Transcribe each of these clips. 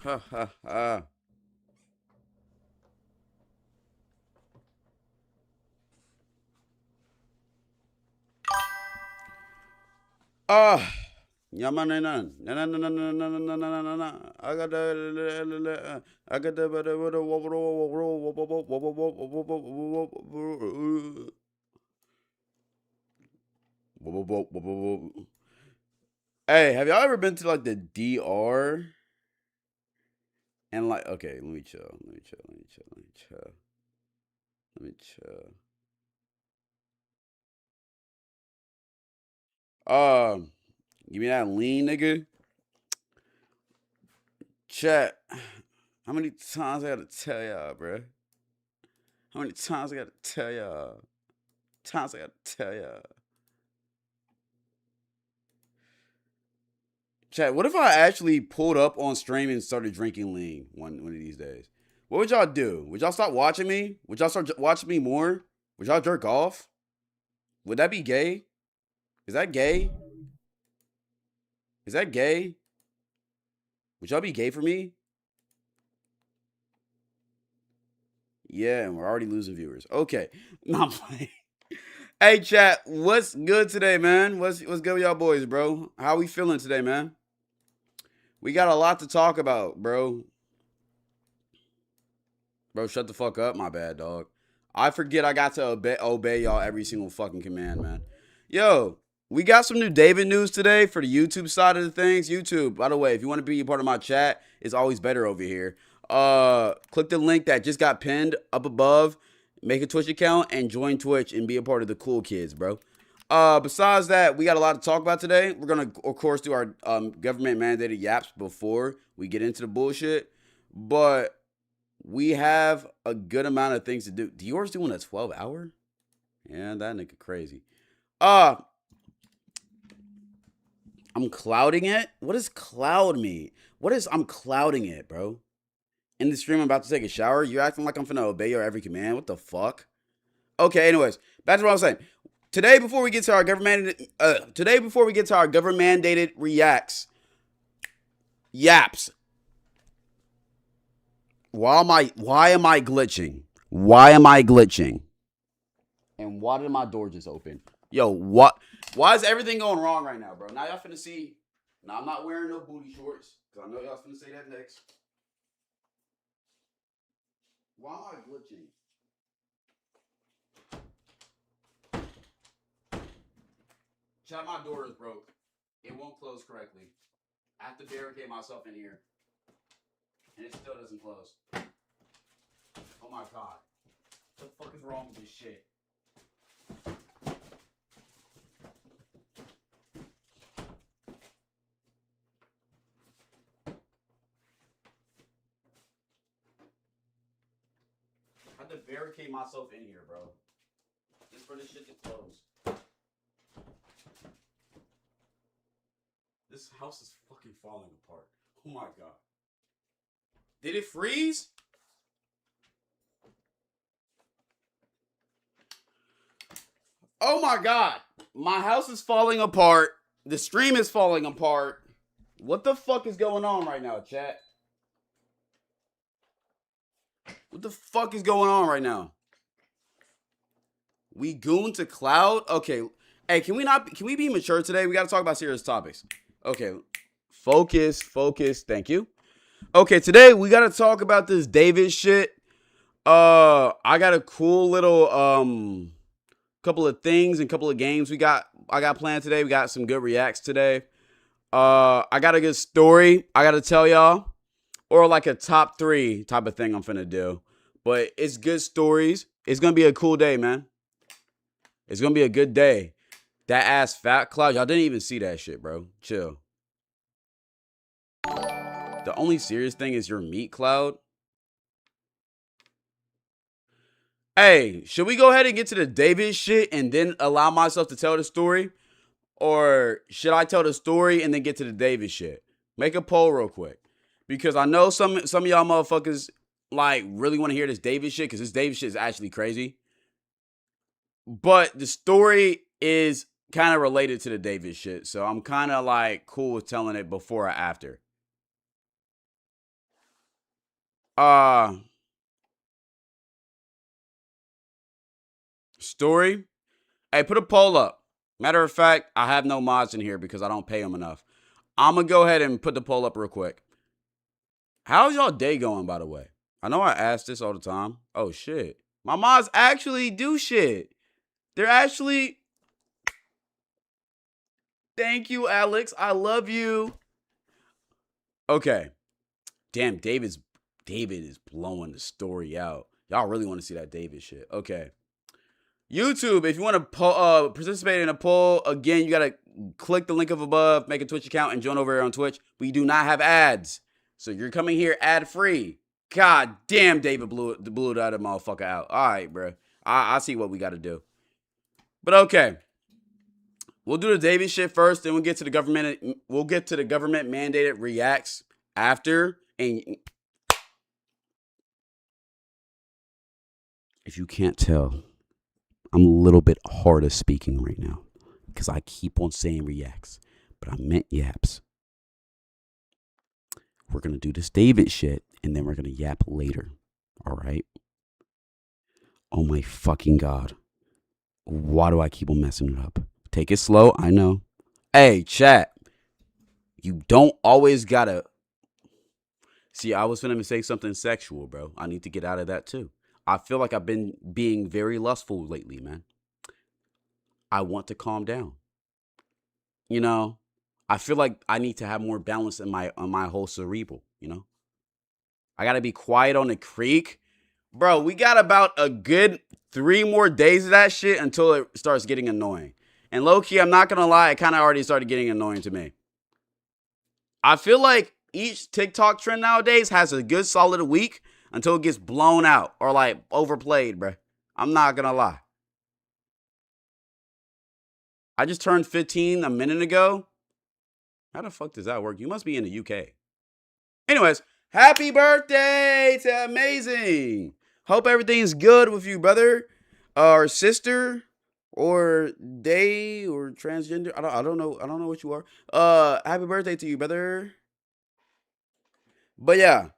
Ha ha ha. Ah. Yaman na na na na na na na na na na na na. I got the I got the Hey, have y'all ever been to like the DR? And like, okay, let me chill. Let me chill. Let me chill. Let me chill. Let me chill. Um, Give me that lean, nigga. Chat. How many times I gotta tell y'all, bro? How many times I gotta tell y'all? Times I gotta tell y'all. Chat. What if I actually pulled up on stream and started drinking lean one of these days? What would y'all do? Would y'all stop watching me? Would y'all start watching me more? Would y'all jerk off? Would that be gay? Is that gay? Is that gay? Would y'all be gay for me? Yeah, and we're already losing viewers. Okay. No, I'm playing. Hey chat, what's good today, man? What's good with y'all boys, bro? How we feeling today, man? We got a lot to talk about, bro. Bro, shut the fuck up, my bad, dog. I forget I got to obey y'all every single fucking command, man. Yo, we got some new David news today for the YouTube side of the things. YouTube, by the way, if you want to be a part of my chat, it's always better over here. Click the link that just got pinned up above, make a Twitch account, and join Twitch and be a part of the cool kids, bro. Besides that, we got a lot to talk about today. We're gonna, of course, do our government mandated yaps before we get into the bullshit. But we have a good amount of things to do. Dior's doing a 12-hour? Yeah, that nigga crazy. Uh, I'm clouding it? What does cloud mean? What is I'm clouding it, bro? In the stream, I'm about to take a shower. You acting like I'm finna obey your every command. What the fuck? Okay, anyways, back to what I was saying. Today, before we get to our government mandated reacts, yaps. Why am I glitching? Why am I glitching? And why did my door just open? Yo, what? Why is everything going wrong right now, bro? Now y'all finna see. Now I'm not wearing no booty shorts because I know y'all finna say that next. Why am I glitching? Chat, my door is broke. It won't close correctly. I have to barricade myself in here, and it still doesn't close. Oh my god, what the fuck is wrong with this shit? I have to barricade myself in here, bro. Just for this shit to close. This house is fucking falling apart. Oh my god. Did it freeze? Oh my god. My house is falling apart. The stream is falling apart. What the fuck is going on right now, chat? What the fuck is going on right now? We goon to cloud? Okay. Hey, can we be mature today? We gotta talk about serious topics. Okay. Focus. Thank you. Okay, today we gotta talk about this David shit. I got a cool little couple of things and couple of games I got planned today. We got some good reacts today. I got a good story I gotta tell y'all. Or like a top 3 type of thing I'm finna do. But it's good stories. It's gonna be a cool day, man. It's gonna be a good day. That ass fat cloud, y'all didn't even see that shit, bro. Chill. The only serious thing is your meat cloud. Hey, should we go ahead and get to the David shit and then allow myself to tell the story? Or should I tell the story and then get to the David shit? Make a poll real quick. Because I know some of y'all motherfuckers like really want to hear this David shit because this David shit is actually crazy. But the story is kind of related to the David shit. So I'm kind of like cool with telling it before or after. Story. Hey, put a poll up. Matter of fact, I have no mods in here because I don't pay them enough. I'm going to go ahead and put the poll up real quick. How's y'all day going, by the way? I know I ask this all the time. Oh, shit. My mods actually do shit. They're actually... Thank you, Alex. I love you. Okay. Damn, David is blowing the story out. Y'all really want to see that David shit. Okay. YouTube, if you want to participate in a poll, again, you got to click the link up above, make a Twitch account, and join over here on Twitch. We do not have ads. So you're coming here ad-free. God damn, David blew it out of the motherfucker out. All right, bro. I see what we got to do. But okay. We'll do the David shit first, then we'll get to the government mandated reacts after. And if you can't tell, I'm a little bit hard of speaking right now because I keep on saying reacts, but I meant yaps. We're going to do this David shit, and then we're going to yap later. All right? Oh my fucking God. Why do I keep on messing it up? Take it slow, I know. Hey, chat. You don't always gotta... See, I was finna say something sexual, bro. I need to get out of that, too. I feel like I've been being very lustful lately, man. I want to calm down. You know, I feel like I need to have more balance in my whole cerebral, you know? I gotta be quiet on the creek. Bro, we got about a good 3 more days of that shit until it starts getting annoying. And low-key, I'm not gonna lie, it kind of already started getting annoying to me. I feel like each TikTok trend nowadays has a good solid week until it gets blown out or like overplayed, bro. I'm not gonna lie. I just turned 15 a minute ago. How the fuck does that work? You must be in the UK. Anyways, happy birthday to Amazing. Hope everything's good with you, brother or sister or they or transgender. I don't know. I don't know what you are. Happy birthday to you, brother. But yeah.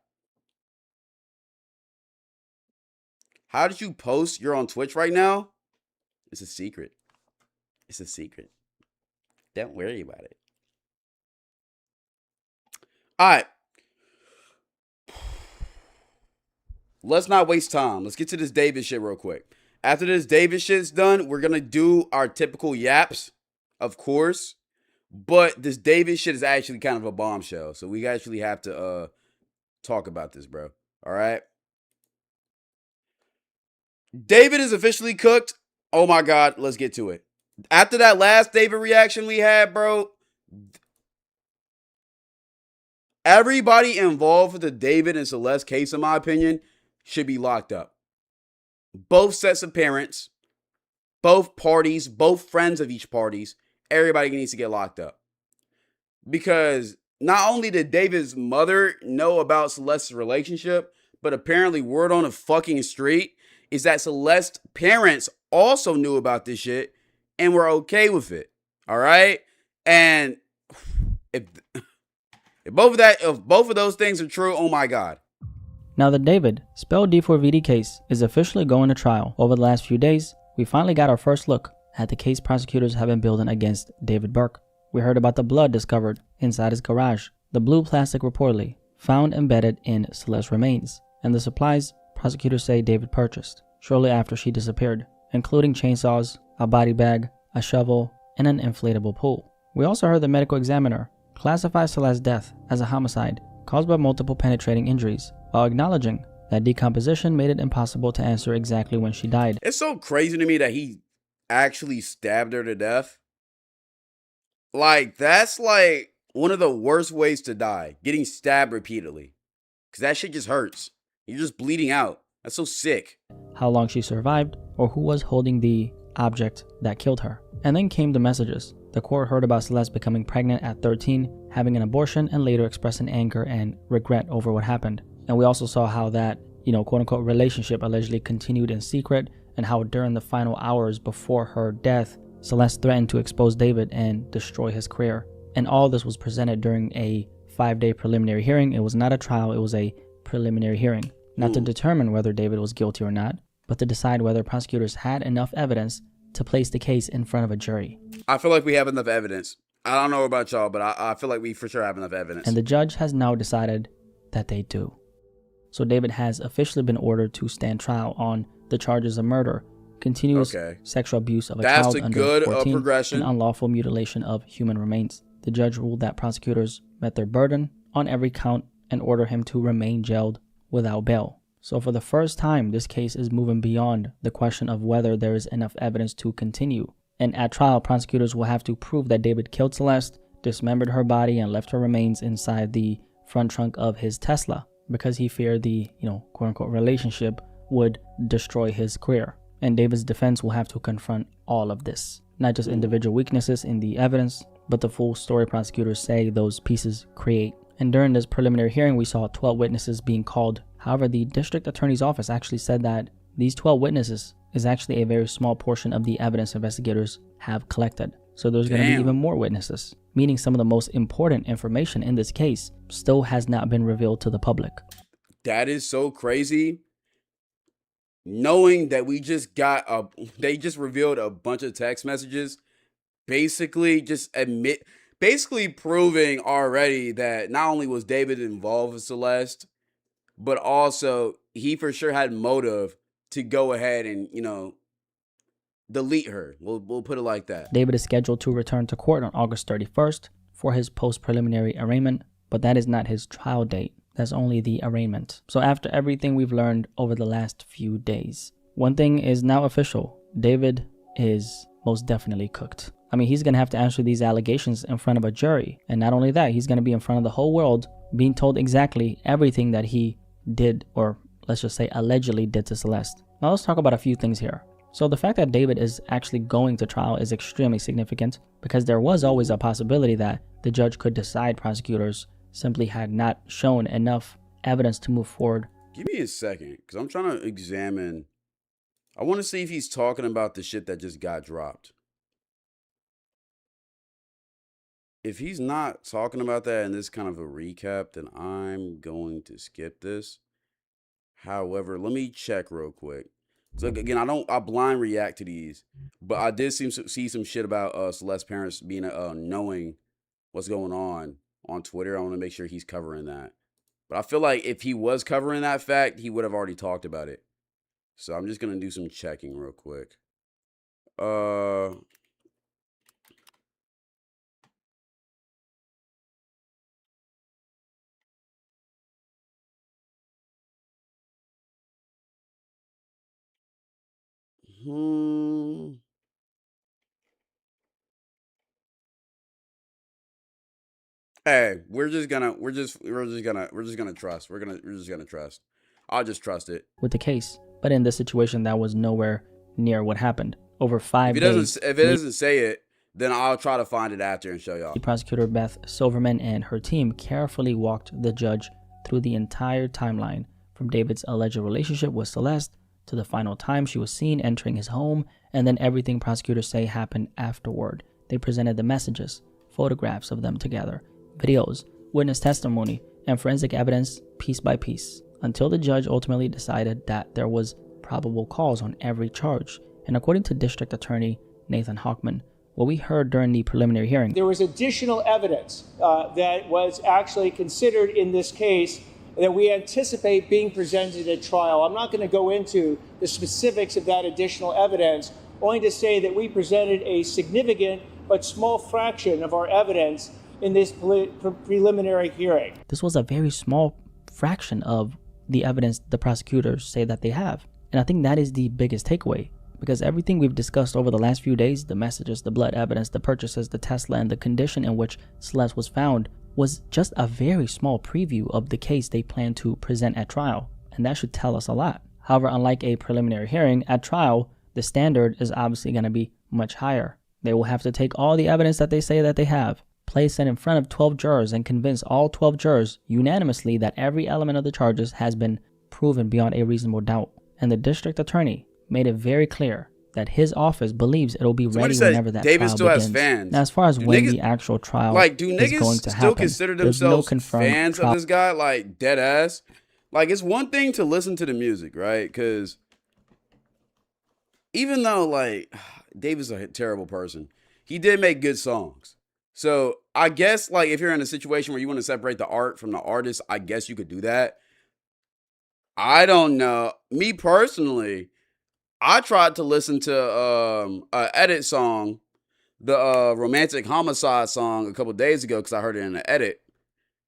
How did you post you're on Twitch right now? It's a secret. It's a secret. Don't worry about it. All right. Let's not waste time. Let's get to this David shit real quick. After this David shit's done, we're going to do our typical yaps, of course. But this David shit is actually kind of a bombshell. So we actually have to talk about this, bro. All right? David is officially cooked. Oh my God, let's get to it. After that last David reaction we had, bro, everybody involved with the David and Celeste case, in my opinion, should be locked up. Both sets of parents, both parties, both friends of each parties, everybody needs to get locked up. Because not only did David's mother know about Celeste's relationship, but apparently word on the fucking street is that Celeste's parents also knew about this shit and were okay with it. All right? And if both of those things are true, oh my God. Now the David, spelled D4vd case is officially going to trial. Over the last few days, we finally got our first look at the case prosecutors have been building against David Burke. We heard about the blood discovered inside his garage, the blue plastic reportedly found embedded in Celeste's remains, and the supplies prosecutors say David purchased shortly after she disappeared, including chainsaws, a body bag, a shovel, and an inflatable pool. We also heard the medical examiner classify Celeste's death as a homicide caused by multiple penetrating injuries, while acknowledging that decomposition made it impossible to answer exactly when she died. It's so crazy to me that he actually stabbed her to death. Like, that's like one of the worst ways to die, getting stabbed repeatedly. Because that shit just hurts. You're just bleeding out. That's so sick. How long she survived, or who was holding the object that killed her. And then came the messages. The court heard about Celeste becoming pregnant at 13, having an abortion, and later expressing anger and regret over what happened. And we also saw how that, quote-unquote relationship allegedly continued in secret, and how during the final hours before her death, Celeste threatened to expose David and destroy his career. And all this was presented during a 5-day preliminary hearing. It was not a trial, it was a preliminary hearing. not to determine whether David was guilty or not, but to decide whether prosecutors had enough evidence to place the case in front of a jury. I feel like we have enough evidence. I don't know about y'all, but I feel like we for sure have enough evidence. And the judge has now decided that they do. So David has officially been ordered to stand trial on the charges of murder, continuous sexual abuse of a child under 14, and unlawful mutilation of human remains. The judge ruled that prosecutors met their burden on every count and ordered him to remain jailed without bail. So for the first time, this case is moving beyond the question of whether there is enough evidence to continue. And at trial, prosecutors will have to prove that David killed Celeste, dismembered her body, and left her remains inside the front trunk of his Tesla because he feared the, quote-unquote relationship would destroy his career. And David's defense will have to confront all of this, not just individual weaknesses in the evidence, but the full story prosecutors say those pieces create. And during this preliminary hearing, we saw 12 witnesses being called. However, the district attorney's office actually said that these 12 witnesses is actually a very small portion of the evidence investigators have collected. So there's going to be even more witnesses, meaning some of the most important information in this case still has not been revealed to the public. That is so crazy. Knowing that they just revealed a bunch of text messages, basically proving already that not only was David involved with Celeste, but also he for sure had motive to go ahead and, delete her. We'll put it like that. David is scheduled to return to court on August 31st for his post-preliminary arraignment, but that is not his trial date. That's only the arraignment. So after everything we've learned over the last few days, one thing is now official. David is most definitely cooked. I mean, he's going to have to answer these allegations in front of a jury. And not only that, he's going to be in front of the whole world being told exactly everything that he did, or let's just say allegedly did, to Celeste. Now let's talk about a few things here. So the fact that David is actually going to trial is extremely significant because there was always a possibility that the judge could decide prosecutors simply had not shown enough evidence to move forward. Give me a second, because I'm trying to examine. I want to see if he's talking about the shit that just got dropped. If he's not talking about that in this kind of a recap, then I'm going to skip this. However, let me check real quick. So again, I blind react to these, but I did see some shit about Celeste's parents being knowing what's going on Twitter. I want to make sure he's covering that. But I feel like if he was covering that fact, he would have already talked about it. So I'm just gonna do some checking real quick. Hey, we're just gonna trust. We're just gonna trust. I'll just trust it. With the case. But in this situation, that was nowhere near what happened. Over 5 days. If it doesn't say it, then I'll try to find it after and show y'all. The prosecutor Beth Silverman and her team carefully walked the judge through the entire timeline, from David's alleged relationship with Celeste to the final time she was seen entering his home, and then everything prosecutors say happened afterward. They presented the messages, photographs of them together, videos, witness testimony, and forensic evidence piece by piece, until the judge ultimately decided that there was probable cause on every charge. And according to District Attorney Nathan Hochman, what we heard during the preliminary hearing, there was additional evidence that was actually considered in this case that we anticipate being presented at trial. I'm not going to go into the specifics of that additional evidence, only to say that we presented a significant but small fraction of our evidence in this preliminary hearing. This was a very small fraction of the evidence the prosecutors say that they have. And I think that is the biggest takeaway, because everything we've discussed over the last few days, the messages, the blood evidence, the purchases, the Tesla, and the condition in which Celeste was found, was just a very small preview of the case they plan to present at trial. And that should tell us a lot. However, unlike a preliminary hearing, at trial, the standard is obviously going to be much higher. They will have to take all the evidence that they say that they have, place it in front of 12 jurors, and convince all 12 jurors unanimously that every element of the charges has been proven beyond a reasonable doubt. And the district attorney made it very clear that his office believes it'll be ready whenever that David trial still begins. has fans. Now, as far as when the actual trial do is niggas going to still happen, consider there's no themselves confirmed fans trial. of this guy, like dead ass? Like, it's one thing to listen to the music, right? Because even though, like, David's a terrible person, he did make good songs. So I guess, like, if you're in a situation where you want to separate the art from the artist, I guess you could do that. I don't know. Me personally, I tried to listen to a edit song, the Romantic Homicide song, a couple days ago because I heard it in an edit.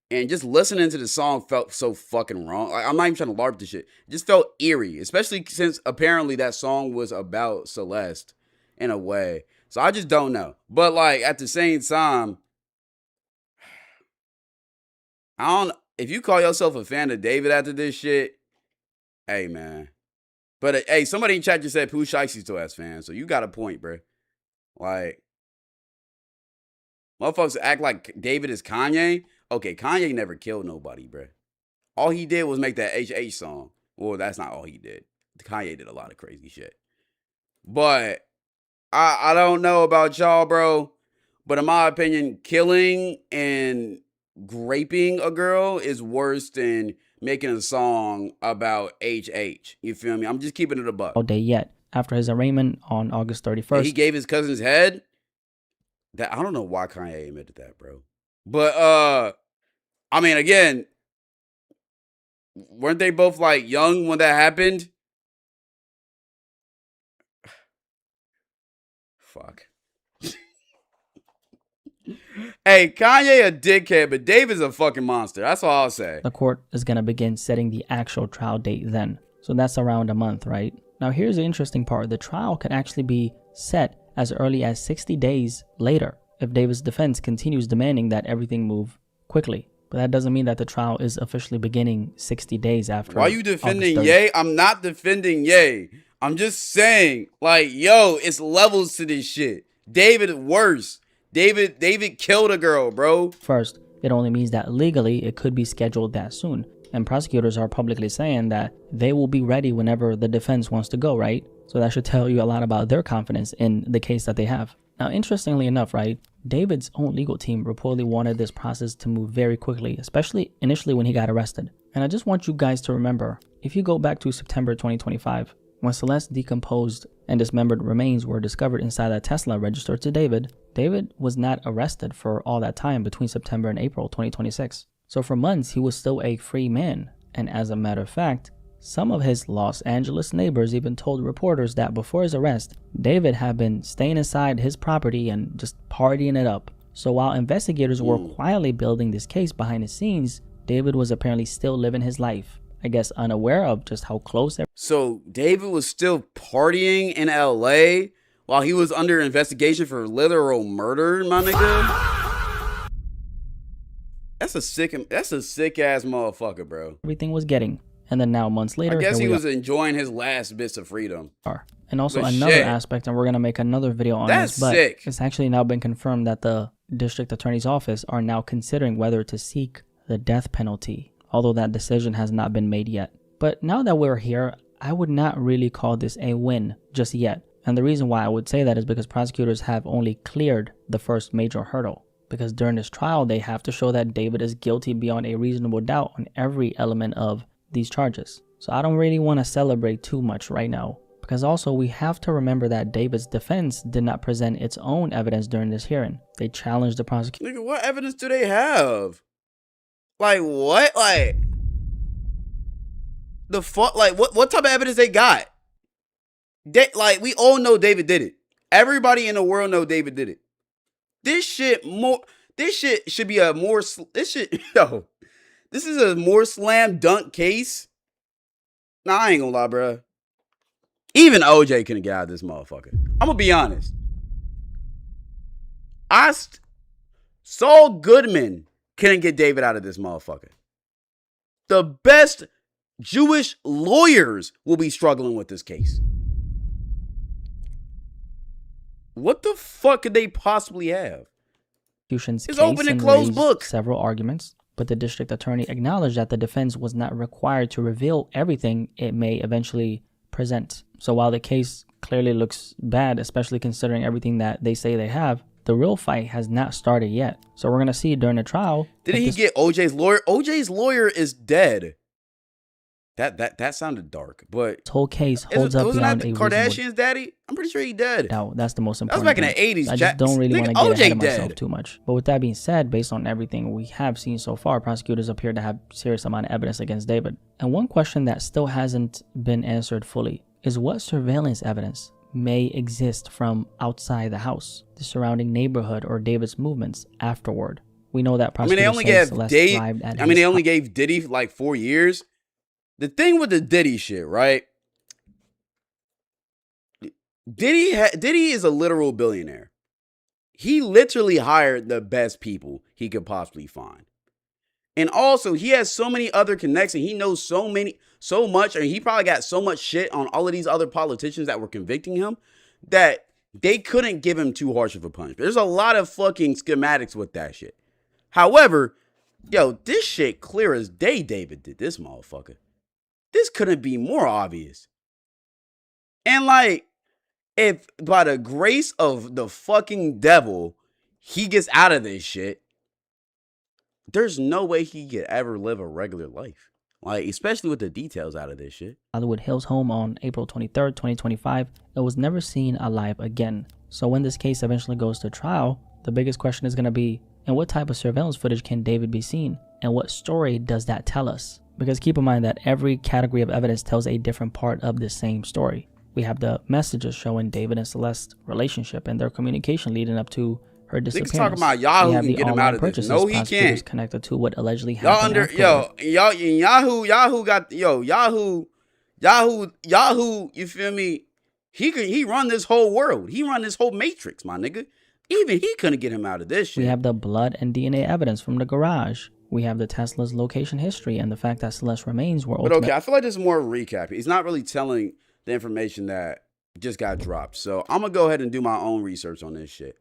And just listening to the song felt so fucking wrong. Like, I'm not even trying to LARP this shit. It just felt eerie, especially since apparently that song was about Celeste in a way. So I just don't know. But like at the same time, I don't. If you call yourself a fan of David after this shit, hey man. But hey, somebody in chat just said Pooh Shicey's still as fan, so you got a point, bro. Like, motherfuckers act like David is Kanye. Okay, Kanye never killed nobody, bro. All he did was make that HH song. Well, that's not all he did. Kanye did a lot of crazy shit. But I don't know about y'all, bro. But in my opinion, killing and raping a girl is worse than making a song about HH. You feel me? I'm just keeping it a buck. All day yet. After his arraignment on August 31st. And he gave his cousin's head. That I don't know why Kanye admitted that, bro. But I mean, again, weren't they both like young when that happened? Fuck. Hey, Kanye a dickhead, but David's a fucking monster. That's all I'll say. The court is going to begin setting the actual trial date then. So that's around a month, right? Now here's the interesting part. The trial could actually be set as early as 60 days later if David's defense continues demanding that everything move quickly. But that doesn't mean that the trial is officially beginning 60 days after. Why are you defending Ye? I'm not defending Ye. I'm just saying, like, yo, it's levels to this shit. David worse. David killed a girl, bro. First, it only means that legally it could be scheduled that soon. And prosecutors are publicly saying that they will be ready whenever the defense wants to go, right? So that should tell you a lot about their confidence in the case that they have. Now, interestingly enough, right, David's own legal team reportedly wanted this process to move very quickly, especially initially when he got arrested. And I just want you guys to remember, if you go back to September 2025, when Celeste's decomposed and dismembered remains were discovered inside a Tesla registered to David, David was not arrested for all that time between September and April 2026. So for months, he was still a free man. And as a matter of fact, some of his Los Angeles neighbors even told reporters that before his arrest, David had been staying inside his property and just partying it up. So while investigators were quietly building this case behind the scenes, David was apparently still living his life. I guess unaware of just how close. So David was still partying in LA while he was under investigation for literal murder, my nigga. That's a sick ass motherfucker, bro. Everything was getting. And then now months later, I guess he was enjoying his last bits of freedom. And also but another shit. aspect, and we're going to make another video on That's this, but sick. It's actually now been confirmed that the district attorney's office are now considering whether to seek the death penalty, although that decision has not been made yet. But now that we're here, I would not really call this a win just yet. And the reason why I would say that is because prosecutors have only cleared the first major hurdle. Because during this trial, they have to show that David is guilty beyond a reasonable doubt on every element of these charges. So I don't really want to celebrate too much right now. Because also we have to remember that David's defense did not present its own evidence during this hearing. They challenged the prosecution. Nigga, what evidence do they have? Like what? Like the fuck? Like what type of evidence they got? Like we all know David did it. Everybody in the world know David did it. This shit should be a more this is a more slam dunk case. Nah, I ain't gonna lie, bro. Even OJ couldn't get out of this motherfucker. I'm gonna be honest. Saul Goodman couldn't get David out of this motherfucker. The best Jewish lawyers will be struggling with this case. What the fuck could they possibly have? It's open and closed book. Several arguments, but the district attorney acknowledged that the defense was not required to reveal everything it may eventually present. So while the case clearly looks bad, especially considering everything that they say they have, the real fight has not started yet. So we're going to see during the trial. Didn't he get OJ's lawyer? OJ's lawyer is dead. That sounded dark, but This whole case holds up wasn't beyond that the a reasonable Kardashians' daddy? I'm pretty sure he dead. doubt. That's the most That was important back in thing. the 80s. I just don't really want to get ahead of myself dead. too much. But with that being said, based on everything we have seen so far, prosecutors appear to have serious amount of evidence against David. And one question that still hasn't been answered fully is what surveillance evidence may exist from outside the house, the surrounding neighborhood, or David's movements afterward. We know that prosecutors they only gave gave Diddy like 4 years. The thing with the Diddy shit, right? Diddy is a literal billionaire. He literally hired the best people he could possibly find. And also, he has so many other connections. He knows so much, and he probably got so much shit on all of these other politicians that were convicting him that they couldn't give him too harsh of a punishment. There's a lot of fucking schematics with that shit. However, yo, this shit clear as day David did this motherfucker. This couldn't be more obvious. And like, if by the grace of the fucking devil, he gets out of this shit, there's no way he could ever live a regular life. Like, especially with the details out of this shit. Hollywood Hills home on April 23rd, 2025, it was never seen alive again. So when this case eventually goes to trial, the biggest question is going to be, in what type of surveillance footage can David be seen? And what story does that tell us? Because keep in mind that every category of evidence tells a different part of the same story. We have the messages showing David and Celeste's relationship and their communication leading up to her disappearance. Niggas talking about Yahoo can get him out of this. No, he can't. Connected to what allegedly happened. Yahoo, you feel me? He run this whole world. He run this whole matrix, my nigga. Even he couldn't get him out of this shit. We have the blood and DNA evidence from the garage. We have the Tesla's location history and the fact that Celeste's remains were But okay, I feel like this is more of a recap. He's not really telling the information that just got dropped. So I'm going to go ahead and do my own research on this shit.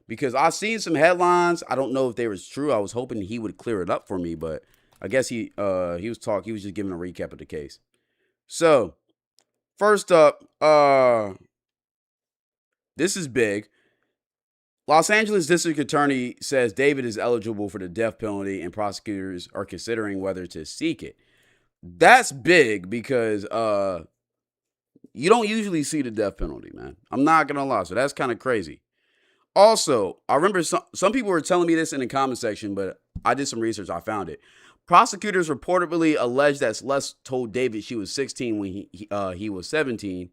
Because I've seen some headlines. I don't know if they was true. I was hoping he would clear it up for me, but I guess he was just giving a recap of the case. So, first up, this is big. Los Angeles District Attorney says David is eligible for the death penalty and prosecutors are considering whether to seek it. That's big because you don't usually see the death penalty, man. I'm not going to lie. So that's kind of crazy. Also, I remember some people were telling me this in the comment section, but I did some research. I found it. Prosecutors reportedly alleged that Celeste told David she was 16 when he was 17,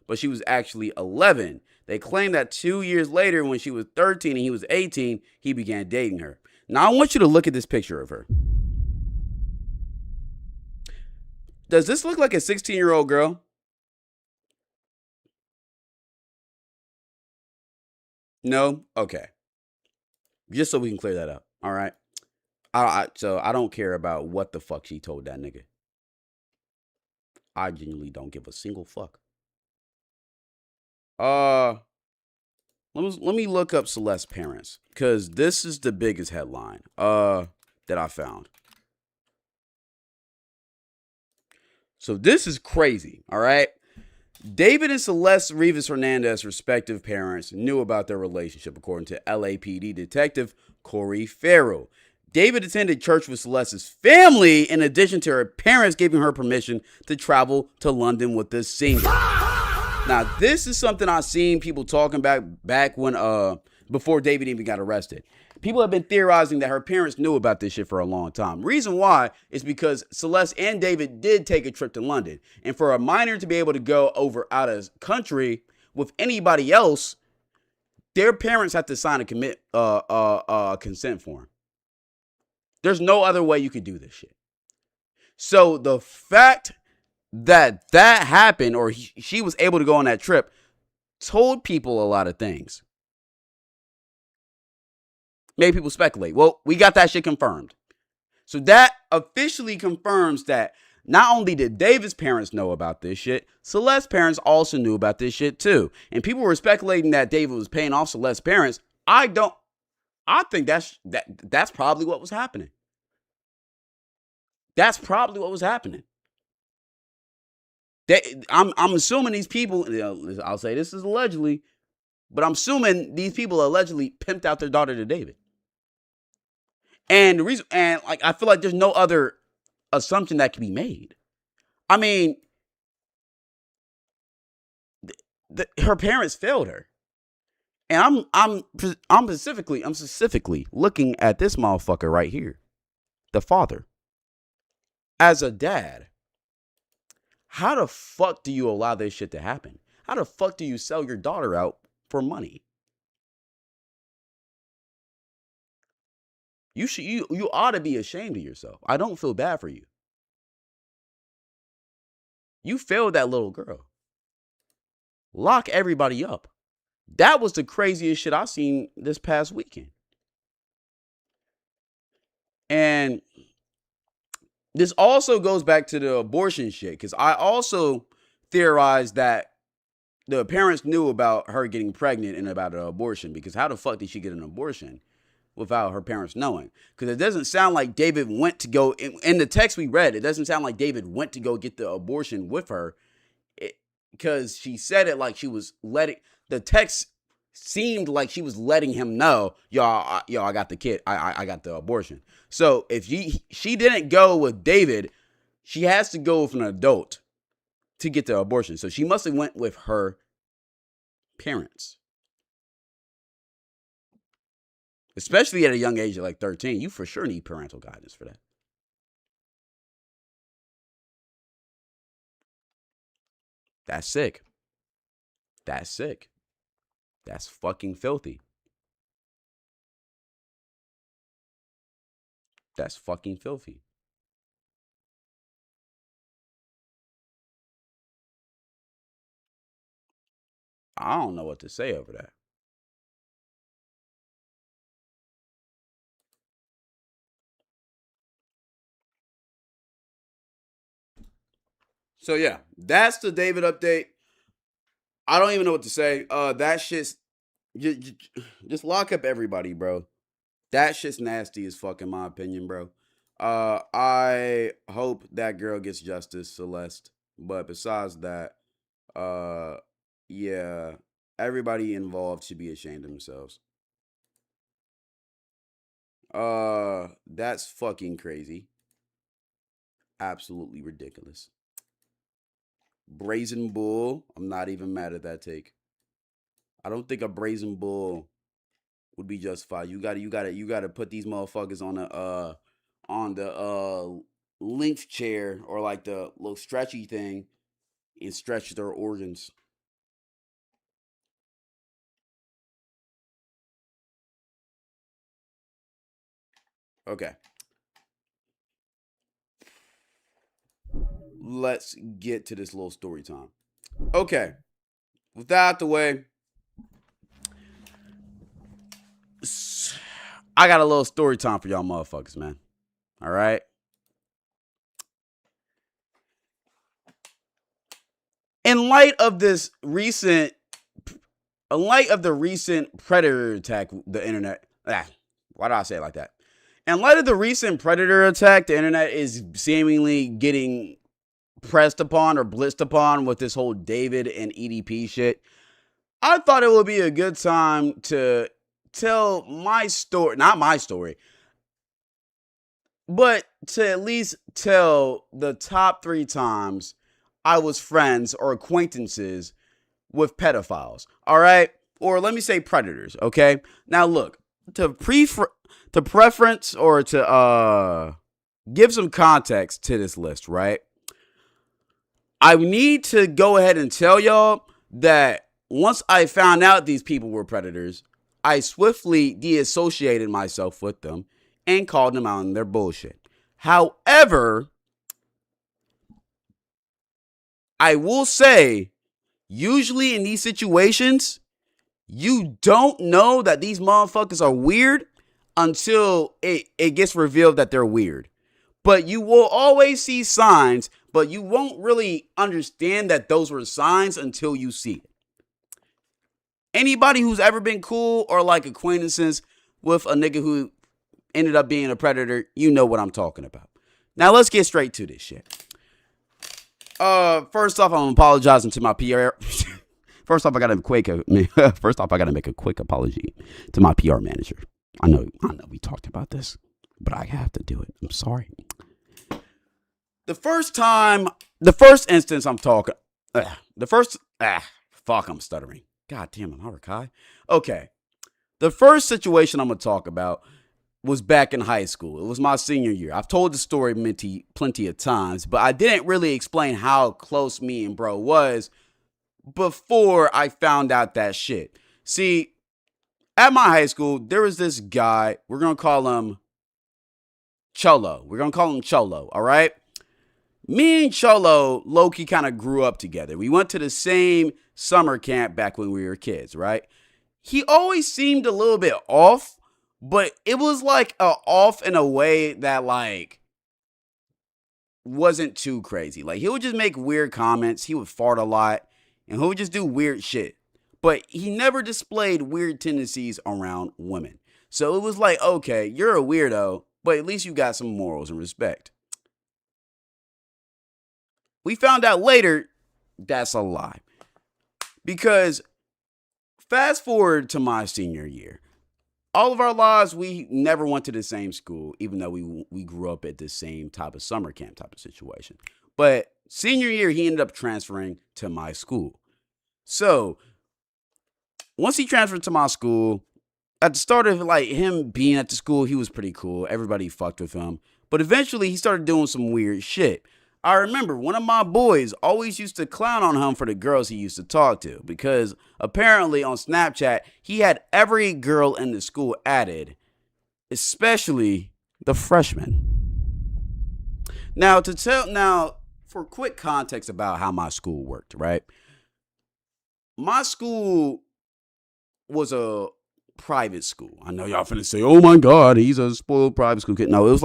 but she was actually 11. They claim that 2 years later, when she was 13 and he was 18, he began dating her. Now, I want you to look at this picture of her. Does this look like a 16-year-old girl? No? Okay. Just so we can clear that up. All right. So I don't care about what the fuck she told that nigga. I genuinely don't give a single fuck. Let me look up Celeste's parents, because this is the biggest headline that I found. So this is crazy, all right? David and Celeste Rivas Hernandez, respective parents, knew about their relationship, according to LAPD detective Corey Farrell. David attended church with Celeste's family, in addition to her parents giving her permission to travel to London with the singer. Now, this is something I've seen people talking back when before David even got arrested. People have been theorizing that her parents knew about this shit for a long time. Reason why is because Celeste and David did take a trip to London. And for a minor to be able to go over out of country with anybody else, their parents have to sign a consent form. There's no other way you could do this shit. So the fact that happened, or she was able to go on that trip, told people a lot of things. Made people speculate. Well, we got that shit confirmed. So that officially confirms that not only did David's parents know about this shit, Celeste's parents also knew about this shit too. And people were speculating that David was paying off Celeste's parents. I think that's probably what was happening. That's probably what was happening. I'm assuming these people, I'll say this is allegedly, but I'm assuming these people allegedly pimped out their daughter to David. And the reason, I feel like there's no other assumption that can be made. I mean, her parents failed her. And I'm specifically looking at this motherfucker right here, the father. As a dad, how the fuck do you allow this shit to happen? How the fuck do you sell your daughter out for money? You ought to be ashamed of yourself. I don't feel bad for you. You failed that little girl. Lock everybody up. That was the craziest shit I seen this past weekend. And this also goes back to the abortion shit, because I also theorized that the parents knew about her getting pregnant and about an abortion, because how the fuck did she get an abortion without her parents knowing? Because it doesn't sound like David went to go, in the text we read, it doesn't sound like David went to go get the abortion with her, because she said it like she was letting, the text seemed like she was letting him know, I got the kid, I got the abortion. So if she didn't go with David, she has to go with an adult to get the abortion. So she must have went with her parents. Especially at a young age of like 13, you for sure need parental guidance for that. That's sick. That's sick. That's fucking filthy. That's fucking filthy. I don't know what to say over that. So yeah, that's the David update. I don't even know what to say. That shit's just lock up everybody, bro. That shit's nasty as fuck in my opinion, bro. I hope that girl gets justice, Celeste. But besides that, yeah, everybody involved should be ashamed of themselves. That's fucking crazy. Absolutely ridiculous. Brazen bull. I'm not even mad at that take. I don't think a brazen bull would be justified. You gotta put these motherfuckers on the length chair or like the little stretchy thing and stretch their organs. Okay. Let's get to this little story time. Okay. With that out the way, I got a little story time for y'all motherfuckers, man. All right. In light of the recent predator attack, the internet. Why did I say it like that? In light of the recent predator attack, the internet is seemingly getting pressed upon or blitzed upon with this whole David and EDP shit. I thought it would be a good time to tell my story, not my story, but to at least tell the top 3 times I was friends or acquaintances with pedophiles. All right? Or let me say predators, okay? Now look, to preference or to give some context to this list, right? I need to go ahead and tell y'all that once I found out these people were predators, I swiftly deassociated myself with them and called them out on their bullshit. However, I will say, usually in these situations, you don't know that these motherfuckers are weird until it gets revealed that they're weird. But you will always see signs, but you won't really understand that those were signs until you see it. Anybody who's ever been cool or like acquaintances with a nigga who ended up being a predator, you know what I'm talking about. Now let's get straight to this shit. First off, I'm apologizing to my PR. First off, I gotta make a quick apology to my PR manager. I know we talked about this, but I have to do it. I'm sorry. the first instance I'm talking, I'm stuttering. God damn it, Harakai. Okay. The first situation I'm going to talk about was back in high school. It was my senior year. I've told the story plenty of times, but I didn't really explain how close me and bro was before I found out that shit. See, at my high school, there was this guy. We're going to call him Cholo. All right? Me and Cholo, low-key kind of grew up together. We went to the same summer camp back when we were kids, right? He always seemed a little bit off, but it was like off in a way that like wasn't too crazy. Like he would just make weird comments. He would fart a lot and he would just do weird shit. But he never displayed weird tendencies around women. So it was like, okay, you're a weirdo, but at least you got some morals and respect. We found out later that's a lie. Because fast forward to my senior year. All of our lives, we never went to the same school, even though we grew up at the same type of summer camp type of situation. But senior year, he ended up transferring to my school. So once he transferred to my school, at the start of like him being at the school, he was pretty cool. Everybody fucked with him. But eventually, he started doing some weird shit. I remember one of my boys always used to clown on him for the girls he used to talk to because apparently on Snapchat, he had every girl in the school added, especially the freshmen. Now, for quick context about how my school worked, right? My school was a private school. I know y'all finna say, "Oh my God, he's a spoiled private school kid." No, it was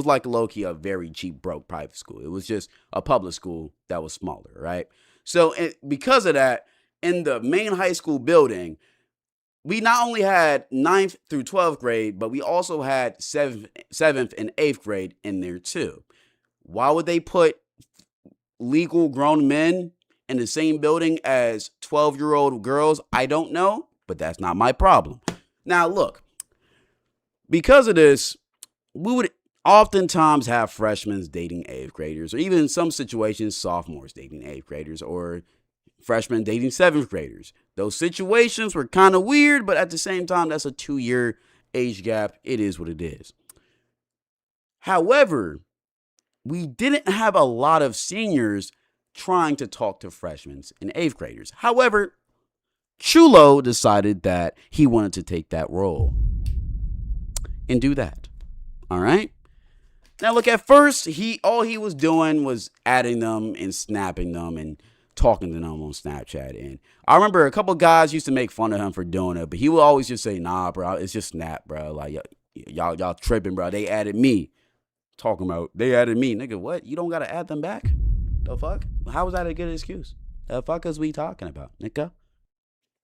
like low-key a very cheap, broke private school. It was just a public school that was smaller, right? So because of that, in the main high school building, we not only had 9th through 12th grade, but we also had 7th and 8th grade in there too. Why would they put legal grown men in the same building as 12-year-old girls? I don't know. But that's not my problem. Now, look, because of this, we would oftentimes have freshmen dating 8th graders, or even in some situations, sophomores dating 8th graders, or freshmen dating 7th graders. Those situations were kind of weird, but at the same time, that's a 2-year age gap. It is what it is. However, we didn't have a lot of seniors trying to talk to freshmen and 8th graders. However, Chulo decided that he wanted to take that role and do that. All right. Now, look, at first, all he was doing was adding them and snapping them and talking to them on Snapchat. And I remember a couple guys used to make fun of him for doing it, but he would always just say, "Nah, bro, it's just Snap, bro. Like, y'all tripping, bro. They added me." Talking about, they added me. Nigga, what? You don't got to add them back? The fuck? How was that a good excuse? The fuck is we talking about, nigga?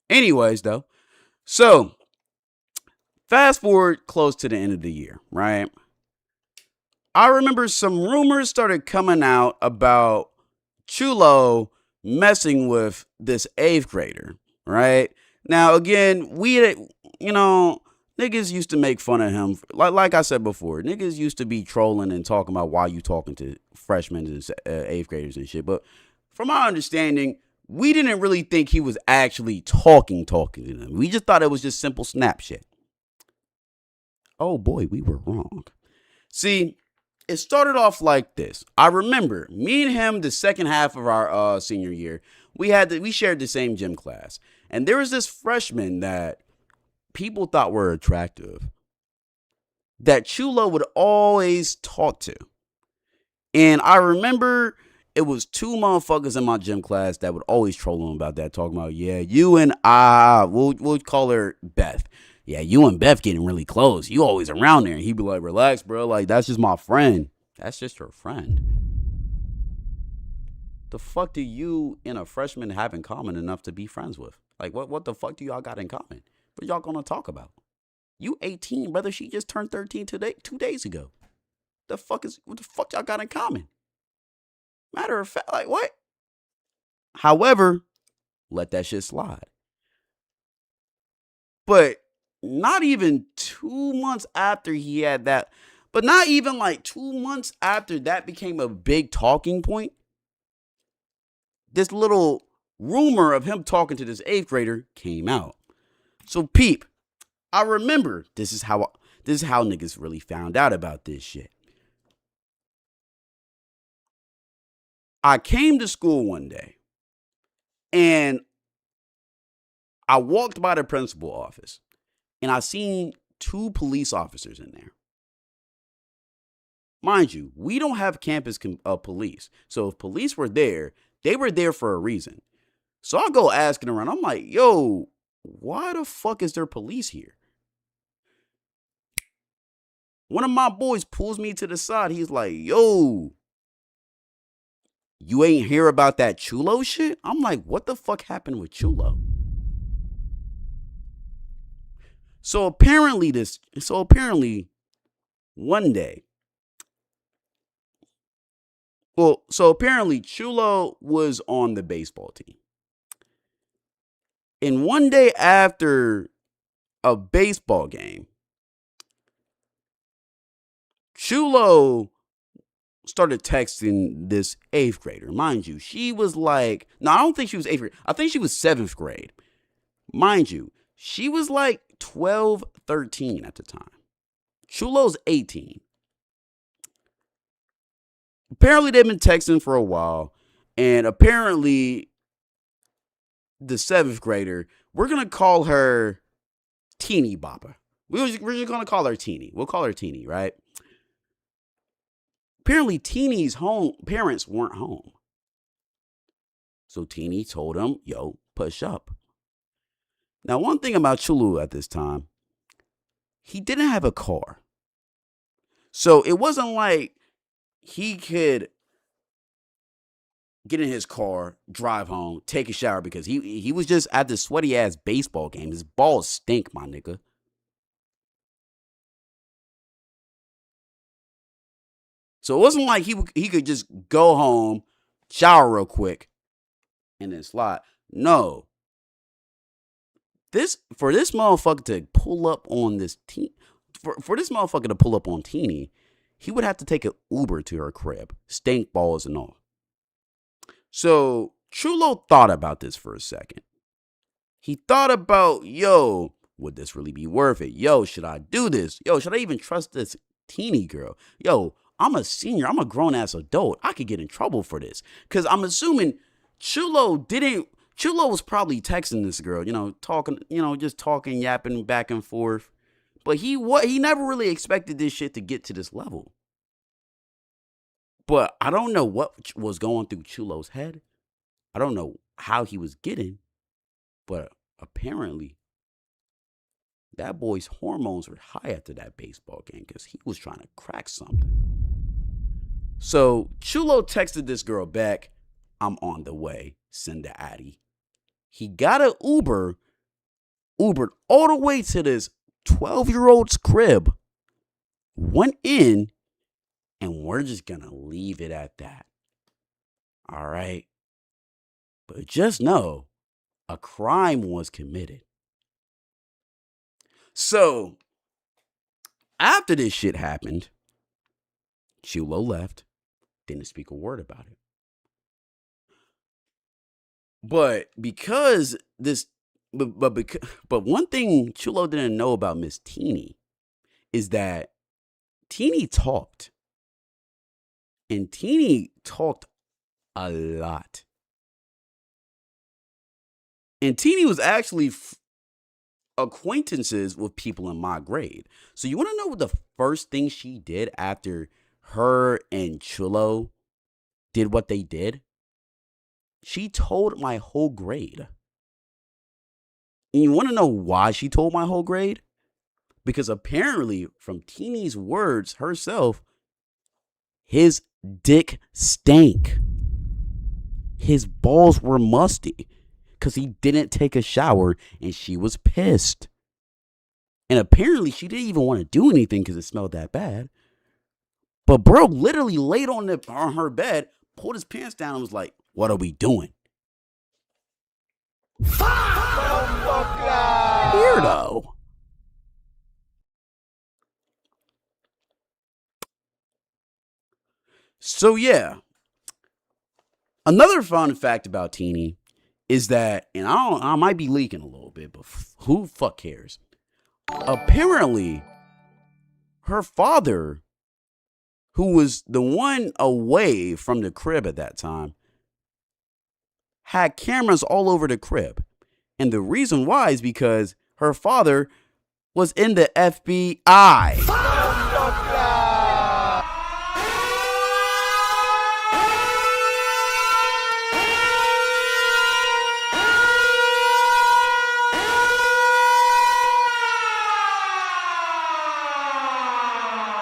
Anyways, though, so fast forward close to the end of the year, right? I remember some rumors started coming out about Chulo messing with this 8th grader, right? Now, again, niggas used to make fun of him. Like I said before, niggas used to be trolling and talking about why you talking to freshmen and 8th graders and shit. But from my understanding, we didn't really think he was actually talking to them. We just thought it was just simple snap shit. Oh boy, we were wrong. See, it started off like this. I remember me and him, the second half of our senior year, we shared the same gym class. And there was this freshman that people thought were attractive that Chulo would always talk to. And I remember it was 2 motherfuckers in my gym class that would always troll him about that, talking about, yeah, you and we'll call her Beth. Yeah, you and Beth getting really close. You always around there. And he'd be like, relax, bro. Like, that's just my friend. That's just her friend. The fuck do you and a freshman have in common enough to be friends with? Like, what the fuck do y'all got in common? What y'all gonna talk about? You 18, brother. She just turned 13 today, 2 days ago. What the fuck y'all got in common? Matter of fact, like, what? However, let that shit slide. But not even 2 months after he had that, But not even like 2 months after that became a big talking point, this little rumor of him talking to this 8th grader came out. So peep, I remember this is how niggas really found out about this shit. I came to school one day and I walked by the principal office and I seen 2 police officers in there. Mind you, we don't have campus police. So if police were there, they were there for a reason. So I go asking around. I'm like, yo, why the fuck is there police here? One of my boys pulls me to the side. He's like, yo, you ain't hear about that Chulo shit? I'm like, what the fuck happened with Chulo? So apparently one day, apparently Chulo was on the baseball team. And one day after a baseball game, Chulo started texting this 8th grader. Mind you, she was like, no, I don't think she was 8th grade. I think she was 7th grade. Mind you, she was like 12, 13 at the time. Chulo's 18. Apparently they've been texting for a while, and apparently the 7th grader, we're going to call her Teeny Bopper. We're just going to call her Teeny. We'll call her Teeny, right? Apparently Teeny's parents weren't home. So Teeny told him, yo, push up. Now, one thing about Chulu at this time, he didn't have a car. So it wasn't like he could get in his car, drive home, take a shower, because he was just at this sweaty ass baseball game. His balls stink, my nigga. So it wasn't like he could just go home, shower real quick, and then slide. No. For this motherfucker to pull up on this for this motherfucker to pull up on Teeny, he would have to take an Uber to her crib, stink balls and all. So Chulo thought about this for a second. He thought about, yo, would this really be worth it? Yo, should I do this? Yo, should I even trust this Teeny girl? Yo, I'm a senior. I'm a grown-ass adult. I could get in trouble for this. Because I'm assuming Chulo was probably texting this girl, talking, just talking, yapping back and forth. But he never really expected this shit to get to this level. But I don't know what was going through Chulo's head. I don't know how he was getting. But apparently, that boy's hormones were high after that baseball game because he was trying to crack something. So Chulo texted this girl back, I'm on the way, send the Addy. He got an Ubered all the way to this 12-year-old's crib, went in, and we're just going to leave it at that. All right? But just know, a crime was committed. So, after this shit happened, Chulo left, didn't speak a word about it. But because this, but one thing Chulo didn't know about Miss Teeny is that Teeny talked. And Teeny talked a lot. And Teeny was actually acquaintances with people in my grade. So you want to know what the first thing she did after her and Chulo did what they did? She told my whole grade. And you want to know why she told my whole grade? Because apparently, from Teeny's words herself, his dick stank. His balls were musty because he didn't take a shower and she was pissed. And apparently, she didn't even want to do anything because it smelled that bad. But bro literally laid on her bed, pulled his pants down, and was like, "What are we doing?" Weirdo. So yeah, another fun fact about Teeny is that, and I might be leaking a little bit, but who fuck cares? Apparently, her father, who was the one away from the crib at that time, had cameras all over the crib. And the reason why is because her father was in the FBI.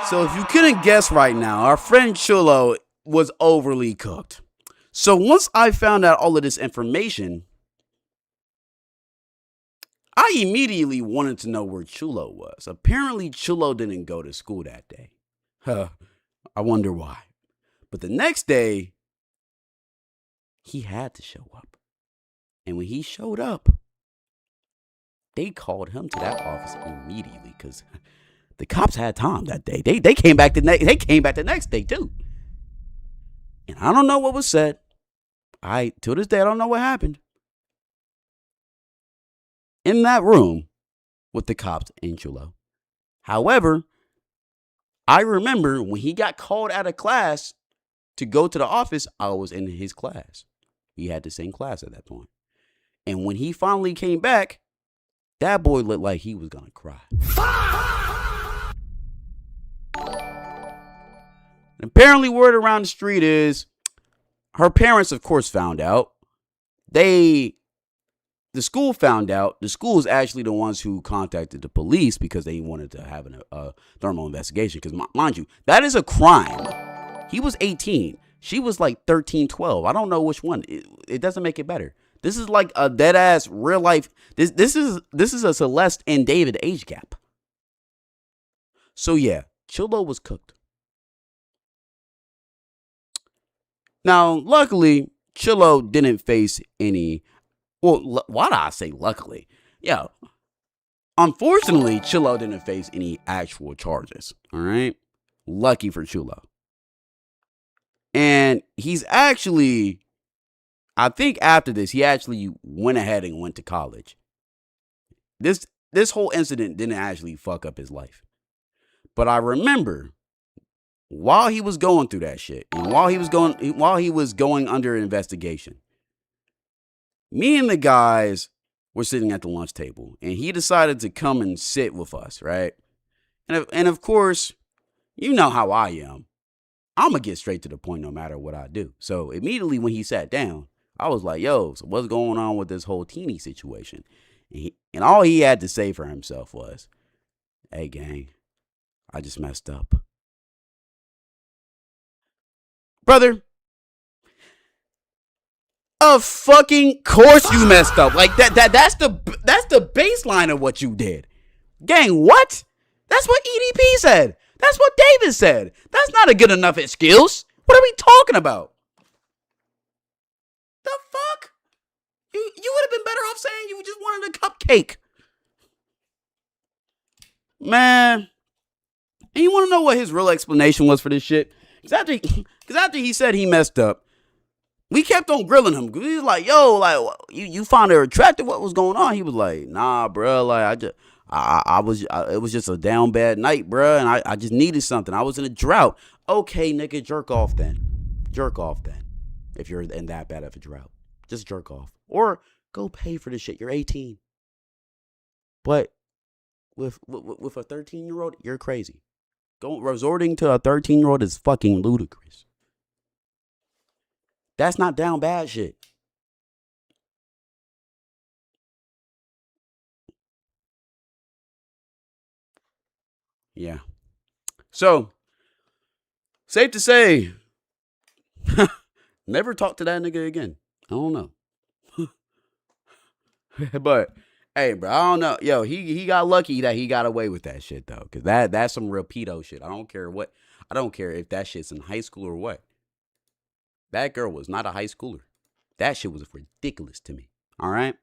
So if you couldn't guess right now, our friend Chulo was overly cooked. So once I found out all of this information, I immediately wanted to know where Chulo was. Apparently, Chulo didn't go to school that day. I wonder why. But the next day, he had to show up. And when he showed up, they called him to that office immediately because the cops had time that day. They came back the next day too. And I don't know what was said. To this day, I don't know what happened in that room with the cops and Chulo. However, I remember when he got called out of class to go to the office, I was in his class. We had the same class at that point. And when he finally came back, that boy looked like he was going to cry. And apparently, word around the street is her parents, of course, found out. The school found out. The school is actually the ones who contacted the police because they wanted to have a thermal investigation. Because, mind you, that is a crime. He was 18. She was like 13, 12. I don't know which one. It doesn't make it better. This is like a dead ass real life. This is a Celeste and David age gap. So yeah, Chulo was cooked. Now, luckily, Chulo didn't face any. Well, why do I say luckily? Yeah. Unfortunately, Chulo didn't face any actual charges. All right. Lucky for Chulo. And he's actually, I think after this, he actually went ahead and went to college. This whole incident didn't actually fuck up his life. But I remember while he was going through that shit, and while he was going under investigation, me and the guys were sitting at the lunch table, and he decided to come and sit with us, right? And of course, you know how I am. I'm going to get straight to the point no matter what I do. So immediately when he sat down, I was like, yo, so what's going on with this whole Teeny situation? And all he had to say for himself was, hey, gang, I just messed up. Brother, of fucking course you messed up. Like that's the baseline of what you did. Gang, what? That's what EDP said. That's what David said. That's not a good enough excuse. What are we talking about? The fuck? You would have been better off saying you just wanted a cupcake. Man. And you want to know what his real explanation was for this shit? Because after he said he messed up, we kept on grilling him. He was like, yo, like, you found her attractive? What was going on? He was like, nah, bro. Like, it was just a down bad night, bro. And I just needed something. I was in a drought. Okay, nigga, jerk off then. Jerk off then. If you're in that bad of a drought. Just jerk off. Or go pay for this shit. You're 18. But with a 13-year-old, you're crazy. Resorting to a 13-year-old is fucking ludicrous. That's not down bad shit. Yeah. So, safe to say, never talk to that nigga again. I don't know. But, hey, bro, I don't know. Yo, he got lucky that he got away with that shit, though. Because that's some real pedo shit. I don't care if that shit's in high school or what. That girl was not a high schooler. That shit was ridiculous to me. All right?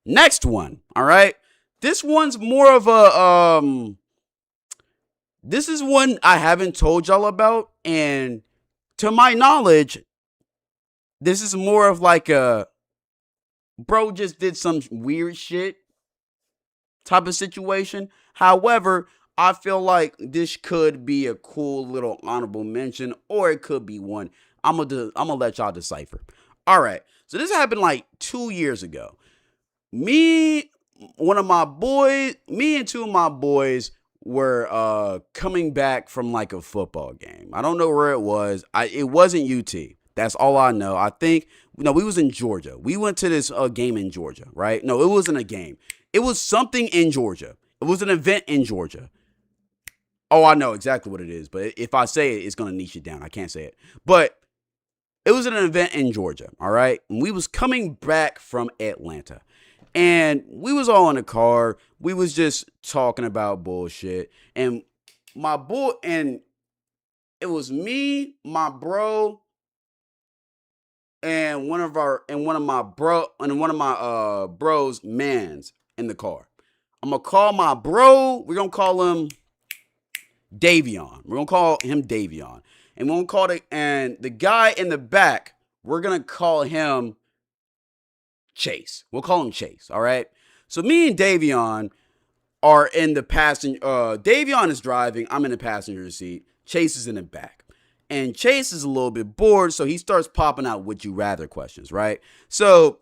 Next one. All right? This one's more of a, this is one I haven't told y'all about, and to my knowledge, this is more of like a bro just did some weird shit type of situation. However, I feel like this could be a cool little honorable mention, or it could be one. I'm gonna let y'all decipher. All right, so this happened like 2 years ago. Me and two of my boys were coming back from like a football game. I don't know where it was. It wasn't UT. That's all I know. I think we was in Georgia. We went to this game in Georgia, right? No, it wasn't a game. It was something in Georgia. It was an event in Georgia. Oh, I know exactly what it is, but if I say it, it's gonna niche it down. I can't say it. But it was an event in Georgia, all right? And we was coming back from Atlanta. And we was all in the car. We was just talking about bullshit. And it was me, my bro, and one of my bros mans in the car. I'm gonna call my bro. We're gonna call him Davion. We're gonna call him Davion. And we're gonna call the guy in the back, we're gonna call him Chase. We'll call him Chase, all right? So me and Davion are in the passenger. Davion is driving. I'm in the passenger seat. Chase is in the back. And Chase is a little bit bored, so he starts popping out would you rather questions, right? So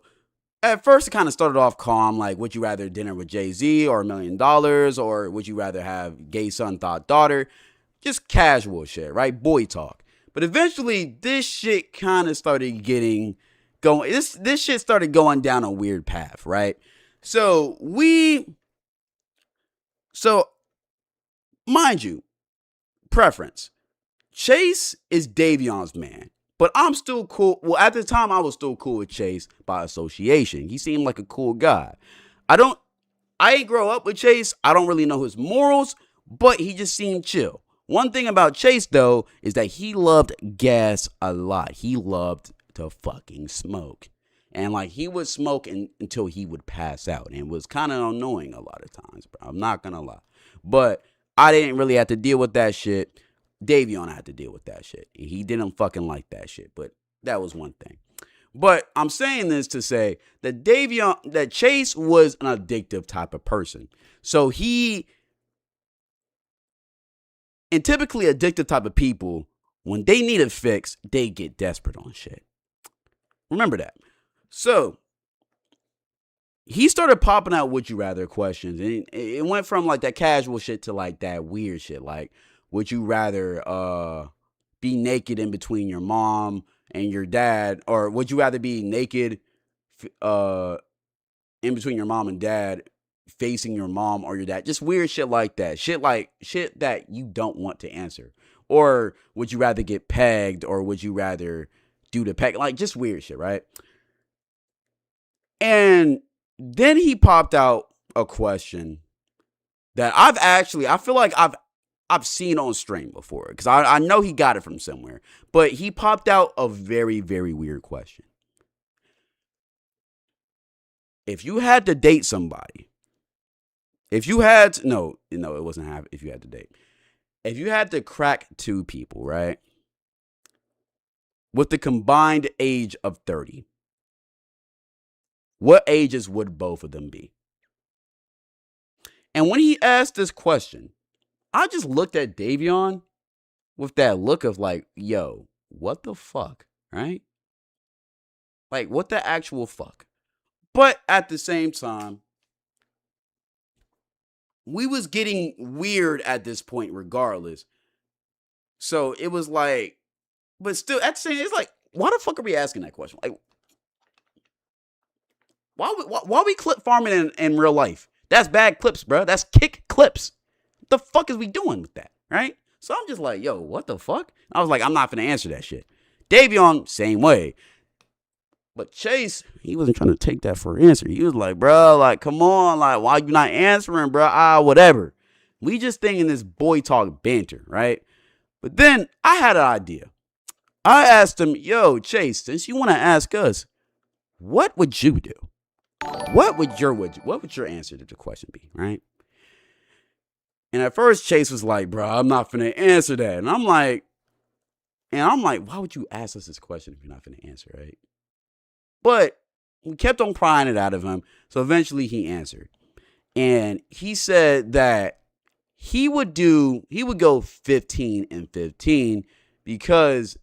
at first it kind of started off calm, like would you rather dinner with Jay-Z or $1 million, or would you rather have gay son, thought daughter? Just casual shit, right? Boy talk. But eventually this shit kind of started getting going. This shit started going down a weird path, right? So mind you, preference. Chase is Davion's man, but I'm still cool. Well, at the time, I was still cool with Chase by association. He seemed like a cool guy. I ain't grow up with Chase. I don't really know his morals, but he just seemed chill. One thing about Chase, though, is that he loved gas a lot. He loved to fucking smoke. And like he would smoke until he would pass out, and it was kind of annoying a lot of times, bro. I'm not gonna lie. But I didn't really have to deal with that shit. Davion had to deal with that shit. He didn't fucking like that shit, but that was one thing. But I'm saying this to say that Chase was an addictive type of person. So and typically addictive type of people, when they need a fix, they get desperate on shit. Remember that. So he started popping out would you rather questions, and it went from like that casual shit to like that weird shit, like would you rather be naked in between your mom and your dad, or would you rather be naked in between your mom and dad facing your mom or your dad? Just weird shit like that. Shit that you don't want to answer. Or would you rather get pegged, or would you rather do the peg? Like just weird shit, right? And then he popped out a question that I feel like I've seen on stream before, because I know he got it from somewhere. But he popped out a very, very weird question. If you had to date somebody, if you had to, no, it wasn't if you had to date. If you had to crack two people, right, with the combined age of 30, what ages would both of them be? And when he asked this question, I just looked at Davion with that look of like, yo, what the fuck, right? Like, what the actual fuck? But at the same time, we was getting weird at this point regardless. So it was like, but still, at the same, it's like, why the fuck are we asking that question? Like, why we clip farming in real life? That's bad clips, bro. That's kick clips. What the fuck is we doing with that, right? So I'm just like, yo, what the fuck? I was like, I'm not finna answer that shit. Davion, same way. But Chase, he wasn't trying to take that for an answer. He was like, bro, like, come on, like, why you not answering, bro? Whatever. We just thinking this boy talk banter, right? But then I had an idea. I asked him, yo, Chase, since you want to ask us, what would you do? What would your answer to the question be, right? And at first, Chase was like, bro, I'm not finna answer that. And I'm like, why would you ask us this question if you're not finna answer, right? But we kept on prying it out of him. So eventually he answered. And he said that he would go 15 and 15 because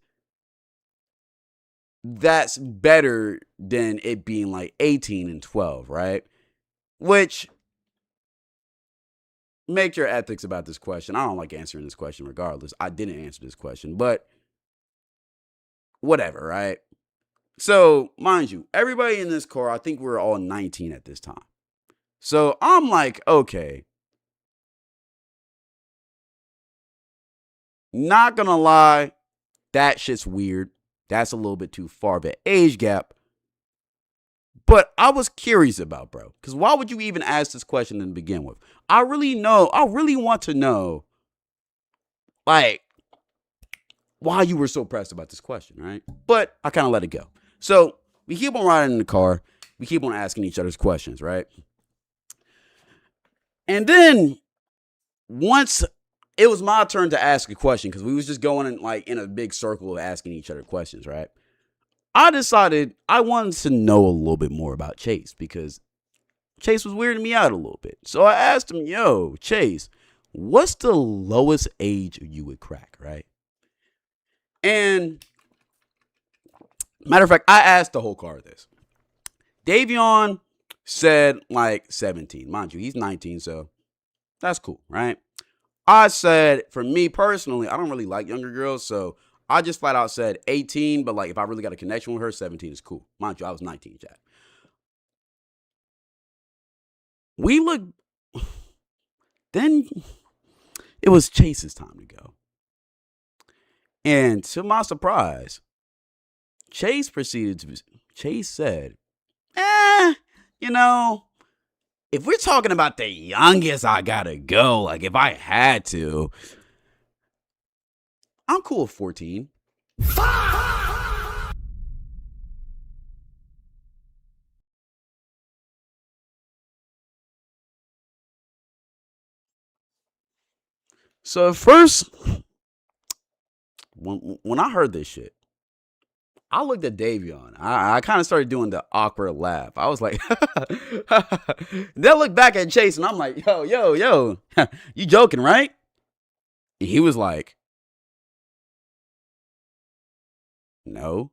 that's better than it being like 18 and 12, right? Which, make your ethics about this question. I don't like answering this question regardless. I didn't answer this question, but whatever, right? So, mind you, everybody in this car, I think we're all 19 at this time. So I'm like, okay. Not gonna lie, that shit's weird. That's a little bit too far of an age gap. But I was curious about, bro. Because why would you even ask this question to begin with? I really want to know, like, why you were so pressed about this question, right? But I kind of let it go. So we keep on riding in the car. We keep on asking each other's questions, right? And then once it was my turn to ask a question, because we was just going in a big circle of asking each other questions, right? I decided I wanted to know a little bit more about Chase because Chase was weirding me out a little bit. So I asked him, yo, Chase, what's the lowest age you would crack, right? And matter of fact, I asked the whole car this. Davion said like 17. Mind you, he's 19, so that's cool, right? I said, for me personally, I don't really like younger girls, so I just flat out said 18, but like if I really got a connection with her, 17 is cool. Mind you, I was 19, Jack. We look, then it was Chase's time to go. And to my surprise, Chase said, if we're talking about the youngest I gotta go, like if I had to, I'm cool with 14. So at first, when I heard this shit, I looked at Davion. I kind of started doing the awkward laugh. I was like, then I looked back at Chase and I'm like, yo, you joking, right? And he was like, no,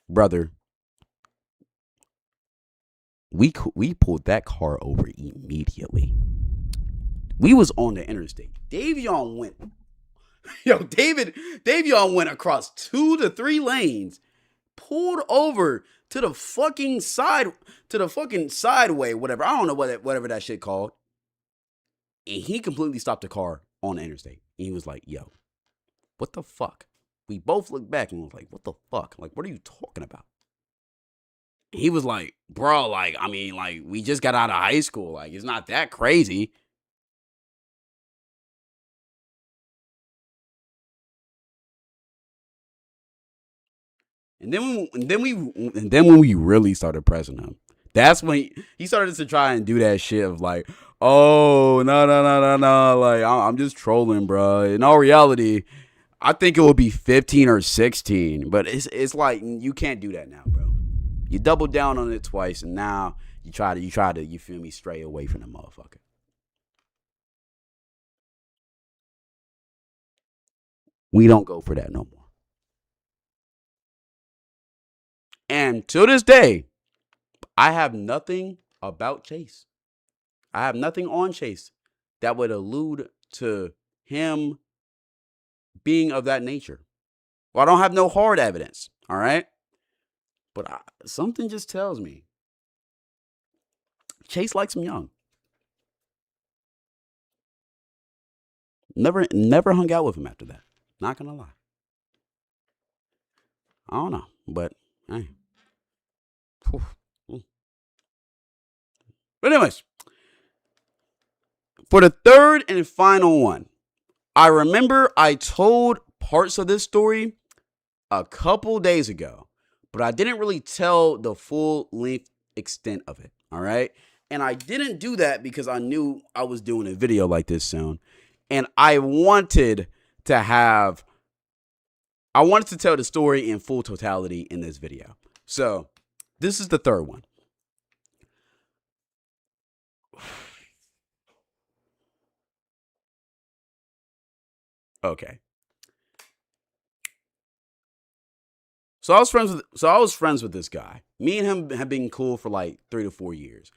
brother. We pulled that car over immediately. We was on the interstate. Davion went across 2 to 3 lanes, pulled over to the fucking sideway, whatever. I don't know whatever that shit called. And he completely stopped the car on the interstate. And he was like, yo, what the fuck? We both looked back and was like, what the fuck? Like, what are you talking about? He was like, bro, like, I mean, like, we just got out of high school. Like, it's not that crazy. And then when we really started pressing him, that's when he started to try and do that shit of like, oh, no. Like, I'm just trolling, bro. In all reality, I think it would be 15 or 16. But it's like, you can't do that now, bro. You doubled down on it twice, and now you try to, you feel me, stray away from the motherfucker. We don't go for that no more. And to this day, I have nothing about Chase. I have nothing on Chase that would allude to him being of that nature. Well, I don't have no hard evidence, all right? But something just tells me Chase likes him young. Never hung out with him after that. Not gonna lie. I don't know, but hey. But anyways, for the third and final one, I remember I told parts of this story a couple days ago, but I didn't really tell the full length extent of it. All right. And I didn't do that because I knew I was doing a video like this soon. And I wanted to tell the story in full totality in this video. So this is the third one. Okay. So I was friends with this guy. Me and him have been cool for like 3 to 4 years.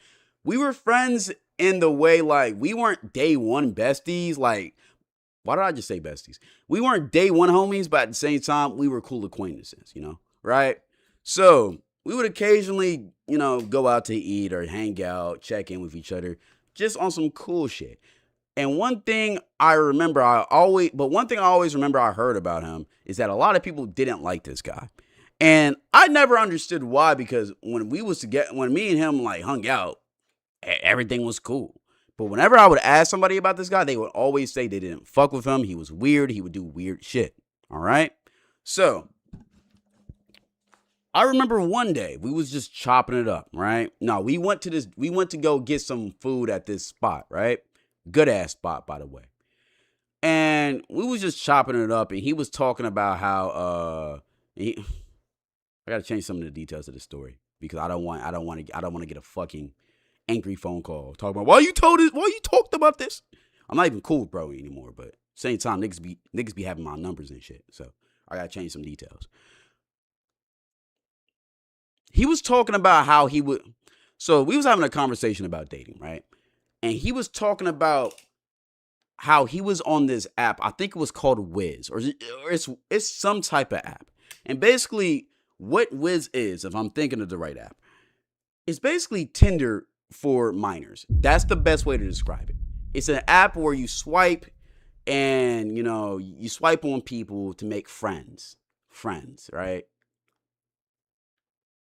We were friends in the way like we weren't day one besties. Like, why did I just say besties? We weren't day one homies, but at the same time, we were cool acquaintances, right? So we would occasionally, go out to eat or hang out, check in with each other, just on some cool shit. And one thing I always remember I heard about him is that a lot of people didn't like this guy. And I never understood why, because when me and him like hung out, everything was cool. But whenever I would ask somebody about this guy, they would always say they didn't fuck with him. He was weird. He would do weird shit. All right. So I remember one day we was just chopping it up. Right. No, we went to go get some food at this spot. Right. Good ass spot, by the way. And we was just chopping it up, and he was talking about how I gotta change some of the details of the story because I don't want to get a fucking angry phone call talking about why you talked about this. I'm not even cool with bro anymore, but same time niggas be having my numbers and shit. So I gotta change some details. He was talking about how so we was having a conversation about dating, right? And he was talking about how he was on this app. I think it was called Wiz, or it's some type of app. And basically what Wiz is, if I'm thinking of the right app, it's basically Tinder for minors. That's the best way to describe it. It's an app where you swipe and, you swipe on people to make friends, right?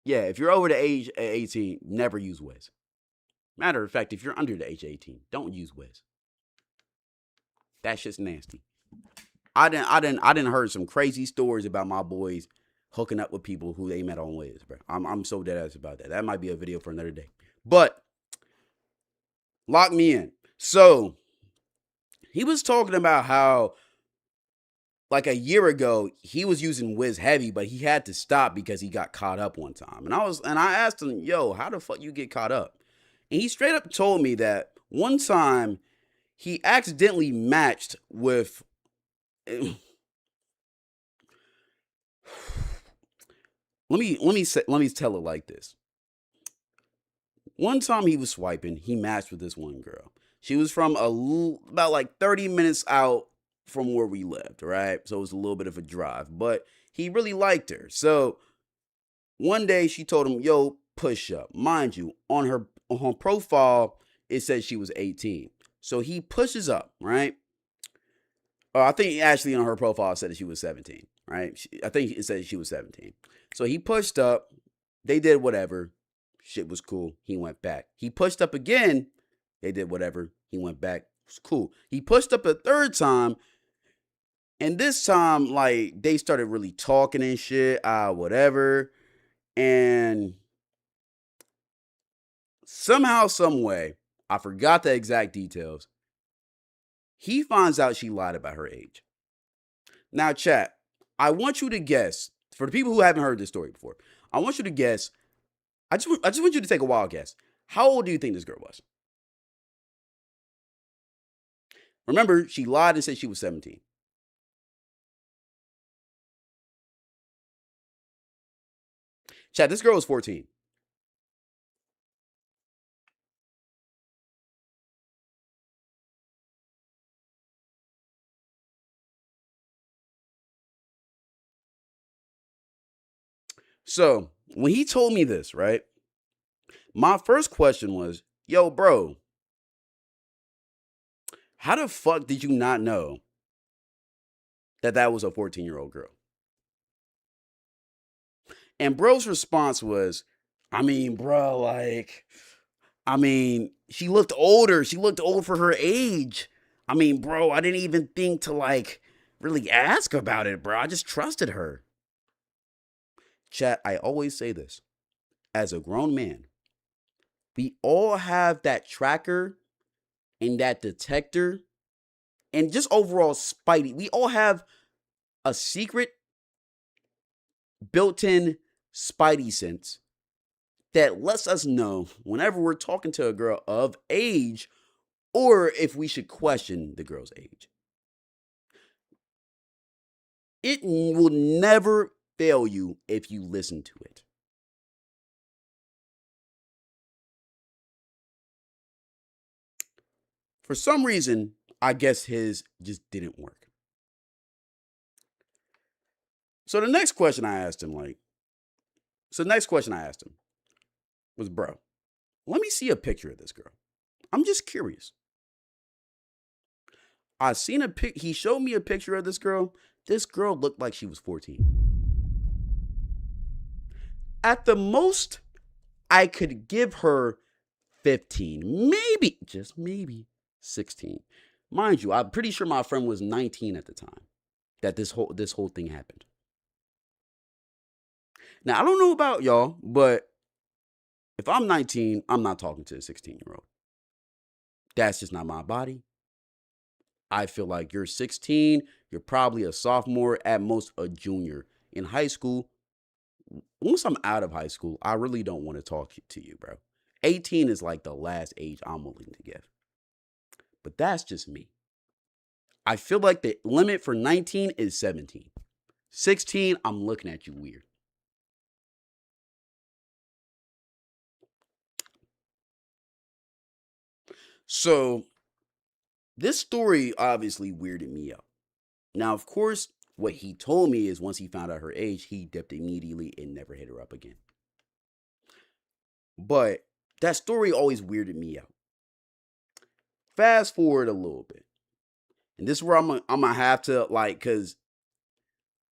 Yeah, if you're over the age of 18, never use Wiz. Matter of fact, if you're under the age of 18, don't use Wiz. That shit's nasty. I didn't heard some crazy stories about my boys hooking up with people who they met on Wiz, bro. I'm so dead ass about that. That might be a video for another day. But lock me in. So he was talking about how like a year ago he was using Wiz heavy, but he had to stop because he got caught up one time. And I asked him, yo, how the fuck you get caught up? And he straight up told me that one time he accidentally matched with let me tell it like this. One time he was swiping, he matched with this one girl. She was from about like 30 minutes out from where we lived, right? So it was a little bit of a drive, but he really liked her. So one day she told him, yo, push up. Mind you, on her profile, it said she was 18. So he pushes up, right? I think actually on her profile it said that she was 17, right? I think it said she was 17. So he pushed up. They did whatever. Shit was cool. He went back. He pushed up again. They did whatever. He went back. It was cool. He pushed up a third time. And this time, like, they started really talking and shit. Whatever. And somehow, some way, I forgot the exact details. He finds out she lied about her age. Now, chat, I want you to guess, for the people who haven't heard this story before, I want you to guess, I just want you to take a wild guess. How old do you think this girl was? Remember, she lied and said she was 17. Chat, this girl was 14. So, when he told me this, right, my first question was, yo, bro, how the fuck did you not know that was a 14-year-old girl? And bro's response was, I mean, bro, she looked older. She looked old for her age. I mean, bro, I didn't even think to really ask about it, bro. I just trusted her. Chat, I always say this. As a grown man, We all have that tracker and that detector and just overall spidey. We all have a secret built-in spidey sense that lets us know whenever we're talking to a girl of age or if we should question the girl's age. It will never fail you if you listen to it. For some reason, I guess his just didn't work. So the next question I asked him was, bro, let me see a picture of this girl. I'm just curious. He showed me a picture of this girl. This girl looked like she was 14. At the most, I could give her 15, maybe, just maybe 16. Mind you, I'm pretty sure my friend was 19 at the time that this whole thing happened. Now, I don't know about y'all, but if I'm 19, I'm not talking to a 16-year-old. That's just not my body. I feel like you're 16, you're probably a sophomore, at most a junior. In high school, once I'm out of high school, I really don't want to talk to you, bro. 18 is like the last age I'm willing to give. But that's just me. I feel like the limit for 19 is 17. 16, I'm looking at you weird. So, this story obviously weirded me out. Now, of course, what he told me is once he found out her age, he dipped immediately and never hit her up again. But that story always weirded me out. Fast forward a little bit. And this is where I'm gonna have to, because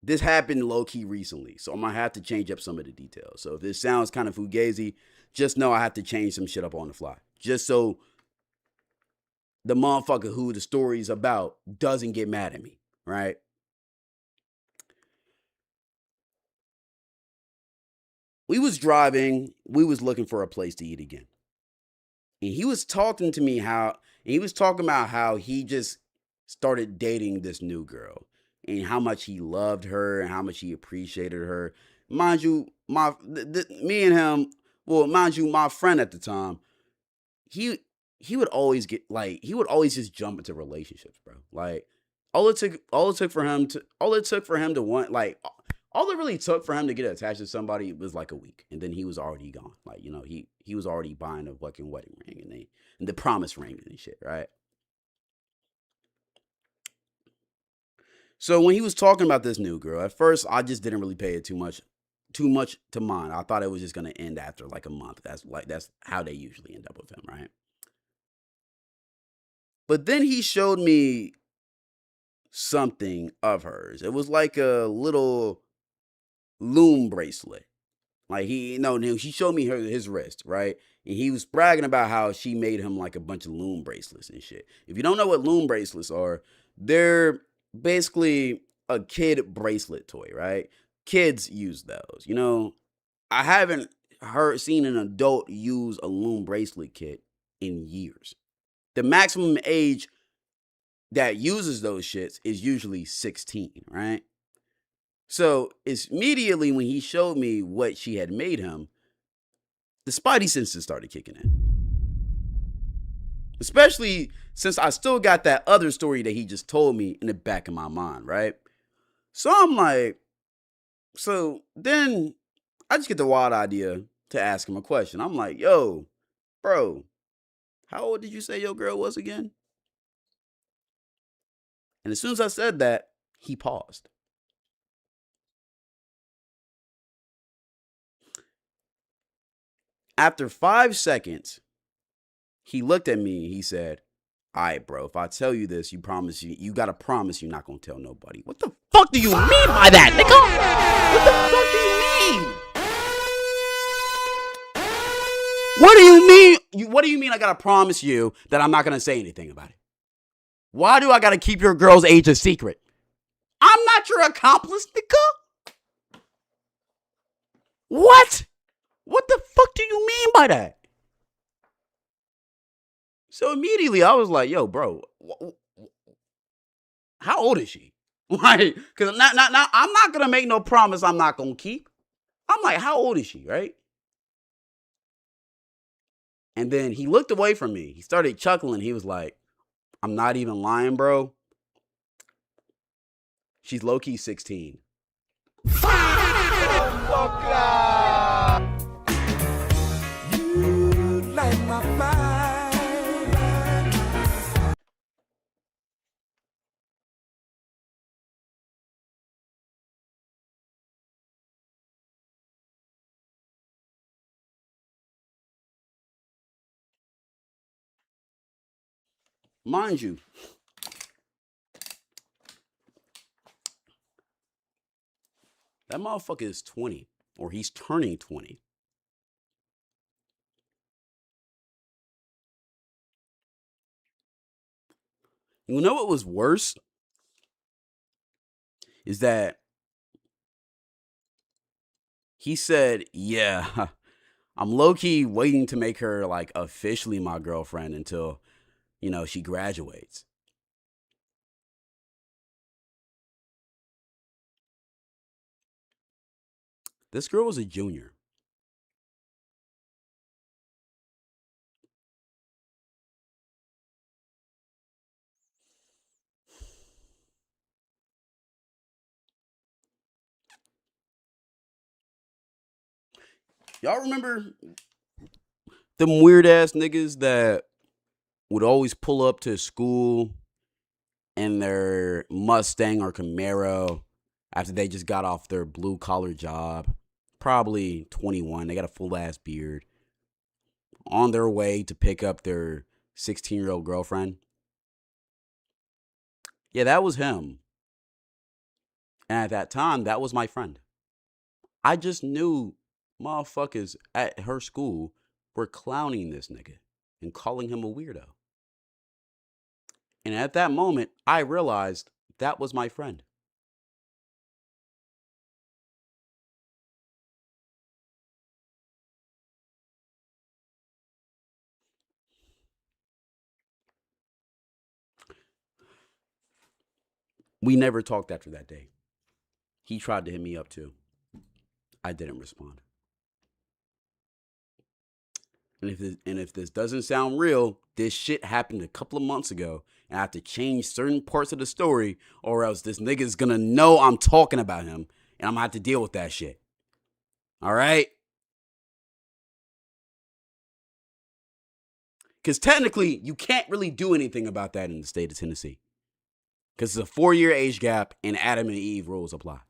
this happened low-key recently. So I'm gonna have to change up some of the details. So if this sounds kind of fugazi, just know I have to change some shit up on the fly. Just so the motherfucker who the story's about doesn't get mad at me, right? We was driving, we was looking for a place to eat again. And he was talking to me about how he just started dating this new girl and how much he loved her and how much he appreciated her. Mind you, me and him, mind you, my friend at the time, he would always just jump into relationships, bro. Like all it took for him to want, all it really took for him to get attached to somebody was like a week, and then he was already gone. Like, he was already buying a fucking wedding ring and the promise ring and shit, right? So when he was talking about this new girl, at first I just didn't really pay it too much to mind. I thought it was just gonna end after like a month. That's how they usually end up with him, right? But then he showed me something of hers. It was like a little loom bracelet. Like he showed me his wrist, right? And he was bragging about how she made him like a bunch of loom bracelets and shit. If you don't know what loom bracelets are, they're basically a kid bracelet toy, right? Kids use those. I haven't seen an adult use a loom bracelet kit in years. The maximum age that uses those shits is usually 16, right? So it's immediately when he showed me what she had made him, the spidey senses started kicking in. Especially since I still got that other story that he just told me in the back of my mind, right? So I'm like, so then I just get the wild idea to ask him a question. I'm like, yo, bro, how old did you say your girl was again? And as soon as I said that, he paused. After 5 seconds, he looked at me and he said, all right, bro, if I tell you this, you gotta promise you're not gonna tell nobody. What the fuck do you mean by that, nigga? What do you mean? What do you mean I gotta promise you that I'm not gonna say anything about it? Why do I gotta keep your girl's age a secret? I'm not your accomplice, nigga. What? What the fuck do you mean by that? So immediately I was like, yo, bro, how old is she? Like, because not, I'm not going to make no promise I'm not going to keep. I'm like, how old is she, right? And then he looked away from me. He started chuckling. He was like, I'm not even lying, bro. She's low-key 16. You light my fire. Mind you, that motherfucker is 20, or he's turning 20. You know what was worse? Is that he said, yeah, I'm low-key waiting to make her like officially my girlfriend until, she graduates. This girl was a junior. Y'all remember them weird ass niggas that would always pull up to school in their Mustang or Camaro after they just got off their blue collar job? Probably 21. They got a full ass beard. On their way to pick up their 16-year-old girlfriend. Yeah, that was him. And at that time, that was my friend. I just knew motherfuckers at her school were clowning this nigga and calling him a weirdo. And at that moment, I realized that was my friend. We never talked after that day. He tried to hit me up too. I didn't respond. And if this doesn't sound real, this shit happened a couple of months ago, and I have to change certain parts of the story, or else this nigga's gonna know I'm talking about him, and I'm gonna have to deal with that shit. All right? Because technically, you can't really do anything about that in the state of Tennessee. Because it's a 4-year age gap, and Adam and Eve rules apply.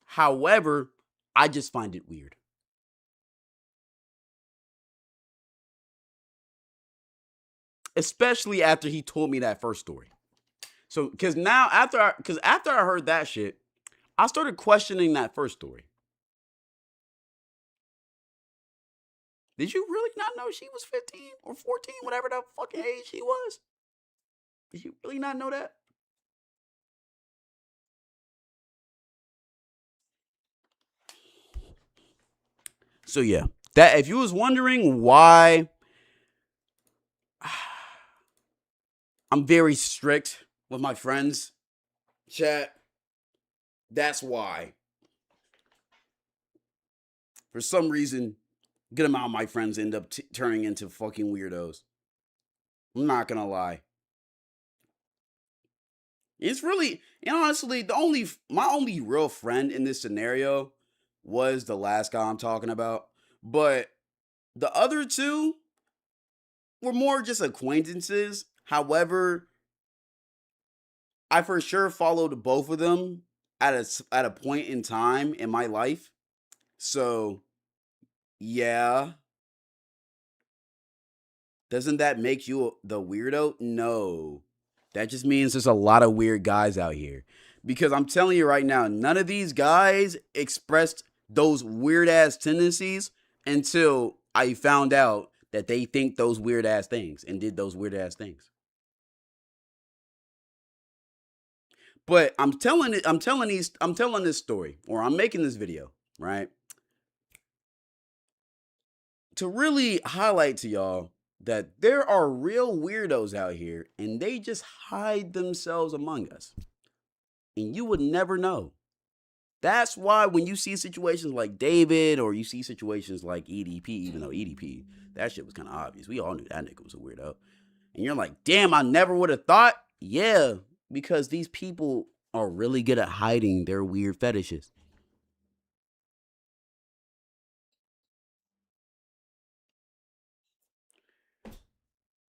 However, I just find it weird. Especially after he told me that first story. So, because after I heard that shit, I started questioning that first story. Did you really not know she was 15 or 14, whatever the fucking age she was? Did you really not know that? So yeah, that if you was wondering why I'm very strict with my friends, chat, that's why. For some reason, good amount of my friends end up turning into fucking weirdos. I'm not gonna lie. It's really, honestly, my only real friend in this scenario was the last guy I'm talking about. But the other two were more just acquaintances. However, I for sure followed both of them at a point in time in my life. So, yeah. Doesn't that make you the weirdo? No. That just means there's a lot of weird guys out here. Because I'm telling you right now, none of these guys expressed those weird ass tendencies until I found out that they think those weird ass things and did those weird ass things. But I'm telling this story, or I'm making this video, right? To really highlight to y'all that there are real weirdos out here and they just hide themselves among us. And you would never know. That's why when you see situations like David or you see situations like EDP, even though EDP, that shit was kind of obvious. We all knew that nigga was a weirdo. And you're like, damn, I never would have thought. Yeah, because these people are really good at hiding their weird fetishes.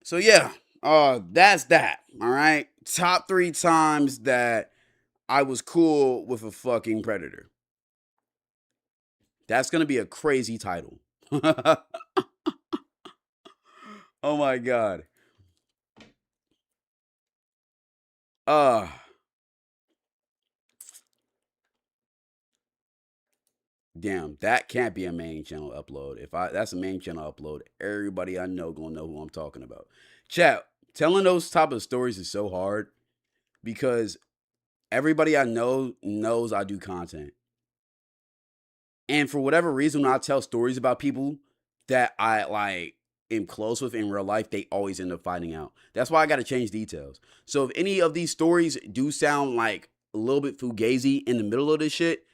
So yeah, that's that. All right. Top 3 times that I was cool with a fucking predator. That's gonna be a crazy title. Oh my god. Uh Damn, that can't be a main channel upload. If that's a main channel upload, everybody I know gonna know who I'm talking about. Chat, telling those type of stories is so hard because everybody I know knows I do content. And for whatever reason, when I tell stories about people that I like am close with in real life, they always end up finding out. That's why I gotta change details. So if any of these stories do sound like a little bit fugazi in the middle of this shit,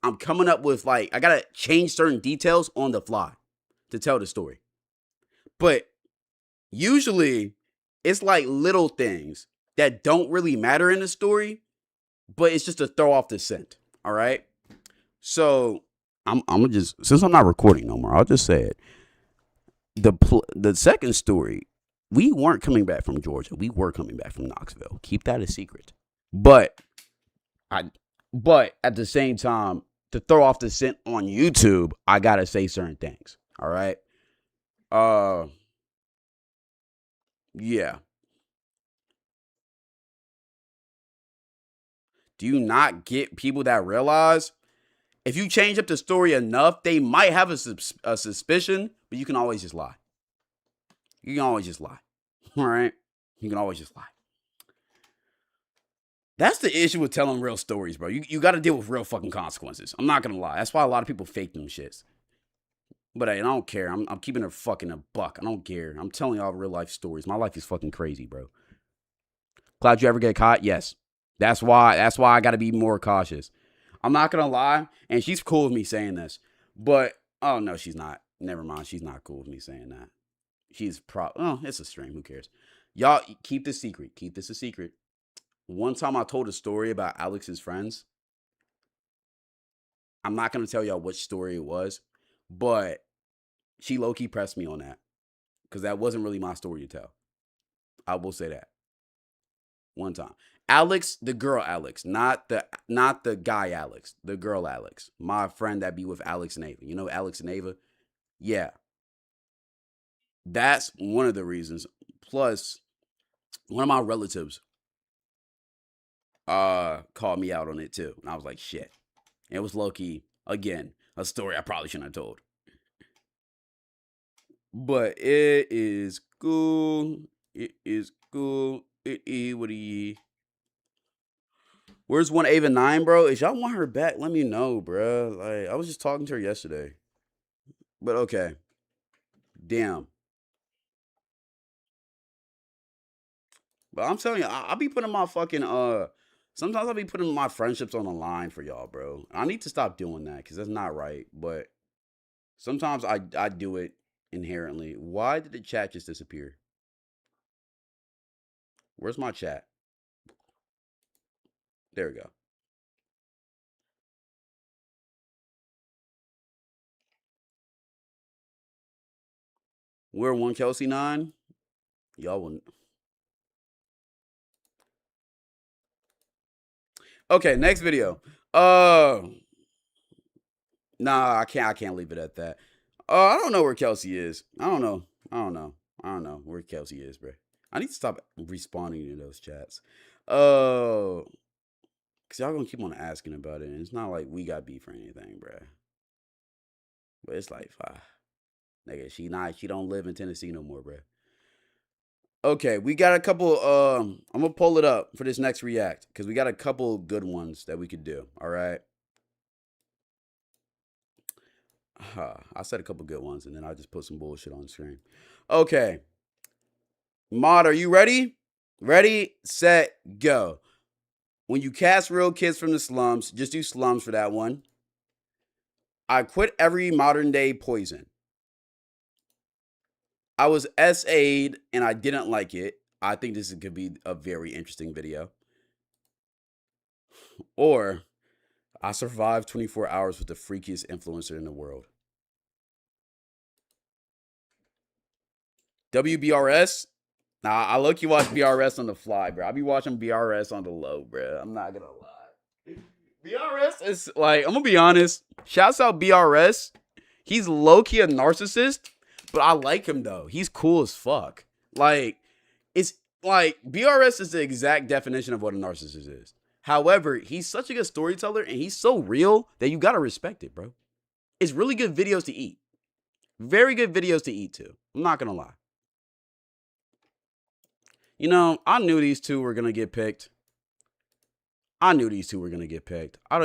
I'm coming up with like I gotta change certain details on the fly to tell the story. But usually it's like little things that don't really matter in the story, but it's just to throw off the scent. All right. So I'm gonna just, since I'm not recording no more, I'll just say it. The second story, we weren't coming back from Georgia. We were coming back from Knoxville. Keep that a secret. But at the same time, to throw off the scent on YouTube, I gotta say certain things. All right. Yeah. Do you not get people that realize if you change up the story enough, they might have a suspicion, but you can always just lie. You can always just lie. All right? You can always just lie. That's the issue with telling real stories, bro. You got to deal with real fucking consequences. I'm not going to lie. That's why a lot of people fake them shits. But hey, I don't care. I'm keeping it fucking a buck. I don't care. I'm telling y'all real life stories. My life is fucking crazy, bro. Cloud, you ever get caught? Yes. That's why I got to be more cautious. I'm not going to lie. And she's cool with me saying this. But, oh, no, she's not. Never mind. She's not cool with me saying that. She's it's a stream. Who cares? Y'all keep this secret. Keep this a secret. One time I told a story about Alex's friends. I'm not going to tell y'all which story it was, but she low-key pressed me on that because that wasn't really my story to tell. I will say that. One time. Alex, the girl Alex, not the guy Alex, the girl Alex. My friend that be with Alex and Ava. You know Alex and Ava? Yeah. That's one of the reasons. Plus, one of my relatives called me out on it too. And I was like, shit. It was low-key, again, a story I probably shouldn't have told. But it is cool. It is cool. It is what it is. Where's one Ava 9, bro? If y'all want her back, let me know, bro. Like, I was just talking to her yesterday. But okay. Damn. But I'm telling you, I'll be putting my fucking sometimes I'll be putting my friendships on the line for y'all, bro. I need to stop doing that because that's not right. But sometimes I do it inherently. Why did the chat just disappear? Where's my chat? There we go. We're one Kelsey 9. Y'all wouldn't. Okay, next video. Nah, I can't leave it at that. I don't know where Kelsey is. I don't know where Kelsey is, bro. I need to stop responding to those chats. Cause y'all gonna keep on asking about it, and it's not like we got beef or anything, bro. But it's like, nigga, she don't live in Tennessee no more, bro. Okay, we got a couple. I'm gonna pull it up for this next react because we got a couple good ones that we could do. All right. I said a couple good ones and then I just put some bullshit on the screen. Okay. Mod, are you ready? Ready, set, go. When you cast real kids from the slums, just do slums for that one. I quit every modern day poison. I was SA'd and I didn't like it. I think this could be a very interesting video. Or I survived 24 hours with the freakiest influencer in the world. WBRS? Nah, I look you watch BRS on the fly, bro. I be watching BRS on the low, bro. I'm not gonna lie. BRS is like, I'm gonna be honest. Shouts out BRS. He's low-key a narcissist, but I like him though. He's cool as fuck. Like, it's like BRS is the exact definition of what a narcissist is. However, he's such a good storyteller and he's so real that you gotta respect it, bro. It's really good videos to eat. Very good videos to eat too. I'm not gonna lie. You know, I knew these two were gonna get picked. I don't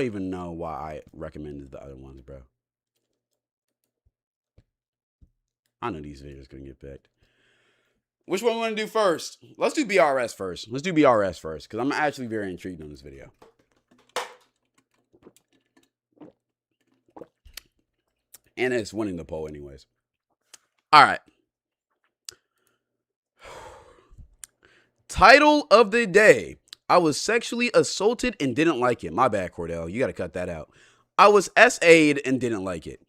even know why I recommended the other ones, bro. I know these videos gonna get picked. Which one we want to do first? Let's do BRS first. Because I'm actually very intrigued on this video. And it's winning the poll anyways. All right. Title of the day. I was sexually assaulted and didn't like it. My bad, Cordell. You got to cut that out. I was SA'd and didn't like it.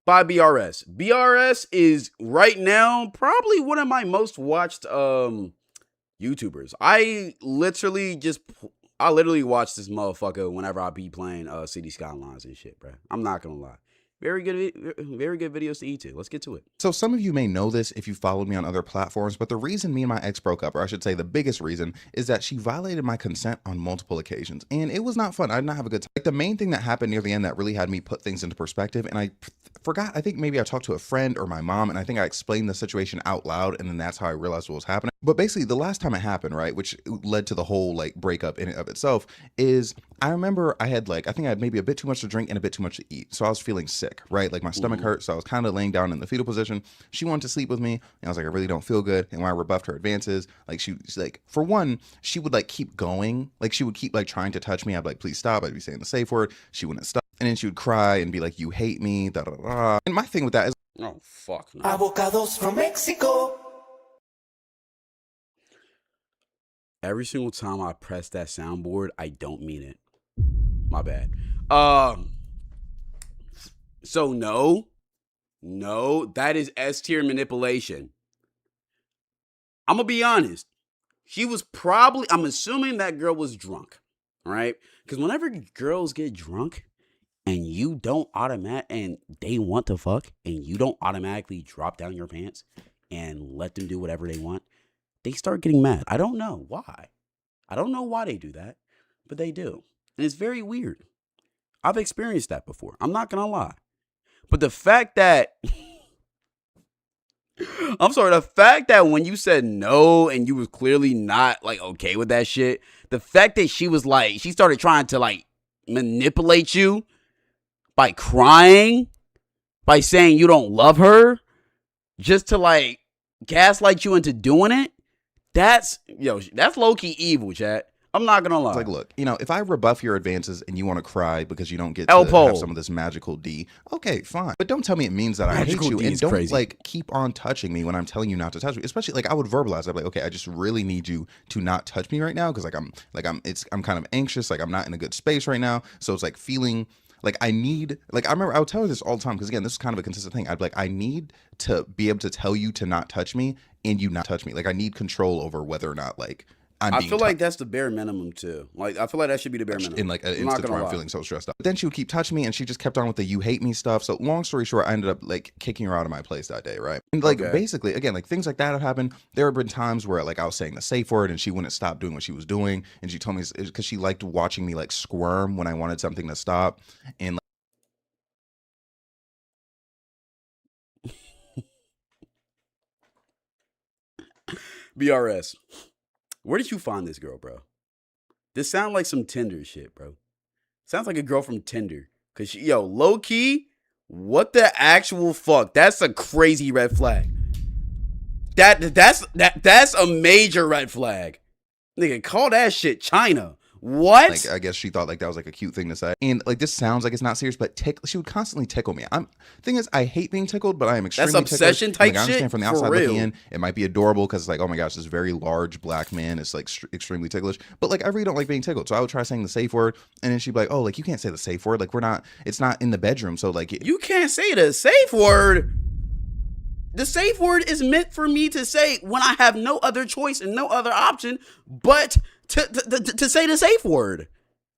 By BRS. BRS is right now probably one of my most watched YouTubers. I literally watch this motherfucker whenever I be playing City Skylines and shit, bro. I'm not gonna lie. Very good videos to eat to. Let's get to it. So some of you may know this if you followed me on other platforms, but the reason me and my ex broke up, or I should say the biggest reason, is that she violated my consent on multiple occasions. And it was not fun. I did not have a good time. Like, the main thing that happened near the end that really had me put things into perspective, and I forgot, I think maybe I talked to a friend or my mom, and I think I explained the situation out loud, and then that's how I realized what was happening. But basically, the last time it happened, right, which led to the whole like breakup in and of itself, is I remember I had I think I had maybe a bit too much to drink and a bit too much to eat. So I was feeling sick, right? Like my stomach hurt. So I was kind of laying down in the fetal position. She wanted to sleep with me. And I was like, I really don't feel good. And when I rebuffed her advances, like she's like, for one, she would like keep going. Like she would keep like trying to touch me. I'd be like, please stop. I'd be saying the safe word. She wouldn't stop. And then she would cry and be like, you hate me. Da, da, da. And my thing with that is, Oh, fuck no. Avocados from Mexico. Every single time I press that soundboard, I don't mean it. My bad. So no, that is S tier manipulation. I'm gonna be honest. She was I'm assuming that girl was drunk, right? Because whenever girls get drunk and you don't and they want to fuck and you don't automatically drop down your pants and let them do whatever they want, they start getting mad. I don't know why. They do that, but they do. And it's very weird. I've experienced that before. I'm not going to lie. But the fact that when you said no and you was clearly not like okay with that shit, the fact that she was like, she started trying to like manipulate you by crying, by saying you don't love her, just to like gaslight you into doing it. That's low-key evil, chat. I'm not gonna lie. it's like, look, if I rebuff your advances and you want to cry because you don't get L to pole. have some of this magical D, okay, fine. But don't tell me it means that I hate Magical you, D and is don't crazy. like keep on touching me when I'm telling you not to touch me. Especially like I would verbalize. I'd be like, okay, I just really need you to not touch me right now because I'm kind of anxious. Like I'm not in a good space right now. So it's like feeling like I need, like I remember I would tell her this all the time because again, this is kind of a consistent thing. I'd be like, I need to be able to tell you to not touch me and you not touch me. Like I need control over whether or not like I feel like that's the bare minimum too. Like I feel like that should be the bare minimum. in like an instance where I'm feeling so stressed out. But then she would keep touching me and she just kept on with the you hate me stuff. So long story short, I ended up like kicking her out of my place that day, right? And like basically, again, like things like that have happened. There have been times where like I was saying the safe word and she wouldn't stop doing what she was doing. And she told me because she liked watching me like squirm when I wanted something to stop. And BRS. Where did you find this girl, bro? This sounds like some Tinder shit, bro. Sounds like a girl from Tinder. Cause low key, what the actual fuck? That's a crazy red flag. That's a major red flag. Nigga, call that shit China. What? Like, I guess she thought like that was like a cute thing to say. And like, this sounds like it's not serious, but she would constantly tickle me. Thing is, I hate being tickled, but I am extremely That's obsession ticklish. type Like, I understand shit? from the For outside real. looking in, it might be adorable because it's like, oh my gosh, this very large black man is like extremely ticklish. But like, I really don't like being tickled. So I would try saying the safe word, and then she'd be like, oh, like you can't say the safe word. Like it's not in the bedroom. So like, You can't say the safe word. The safe word is meant for me to say when I have no other choice and no other option but to say the safe word.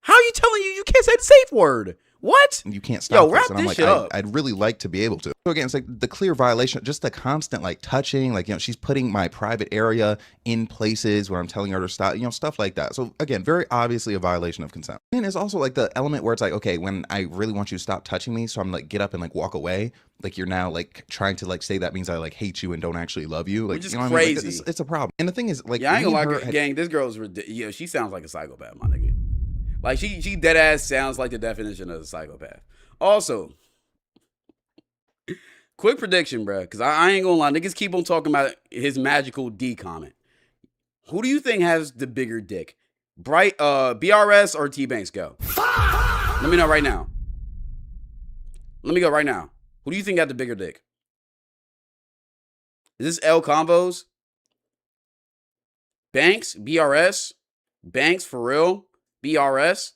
How are you telling you can't say the safe word? What? you can't stop Yo, wrap this. And I'm this like, shit up. I'd really like to be able to. So again, it's like the clear violation, just the constant like touching, like, you know, she's putting my private area in places where I'm telling her to stop, you know, stuff like that. So again, very obviously a violation of consent. And it's also like the element where it's like, okay, when I really want you to stop touching me, so I'm like, get up and like walk away. Like, you're now like trying to like say that means I like hate you and don't actually love you. Like, Which is you know what I mean? Like, crazy. it's a problem. And the thing is, like, Yeah, I ain't me gonna and lie, her had- gang. This girl's ridiculous. She sounds like a psychopath, my nigga. Like she dead ass sounds like the definition of a psychopath. Also, quick prediction, bro, because I ain't gonna lie, niggas keep on talking about his magical D comment. Who do you think has the bigger dick? BRS or T Banks? Go. Let me know right now. Let me go right now. Who do you think got the bigger dick? Is this L Combos? Banks? BRS? Banks for real? BRS?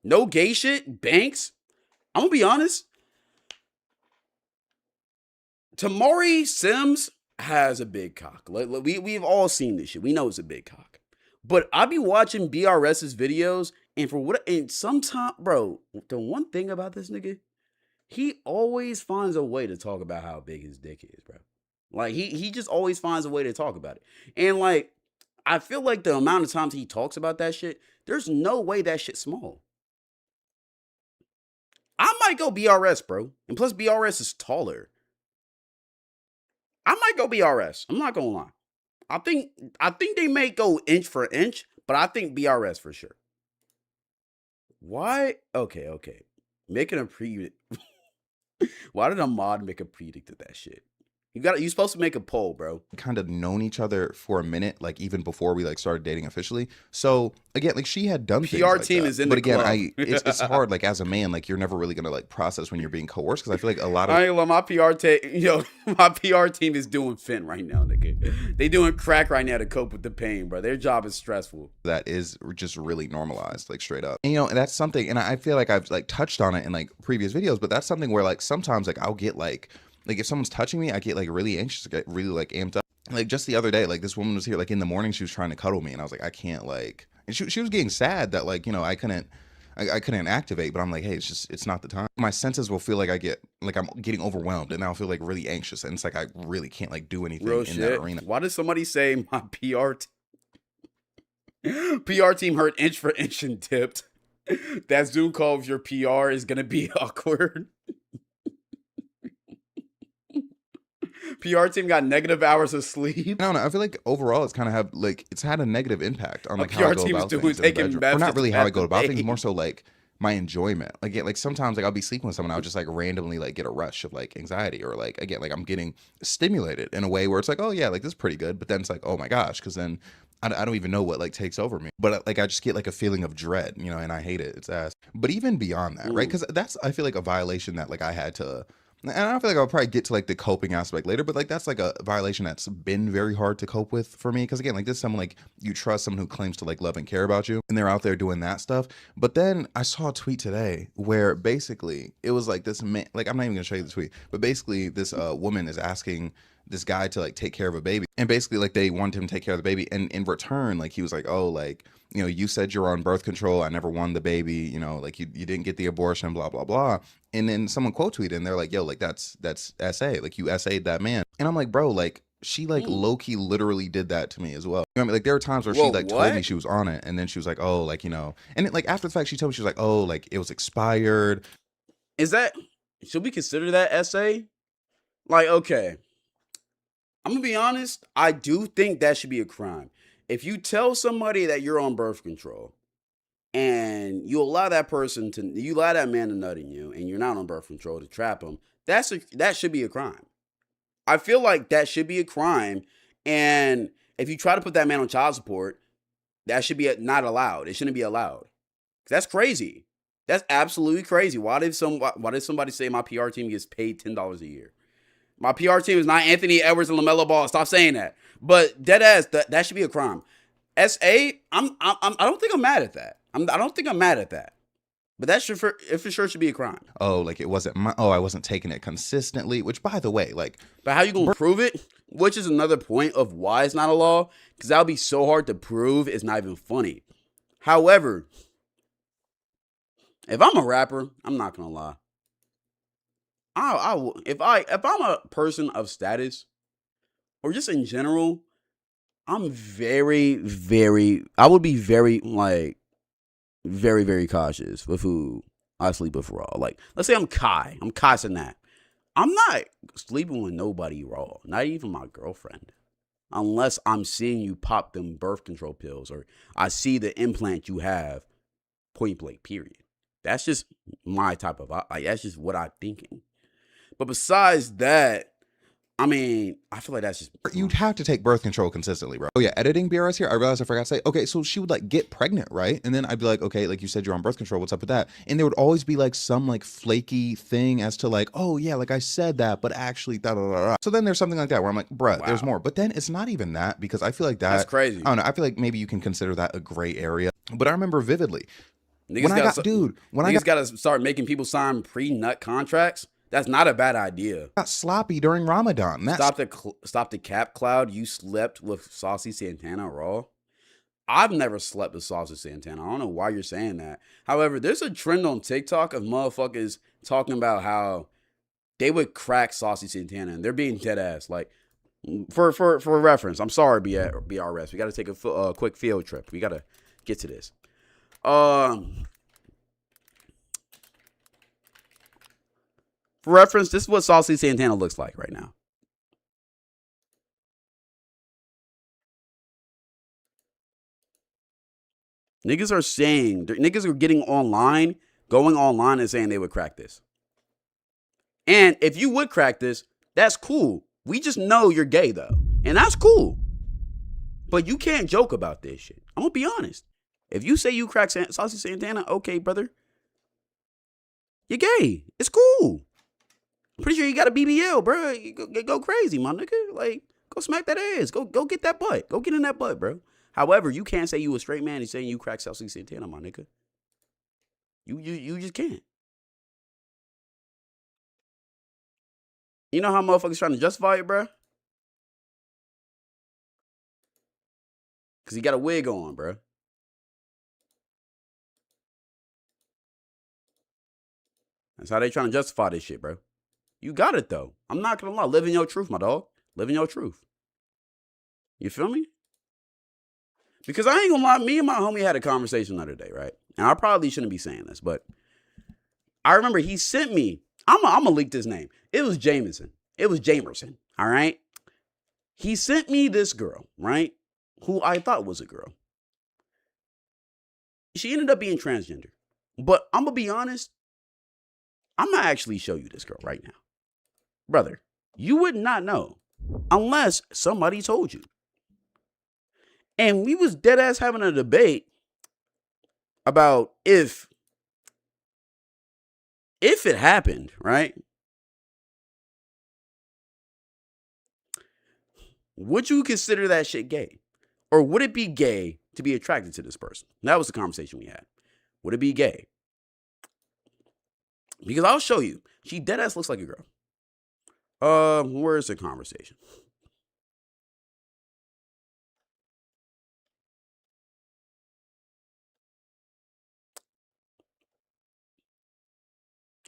No gay shit? Banks? I'm gonna be honest. Tamari Sims has a big cock. We've all seen this shit. We know it's a big cock. But I be watching BRS's videos, and sometimes, bro, the one thing about this nigga, he always finds a way to talk about how big his dick is, bro. Like, he just always finds a way to talk about it. And like, I feel like the amount of times he talks about that shit, there's no way that shit's small. I might go BRS, bro. And plus, BRS is taller. I might go BRS. I'm not gonna lie. I think they may go inch for inch, but I think BRS for sure. Why? Okay. Making a Why did a mod make a predict of that shit? You supposed to make a poll, bro. kind of known each other for a minute, like even before we like started dating officially. So again, like she had done things PR like team that. is in but the again, club. it's hard. Like as a man, like you're never really gonna like process when you're being coerced because I feel like a lot of I ain't gonna lie, my PR team is doing fin right now, nigga. They doing crack right now to cope with the pain, bro. Their job is stressful. that is just really normalized, like straight up. And you know, and that's something, and I feel like I've like touched on it in like previous videos, but that's something where like sometimes like I'll get like if someone's touching me, I get like really anxious, get really like amped up. Like just the other day, like this woman was here like in the morning, she was trying to cuddle me, and I was like, I can't like, and she was getting sad that like, you know, I couldn't activate, but I'm like, hey, it's not the time. My senses will feel like I'm getting overwhelmed, and I'll feel like really anxious, and it's like I really can't like do anything Real in shit. that arena. Why did somebody say my PR team heard inch for inch and tipped? That Zoom call with your PR is gonna be awkward. PR team got negative hours of sleep. I don't know. I feel like overall it's kind of it's had a negative impact on like A how I PR go team is about doing- things in the taking bedroom. meth Or not to really how I go about masturbate. things, more so like my enjoyment. Like sometimes like I'll be sleeping with someone, I'll just like randomly like get a rush of like anxiety, or like again like I'm getting stimulated in a way where it's like, oh yeah, like this is pretty good, but then it's like, oh my gosh, because then I don't even know what like takes over me. But like I just get like a feeling of dread, you know, and I hate it. It's ass. But even beyond that, right? Because that's, I feel like, a violation that like I had to. And I feel like I'll probably get to like the coping aspect later, but like that's like a violation that's been very hard to cope with for me. Because again, like this is someone like you trust, someone who claims to like love and care about you, and they're out there doing that stuff. But then I saw a tweet today where basically it was like this man, like I'm not even gonna show you the tweet, but basically this woman is asking this guy to like take care of a baby, and basically like they want him to take care of the baby, and in return like he was like, oh, like, you know, you said you're on birth control, I never won the baby, you know, like you didn't get the abortion, blah blah blah. And then someone quote tweeted and they're like, yo, like that's SA, like you SA'd that man. And I'm like, bro, like she like low-key literally did that to me as well. You know what I mean? Like there were times where Whoa, she like told me what? she was on it, and then she was like, oh, like, you know, and it, like after the fact she told me, she was like, oh, like it was expired. Is that, should we consider that essay? Like, okay, I'm gonna be honest, I do think that should be a crime. If you tell somebody that you're on birth control and you allow that man to nut in you, and you're not on birth control to trap him, that should be a crime. I feel like that should be a crime. And if you try to put that man on child support, that should be not allowed. It shouldn't be allowed. That's crazy. That's absolutely crazy. Why did somebody say my PR team gets paid $10 a year? My PR team is not Anthony Edwards and LaMelo Ball. Stop saying that. But dead ass, that should be a crime. I don't think I'm mad at that. I don't think I'm mad at that. But that should for sure should be a crime. Oh, like it wasn't I wasn't taking it consistently, which by the way, like, but how you gonna prove it? Which is another point of why it's not a law, because that would be so hard to prove. It's not even funny. However, if I'm a rapper, I'm not gonna lie. If I'm a person of status, or just in general, I would be very, like, very, very cautious with who I sleep with raw. Like, let's say I'm Kai Cenat. I'm not sleeping with nobody raw, not even my girlfriend, unless I'm seeing you pop them birth control pills or I see the implant you have, point blank, period. That's just my type of, that's just what I'm thinking. But besides that, I mean, I feel like that's just... You'd have to take birth control consistently, bro. Oh yeah, editing BRS here. I realized I forgot to say, okay, so she would like get pregnant, right? And then I'd be like, okay, like you said, you're on birth control. What's up with that? And there would always be like some like flaky thing as to like, oh yeah, like I said that, but actually, da da da da. So then there's something like that where I'm like, bruh, Wow. There's more. But then it's not even that, because I feel like that's crazy. I don't know. I feel like maybe you can consider that a gray area. But I remember vividly Niggas when I gotta start making people sign pre-nut contracts. That's not a bad idea. got sloppy during Ramadan. Stop the cap cloud. You slept with Saucy Santana raw. I've never slept with Saucy Santana. I don't know why you're saying that. However, there's a trend on TikTok of motherfuckers talking about how they would crack Saucy Santana, and they're being dead ass. Like, for reference, I'm sorry, BRS. We got to take a quick field trip. We got to get to this. For reference, this is what Saucy Santana looks like right now. Niggas are getting online, going online and saying they would crack this. And if you would crack this, that's cool. We just know you're gay though. And that's cool. But you can't joke about this shit. I'm gonna be honest. If you say you crack Saucy Santana, okay, brother. You're gay. It's cool. I'm pretty sure you got a BBL, bro. You go crazy, my nigga. Like, go smack that ass. Go get that butt. Go get in that butt, bro. However, you can't say you a straight man and saying you crack Saucy Santana, my nigga. You just can't. You know how motherfuckers trying to justify it, bro? Because he got a wig on, bro. That's how they trying to justify this shit, bro. You got it, though. I'm not going to lie. Live in your truth, my dog. Live in your truth. You feel me? Because I ain't going to lie. Me and my homie had a conversation the other day, right? And I probably shouldn't be saying this, but I remember he sent me. I'm going to leak this name. It was Jamerson. All right? He sent me this girl, right? Who I thought was a girl. She ended up being transgender. But I'm going to be honest. I'm going to actually show you this girl right now. Brother, you would not know unless somebody told you. And we was dead ass having a debate about if it happened, right? Would you consider that shit gay? Or would it be gay to be attracted to this person? That was the conversation we had. Would it be gay? Because I'll show you. She dead ass looks like a girl. Where's the conversation?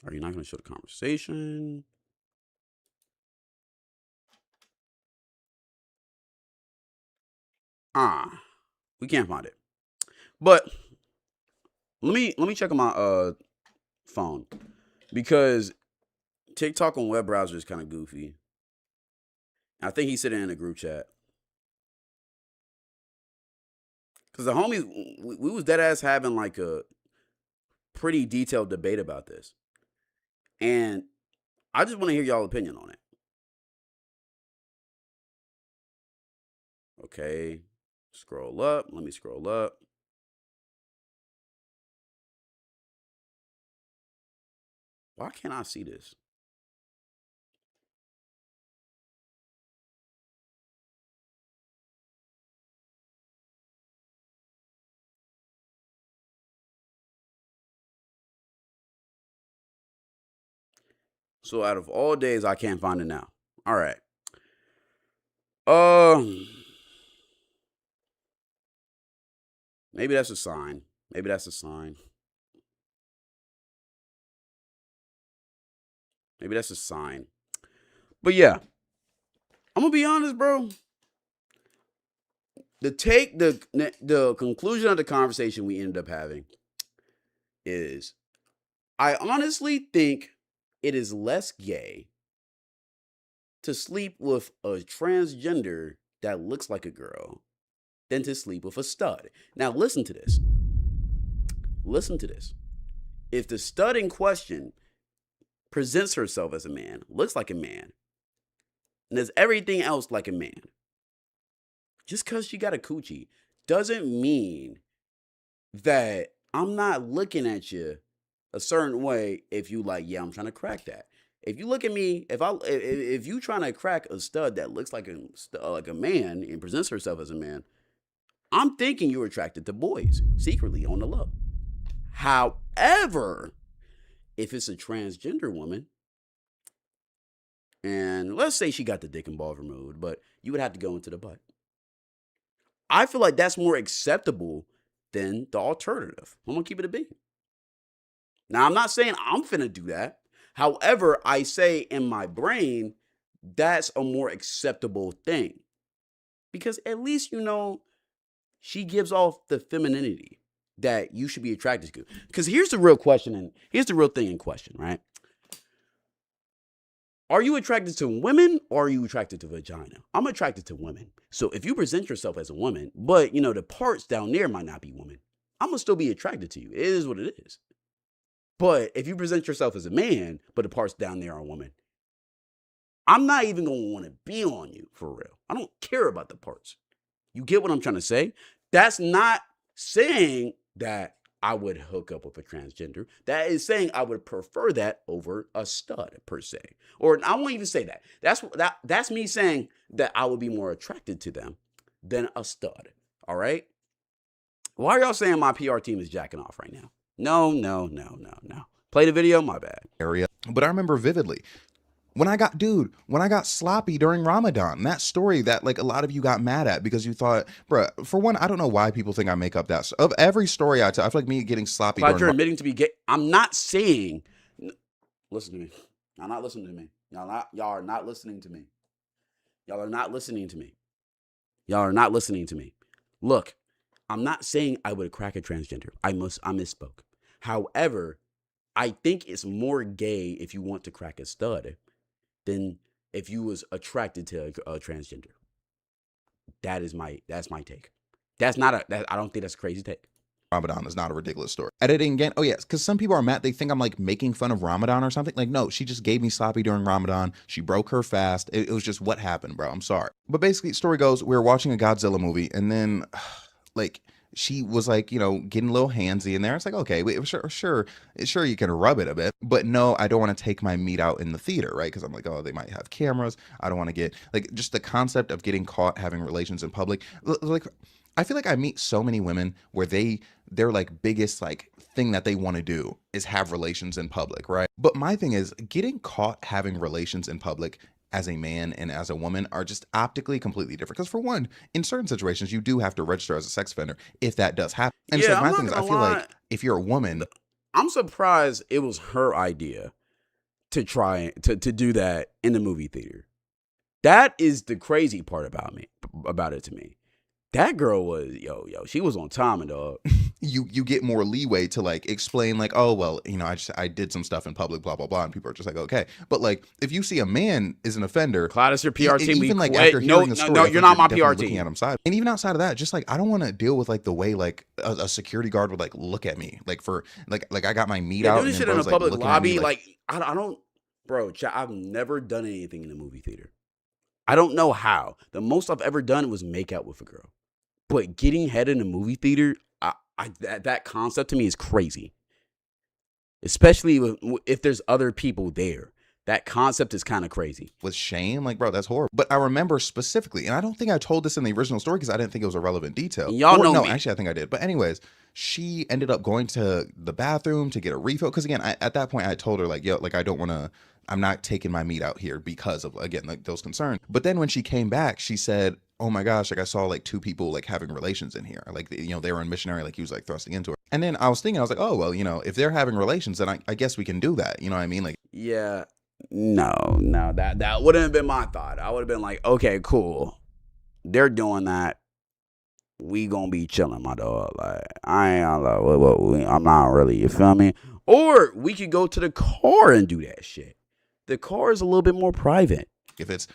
Are you not going to show the conversation? We can't find it. But let me check on my phone, because TikTok on web browser is kind of goofy. I think he said it in a group chat. Because the homies, we was dead ass having like a pretty detailed debate about this. And I just want to hear y'all opinion on it. Okay. Scroll up. Let me scroll up. Why can't I see this? So out of all days, I can't find it now. All right. Maybe that's a sign. Maybe that's a sign. Maybe that's a sign. But yeah, I'm gonna be honest, bro. The conclusion of the conversation we ended up having is I honestly think it is less gay to sleep with a transgender that looks like a girl than to sleep with a stud. Now listen to this. Listen to this. If the stud in question presents herself as a man, looks like a man, and does everything else like a man, just because she got a coochie doesn't mean that I'm not looking at you a certain way if you like, yeah, I'm trying to crack that. If you look at me, if you trying to crack a stud that looks like a man and presents herself as a man, I'm thinking you're attracted to boys secretly on the low. However, if it's a transgender woman, and let's say she got the dick and balls removed, but you would have to go into the butt. I feel like that's more acceptable than the alternative. I'm gonna keep it a beat. Now, I'm not saying I'm finna do that. However, I say in my brain, that's a more acceptable thing. Because at least, she gives off the femininity that you should be attracted to. Because here's the real question, and here's the real thing in question, right? Are you attracted to women or are you attracted to vagina? I'm attracted to women. So if you present yourself as a woman, but, the parts down there might not be women, I'm going to still be attracted to you. It is what it is. But if you present yourself as a man, but the parts down there are a woman, I'm not even going to want to be on you for real. I don't care about the parts. You get what I'm trying to say? That's not saying that I would hook up with a transgender. That is saying I would prefer that over a stud per se. Or I won't even say that. That's me saying that I would be more attracted to them than a stud. All right? Why are y'all saying my PR team is jacking off right now? No. Play the video, my bad. Area. But I remember vividly when I got sloppy during Ramadan, that story that like a lot of you got mad at because you thought, bruh, for one, I don't know why people think I make up that. Of every story I tell, I feel like me getting sloppy. But you're admitting to be gay. I'm not saying, listen to me. Y'all not listening to me. Y'all are not listening to me. Y'all are not listening to me. Y'all are not listening to me. Look, I'm not saying I would crack a transgender. I misspoke. However, I think it's more gay if you want to crack a stud than if you was attracted to a transgender. That's my take. I don't think that's a crazy take. Ramadan is not a ridiculous story. Editing again. Oh yes, because some people are mad. They think I'm like making fun of Ramadan or something. Like, no, she just gave me sloppy during Ramadan. She broke her fast. It was just what happened, bro. I'm sorry. But basically, story goes, we were watching a Godzilla movie, and then like she was like, getting a little handsy in there. It's like, okay, sure, you can rub it a bit, but no, I don't want to take my meat out in the theater, right? Because I'm like, oh, they might have cameras. I don't want to get like just the concept of getting caught having relations in public. Like, I feel like I meet so many women where their like biggest like thing that they want to do is have relations in public, right? But my thing is getting caught having relations in public as a man and as a woman are just optically completely different. Because for one, in certain situations, you do have to register as a sex offender if that does happen. And Yeah, so I'm my not thing is, I gonna feel lie. like if you're a woman, I'm surprised it was her idea to try to do that in the movie theater. That is the crazy part about it to me. That girl was, she was on time, dog. you get more leeway to like explain like, oh, well, I did some stuff in public, blah, blah, blah. And people are just like, okay. But like, if you see a man is an offender, Clyde, your PR team. Even like quit. after hearing the story, no, I you're think not my definitely PR looking team. at him side. And even outside of that, just like, I don't want to deal with like the way like a security guard would like look at me, like for like I got my meat out. Doing And shit in a bro's, public looking at me, lobby, like I don't, bro. I've never done anything in a movie theater. I don't know how. The most I've ever done was make out with a girl. But getting head in a movie theater, that concept to me is crazy. Especially if there's other people there. That concept is kind of crazy. With shame, like, bro, that's horrible. But I remember specifically, and I don't think I told this in the original story because I didn't think it was a relevant detail. And y'all know no, me. Actually, I think I did. But anyways, she ended up going to the bathroom to get a refill. Because again, at that point, I told her like, yo, like, I don't want to, I'm not taking my meat out here because of, again, like those concerns. But then when she came back, she said, oh my gosh, like I saw like two people like having relations in here. Like, you know, they were in missionary, like he was like thrusting into her. And then I was thinking, I was like, oh, well, you know, if they're having relations, then I guess we can do that. You know what I mean? Like, yeah. No, that wouldn't have been my thought. I would have been like, okay, cool. They're doing that. We gonna be chilling, my dog. Like, I'm not really, you feel me? Or we could go to the car and do that shit. The car is a little bit more private. if it's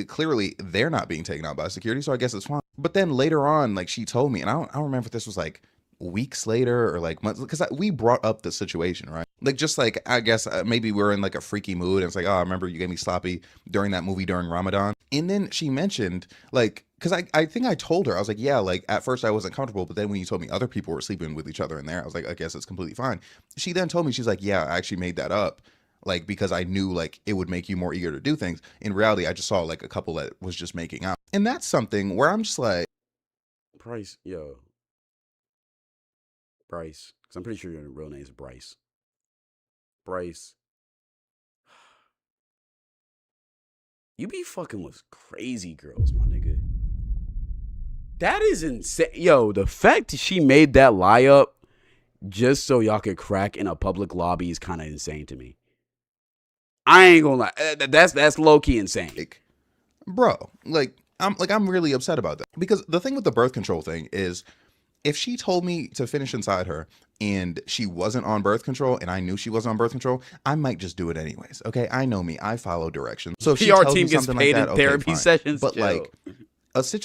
clearly they're not being taken out by security, so I guess it's fine. But then later on, like she told me, and I don't remember if this was like weeks later or like months, because we brought up the situation, right? Like, just like, I guess maybe we're in like a freaky mood, and it's like, oh, I remember you gave me sloppy during that movie during Ramadan. And then she mentioned, like, because I think I told her, I was like, yeah, like at first I wasn't comfortable, but then when you told me other people were sleeping with each other in there, I was like, I guess it's completely fine. She then told me, she's like, yeah, I actually made that up, like, because I knew like it would make you more eager to do things. In reality, I just saw like a couple that was just making out. And that's something where I'm just like, Bryce, Bryce, because I'm pretty sure your real name is Bryce. Bryce, you be fucking with crazy girls, my nigga. That is insane. Yo, the fact that she made that lie up just so y'all could crack in a public lobby is kind of insane to me. I ain't gonna lie. That's low-key insane. like, bro, I'm really upset about that, because the thing with the birth control thing is, if she told me to finish inside her and she wasn't on birth control and I knew she wasn't on birth control, I might just do it anyways. Okay, I know me, I follow directions. So if she PR tells team me gets something paid like in that, therapy okay, fine. sessions. But Chill. like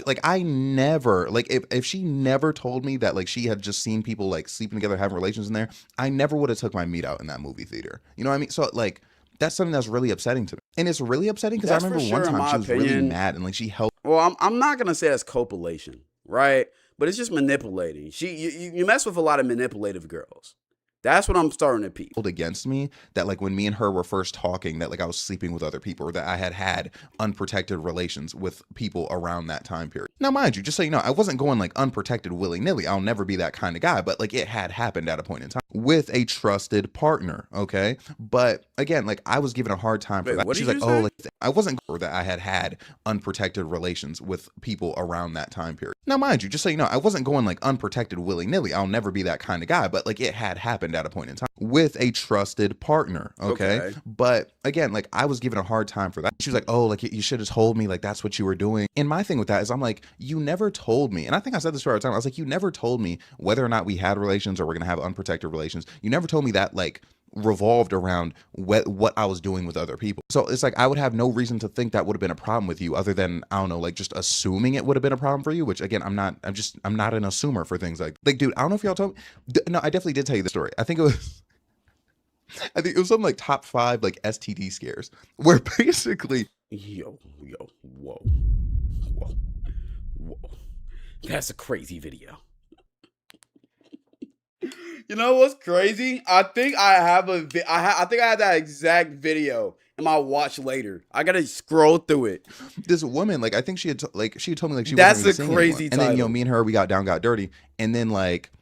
like I never, like, if she never told me that like she had just seen people like sleeping together, having relations in there, I never would have took my meat out in that movie theater. You know what I mean? So like, that's something that's really upsetting to me. And it's really upsetting because I That's for remember sure, one in time my she was really opinion. mad and like she held Well, I'm not gonna say that's copulation, right? But it's just manipulating. You mess with a lot of manipulative girls. That's what I'm starting to peep. against me, that like when me and her were first talking, that like I was sleeping with other people, or that I had unprotected relations with people around that time period. Now, mind you, just so you know, I wasn't going like unprotected willy-nilly. I'll never be that kind of guy, but like it had happened at a point in time with a trusted partner, okay? But again, like I was given a hard time for Wait, that. what She's did like, you oh, say? like I wasn't, or that I had unprotected relations with people around that time period. Now, mind you, just so you know, I wasn't going like unprotected willy-nilly. I'll never be that kind of guy, but like it had happened at a point in time with a trusted partner, okay? But again, like I was given a hard time for that. She was like, oh, like you should have told me, like that's what you were doing. And my thing with that is, I'm like, you never told me, and I think I said this to her at the time, I was like, you never told me whether or not we had relations or we're gonna have unprotected relations. You never told me that like revolved around what I was doing with other people. So it's like I would have no reason to think that would have been a problem with you, other than, I don't know, like just assuming it would have been a problem for you, which again, I'm not an assumer for things like dude, I don't know if y'all told me. No, I definitely did tell you the story. I think it was something like top 5 like STD scares, where basically Whoa. That's a crazy video. You know what's crazy? I think I have I think I had that exact video in my watch later. I gotta scroll through it. this woman, like I think she had told me like she That's wasn't even the seeing crazy anyone. And then title. me and her, we got down, got dirty, and then like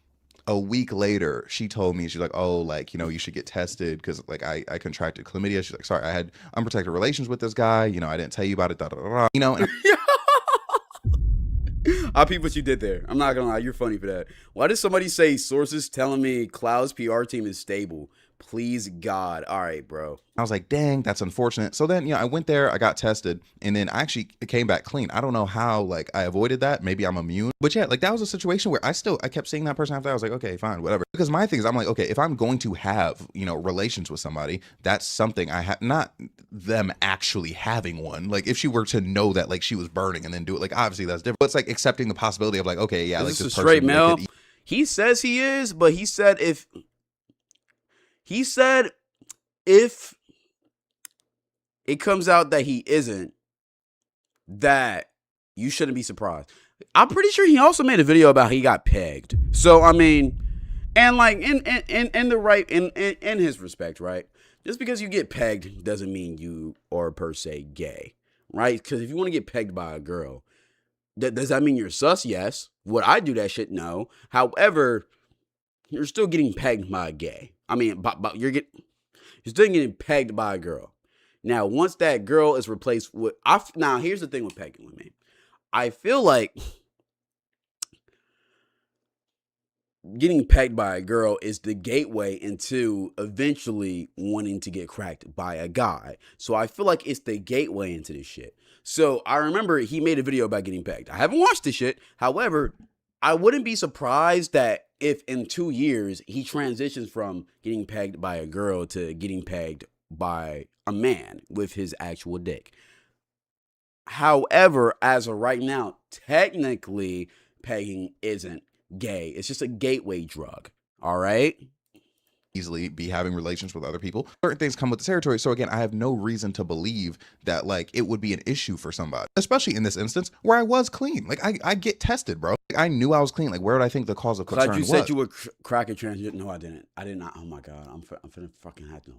a week later, she told me, she's like, oh, like, you should get tested because like I contracted chlamydia. She's like, sorry, I had unprotected relations with this guy. I didn't tell you about it. Da, da, da, da. And I peep what you did there. I'm not gonna lie, you're funny for that. Why did somebody say sources telling me Cloud's PR team is stable? Please God. All right, bro. I was like, dang, that's unfortunate. So then, I went there, I got tested, and then I actually came back clean. I don't know how, like, I avoided that. Maybe I'm immune. But yeah, like, that was a situation where I kept seeing that person after that. I was like, okay, fine, whatever. Because my thing is, I'm like, okay, if I'm going to have, relations with somebody, that's something I have, not them actually having one. Like, if she were to know that, like, she was burning and then do it, like, obviously that's different. But it's like accepting the possibility of, like, okay, yeah, Is like, this a this straight person, male? like, He says he is, but he said if it comes out that he isn't, that you shouldn't be surprised. I'm pretty sure he also made a video about he got pegged. So I mean, and like in the right in his respect, right? Just because you get pegged doesn't mean you are per se gay, right? Because if you want to get pegged by a girl, does that mean you're sus? Yes. Would I do that shit? No. However, you're still getting pegged by a gay. I mean, you're still getting pegged by a girl. Now, once that girl is replaced with, now here's the thing with pegging with me. I feel like getting pegged by a girl is the gateway into eventually wanting to get cracked by a guy. So I feel like it's the gateway into this shit. So I remember he made a video about getting pegged. I haven't watched this shit. However, I wouldn't be surprised that if in 2 years he transitions from getting pegged by a girl to getting pegged by a man with his actual dick. However, as of right now, technically pegging isn't gay. It's just a gateway drug. All right. Easily be having relations with other people. Certain things come with the territory. So again, I have no reason to believe that like it would be an issue for somebody, especially in this instance where I was clean. Like I get tested, bro. I knew I was clean. Like where would I think the cause of concern was? You said you would crack a transgender. No, I didn't. I did not. Oh my God. I'm finna fucking have to.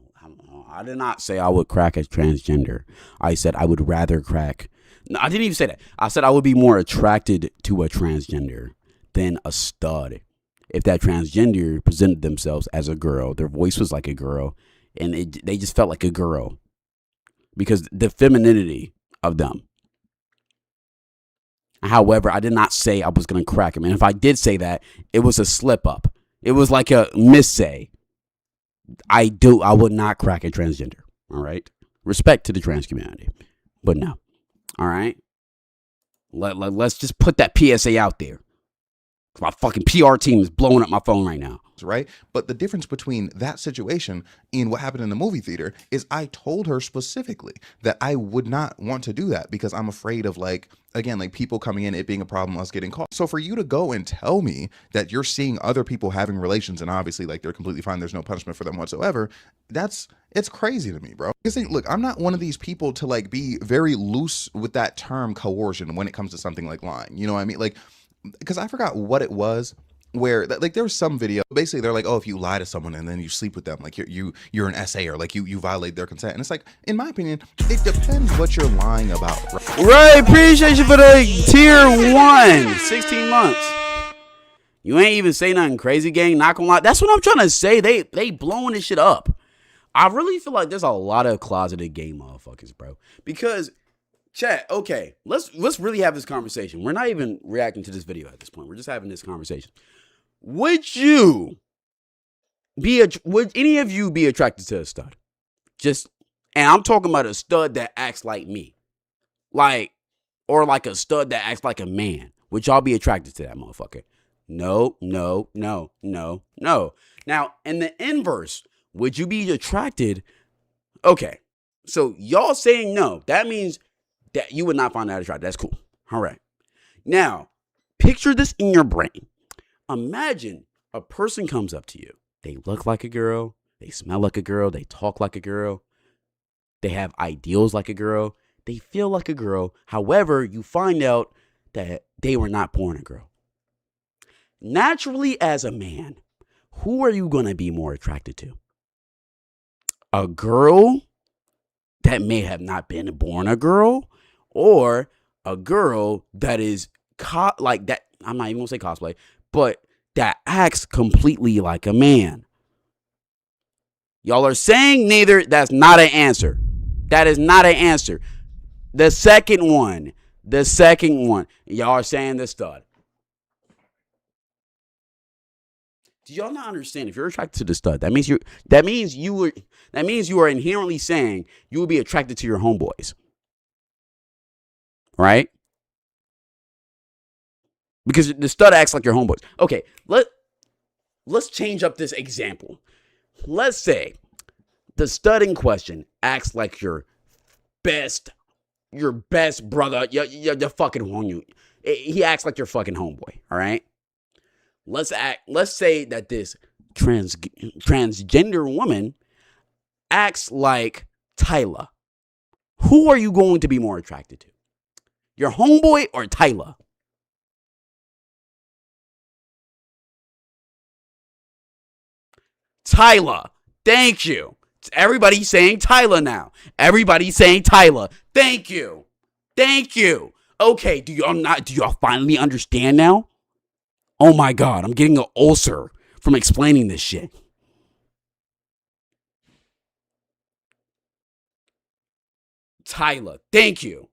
I did not say I would crack a transgender. I said I would rather crack. No, I didn't even say that. I said I would be more attracted to a transgender than a stud. If that transgender presented themselves as a girl, their voice was like a girl, and they just felt like a girl because the femininity of them. However, I did not say I was going to crack him. And if I did say that, it was a slip up. It was like a missay. I would not crack a transgender. All right. Respect to the trans community, but no. All right. Let's just put that PSA out there. My fucking PR team is blowing up my phone right now. Right? But the difference between that situation and what happened in the movie theater is I told her specifically that I would not want to do that because I'm afraid of like, again, like people coming in, it being a problem, us getting caught. So for you to go and tell me that you're seeing other people having relations and obviously like they're completely fine, there's no punishment for them whatsoever, it's crazy to me, bro. Because look, I'm not one of these people to like be very loose with that term coercion when it comes to something like lying. You know what I mean? Like, because I forgot what it was where like there was some video basically they're like, oh, if you lie to someone and then you sleep with them, like you're an SA or like you violate their consent. And it's like, in my opinion, it depends what you're lying about. Right. Appreciate you for the tier 1 16 months. You ain't even say nothing crazy, gang. Not gonna lie. That's what I'm trying to say. They blowing this shit up. I really feel like there's a lot of closeted gay motherfuckers, bro. Because chat, okay, let's really have this conversation. We're not even reacting to this video at this point. We're just having this conversation. Would any of you be attracted to a stud? And I'm talking about a stud that acts like me. Or like a stud that acts like a man. Would y'all be attracted to that motherfucker? No. Now, in the inverse, would you be attracted? Okay, so y'all saying no, that means that you would not find that attractive. That's cool. All right. Now, picture this in your brain. Imagine a person comes up to you. They look like a girl. They smell like a girl. They talk like a girl. They have ideals like a girl. They feel like a girl. However, you find out that they were not born a girl. Naturally, as a man, who are you going to be more attracted to? A girl that may have not been born a girl, or a girl that is like that. I'm not even gonna say cosplay, but that acts completely like a man. Y'all are saying neither. That's not an answer. That is not an answer. The second one. Y'all are saying the stud. Do y'all not understand? If you're attracted to the stud, that means you are inherently saying you will be attracted to your homeboys. Right? Because the stud acts like your homeboys. Okay, let's change up this example. Let's say the stud in question acts like your best brother. You're fucking homie. He acts like your fucking homeboy. All right. Let's say that this transgender woman acts like Tyler. Who are you going to be more attracted to? Your homeboy or Tyler? Tyler. Thank you. Everybody's saying Tyler now. Everybody's saying Tyler. Thank you. Thank you. Okay, do y'all finally understand now? Oh my God, I'm getting an ulcer from explaining this shit. Tyler, thank you.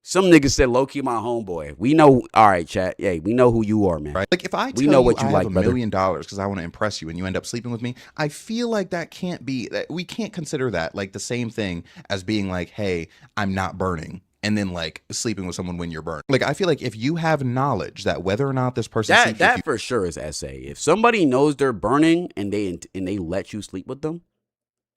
Some niggas said low-key my homeboy. We know, all right, chat. Hey, we know who you are, man. Right? Like if I tell we know you what you I like, have $1 million because I want to impress you and you end up sleeping with me, I feel like that can't be, that we can't consider that like the same thing as being like, hey, I'm not burning. And then like sleeping with someone when you're burnt. Like I feel like if you have knowledge that whether or not this person sleeps with you, for sure is SA. If somebody knows they're burning and they let you sleep with them,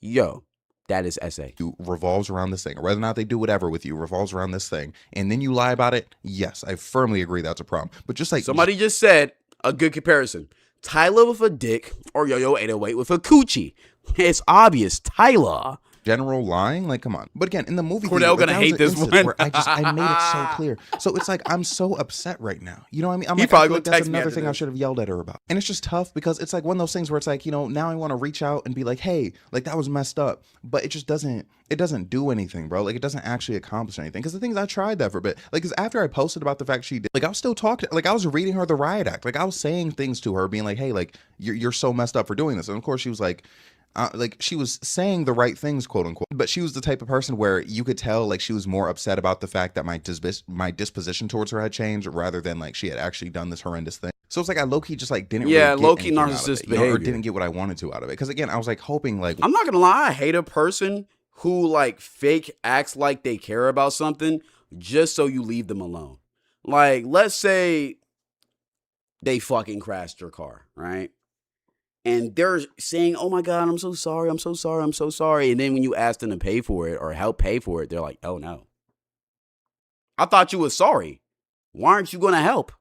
yo, that is SA. Revolves around this thing, or whether or not they do whatever with you revolves around this thing, and then you lie about it, yes, I firmly agree that's a problem. But just like somebody just said, a good comparison: Tyler with a dick or Yo-Yo 808 with a coochie. It's obvious, Tyler. General lying, like come on. But again, in the movie, Cordell theater, gonna hate this one. Where I made it so clear. So it's like I'm so upset right now. You know what I mean? I'm He like, probably I feel gonna like that's text me another after thing I this. should have yelled at her about. And it's just tough because it's like one of those things where it's like, you know, now I want to reach out and be like, hey, like that was messed up, but it just doesn't. It doesn't do anything, bro. Like it doesn't actually accomplish anything. Because the thing is, I tried that for a bit. Like, because after I posted about the fact she did, like I was still talking. Like I was reading her the riot act. Like I was saying things to her, being like, hey, like you're so messed up for doing this. And of course she was like she was saying the right things, quote unquote, but she was the type of person where you could tell like she was more upset about the fact that my disposition towards her had changed rather than like she had actually done this horrendous thing. So it's like I low-key just like didn't really get low-key anything out of narcissist it, you know, or behavior. didn't get what I wanted to out of it. Because again, I was like hoping like I'm not gonna lie, I hate a person who like fake acts like they care about something just so you leave them alone. Like, let's say they fucking crashed your car, right? And they're saying, oh my God, I'm so sorry, I'm so sorry, I'm so sorry. And then when you ask them to pay for it or help pay for it, they're like, oh no. I thought you was sorry. Why aren't you going to help?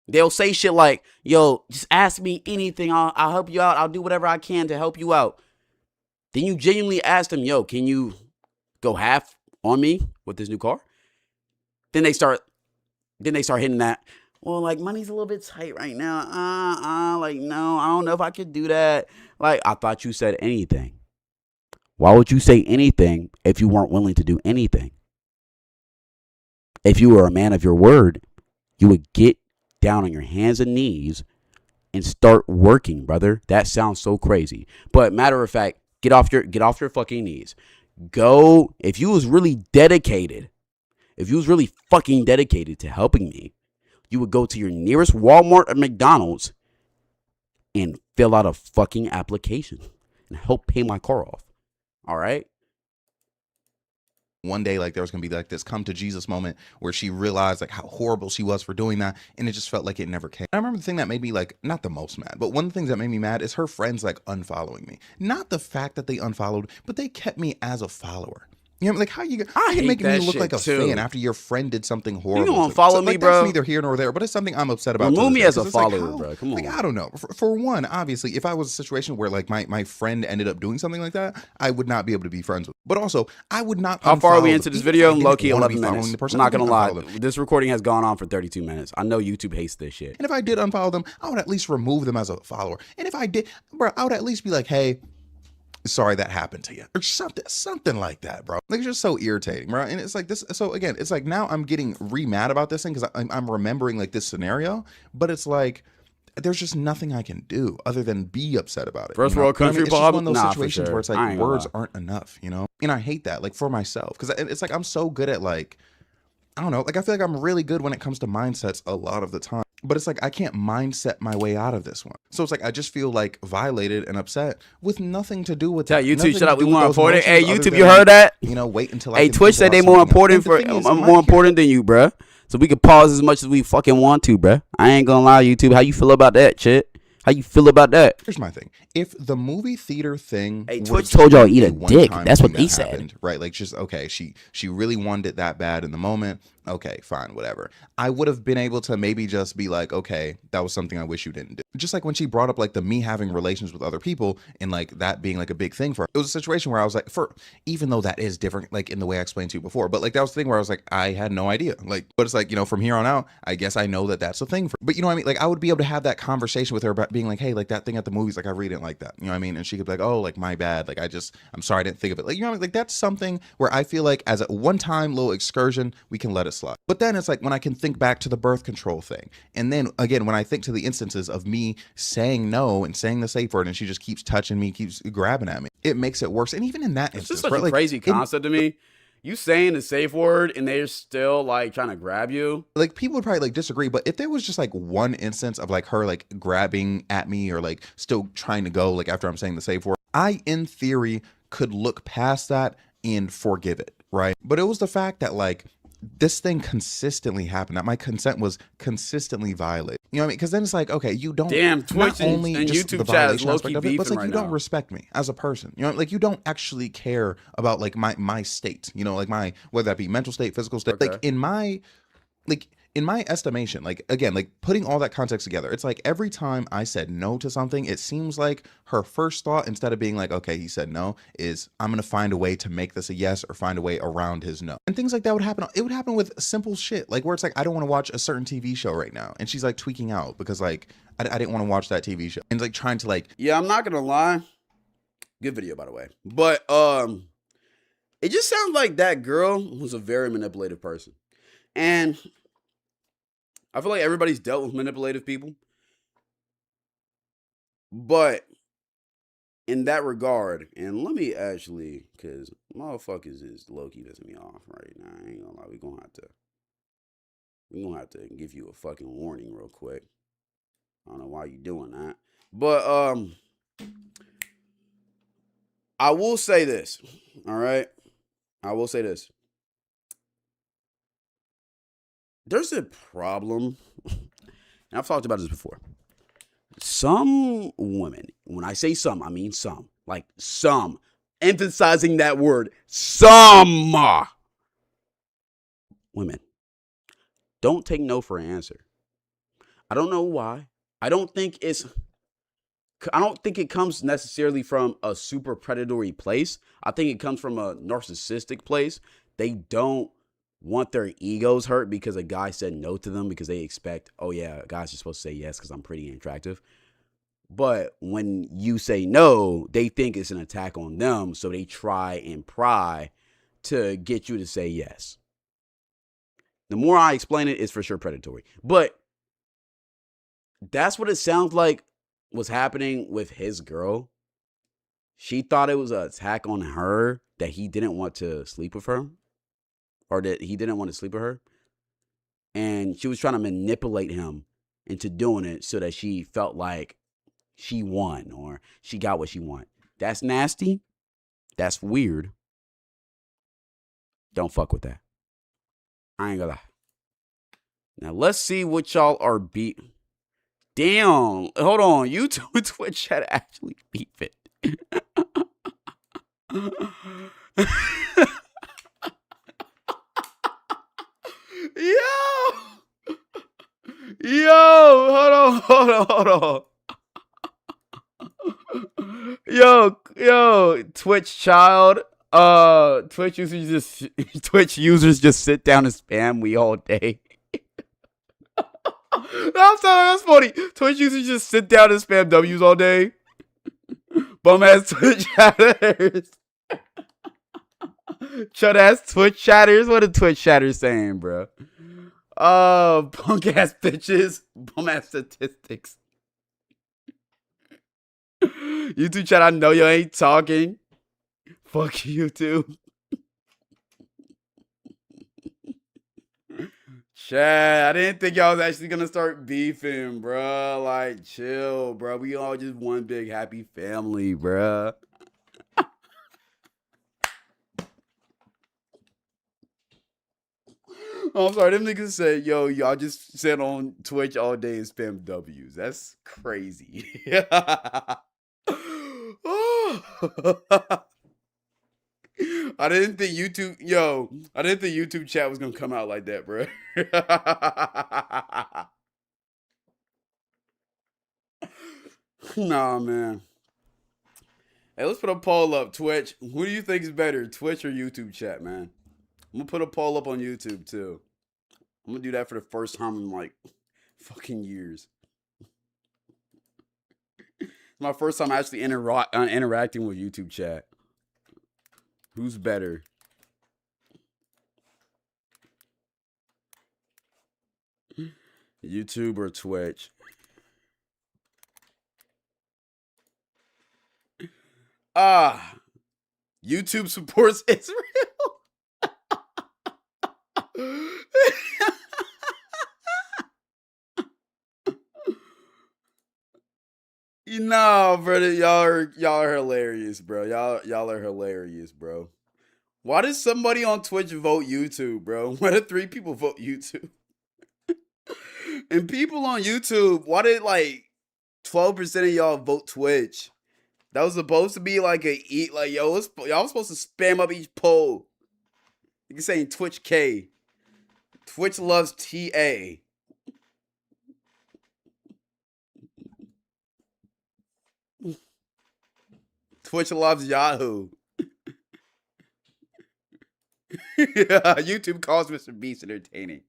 They'll say shit like, yo, just ask me anything. I'll help you out. I'll do whatever I can to help you out. Then you genuinely ask them, yo, can you go half on me with this new car? Then they start hitting that. Well, like, money's a little bit tight right now. Like, no, I don't know if I could do that. Like, I thought you said anything. Why would you say anything if you weren't willing to do anything? If you were a man of your word, you would get down on your hands and knees and start working, brother. That sounds so crazy. But matter of fact, get off your fucking knees. Go, if you was really dedicated, if you was really fucking dedicated to helping me, you would go to your nearest Walmart or McDonald's and fill out a fucking application and help pay my car off. All right? one day like there was gonna be like this come to Jesus moment where she realized like how horrible she was for doing that, and it just felt like it never came. I remember the thing that made me like not the most mad, but one of the things that made me mad is her friends like unfollowing me. Not the fact that they unfollowed, but they kept me as a follower. You know, like how you making me look like a fan after your friend did something horrible. You don't follow me, like, bro. That's neither here nor there, but it's something I'm upset about. Remove me as a follower, like, bro. Come on. Like, I don't know. For one, obviously, if I was a situation where like my friend ended up doing something like that, I would not be able to be friends with. But also, I would not. How far are we into this video? Low-key 11 minutes. minutes. I'm not gonna lie. This recording has gone on for 32 minutes. I know YouTube hates this shit. And if I did unfollow them, I would at least remove them as a follower. And if I did, bro, I would at least be like, hey, sorry that happened to you, or something like that, bro. Like, it's just so irritating, bro. And it's like this. So again, it's like now I'm getting mad about this thing because I'm remembering like this scenario, but it's like there's just nothing I can do other than be upset about it. First world country, it's just one of those nah, situations where it's like words aren't enough, you know. And I hate that, like for myself, because it's like I'm so good at like, I don't know, like I feel like I'm really good when it comes to mindsets a lot of the time. But it's like I can't mindset my way out of this one. So it's like I just feel like violated and upset with nothing to do with that. Tell YouTube, shut up. We more more important. Hey, YouTube, you heard that? You know, wait until I Hey, Twitch said they more important more important than you, bruh. So we can pause as much as we fucking want to, bruh. I ain't gonna lie, YouTube. How you feel about that shit? How you feel about that? Here's my thing. If the movie theater thing, hey, Twitch told y'all eat a dick. That's what they said, right? Like, just okay. She really wanted it that bad in the moment. okay, fine, whatever. I would have been able to maybe just be like, okay, that was something I wish you didn't do. Just like when she brought up like the me having relations with other people and like that being like a big thing for her. It was a situation where I was like, even though that is different, like in the way I explained to you before, but like that was the thing where I was like, I had no idea. Like, but it's like, from here on out, I guess I know that that's a thing for, but you know what I mean? Like I would be able to have that conversation with her about being like, hey, like that thing at the movies, like I really didn't like that. You know what I mean? And she could be like, oh, like my bad. Like I'm sorry I didn't think of it. Like, you know what I mean? Like that's something where I feel like as a one-time little excursion, we can let it slide. But then it's like when I can think back to the birth control thing. And then again, when I think to the instances of me saying no and saying the safe word and she just keeps touching me, keeps grabbing at me, it makes it worse. And even in that It's instance, just such right, a like, crazy concept to me. You saying the safe word and they're still like trying to grab you. Like people would probably like disagree, but if there was just like one instance of like her like grabbing at me or like still trying to go like after I'm saying the safe word, I in theory could look past that and forgive it, right? But it was the fact that like this thing consistently happened, that my consent was consistently violated. You know what I mean? Because then it's like, okay, you don't. Damn, Twitch not only and just YouTube the chat is violation low-key aspect of it, but it's beefing like you right don't now. respect me as a person. You know, like you don't actually care about like my state. You know, like my whether that be mental state, physical state. Okay. Like in my estimation, like again, like putting all that context together, it's like every time I said no to something, it seems like her first thought, instead of being like, okay, he said no, is I'm gonna find a way to make this a yes or find a way around his no. And things like that would happen. It would happen with simple shit, like where it's like, I don't want to watch a certain TV show right now, and she's like tweaking out because like I didn't want to watch that TV show, and like trying to like, Yeah, I'm not gonna lie. Good video, by the way. But it just sounds like that girl was a very manipulative person. And I feel like everybody's dealt with manipulative people. But in that regard, and let me actually, because motherfuckers is low-key pissing me off right now. I ain't gonna lie, we're gonna have to give you a fucking warning real quick. I don't know why you doing that. But I will say this. All right. I will say this. There's a problem, and I've talked about this before. Some women, when I say some, I mean some, like some, emphasizing that word, some women don't take no for an answer. I don't know why. I don't think it comes necessarily from a super predatory place. I think it comes from a narcissistic place. They don't want their egos hurt because a guy said no to them because they expect, oh yeah, guys are supposed to say yes because I'm pretty and attractive. But when you say no, they think it's an attack on them, so they try and pry to get you to say yes. The more I explain it, it's for sure predatory. But that's what it sounds like was happening with his girl. She thought it was an attack on her that he didn't want to sleep with her, or that he didn't want to sleep with her. And she was trying to manipulate him into doing it so that she felt like she won or she got what she wanted. That's nasty. That's weird. Don't fuck with that. I ain't gonna lie. Now let's see what y'all are Damn. Hold on. YouTube and Twitch chat actually beefing. Yo, hold on. Yo, Twitch child. Twitch users just sit down and spam we all day. I'm sorry, that's funny. Twitch users just sit down and spam W's all day. Bum ass Twitch chatters. Chud ass Twitch chatters. What are Twitch chatters saying, bro? Punk ass bitches. Bum ass statistics. YouTube chat, I know you ain't talking. Fuck YouTube. Chat, I didn't think y'all was actually gonna start beefing, bro. Like, chill, bro. We all just one big happy family, bro. I'm sorry, them niggas said, yo, y'all just sit on Twitch all day and spam W's. That's crazy. I didn't think YouTube chat was gonna come out like that, bro. Nah, man. Hey, let's put a poll up. Twitch. Who do you think is better, Twitch or YouTube chat, man? I'm gonna put a poll up on YouTube too. I'm gonna do that for the first time in like fucking years. It's my first time actually interacting with YouTube chat. Who's better? YouTube or Twitch? YouTube supports Israel. No, brother, y'all are hilarious, bro. Y'all are hilarious, bro. Why does somebody on Twitch vote YouTube, bro? Why did 3 people vote YouTube? And people on YouTube, why did like 12% of y'all vote Twitch? That was supposed to be like y'all was supposed to spam up each poll. You can say Twitch K. Twitch loves TA. Twitch loves Yahoo. Yeah, YouTube calls Mr. Beast entertaining.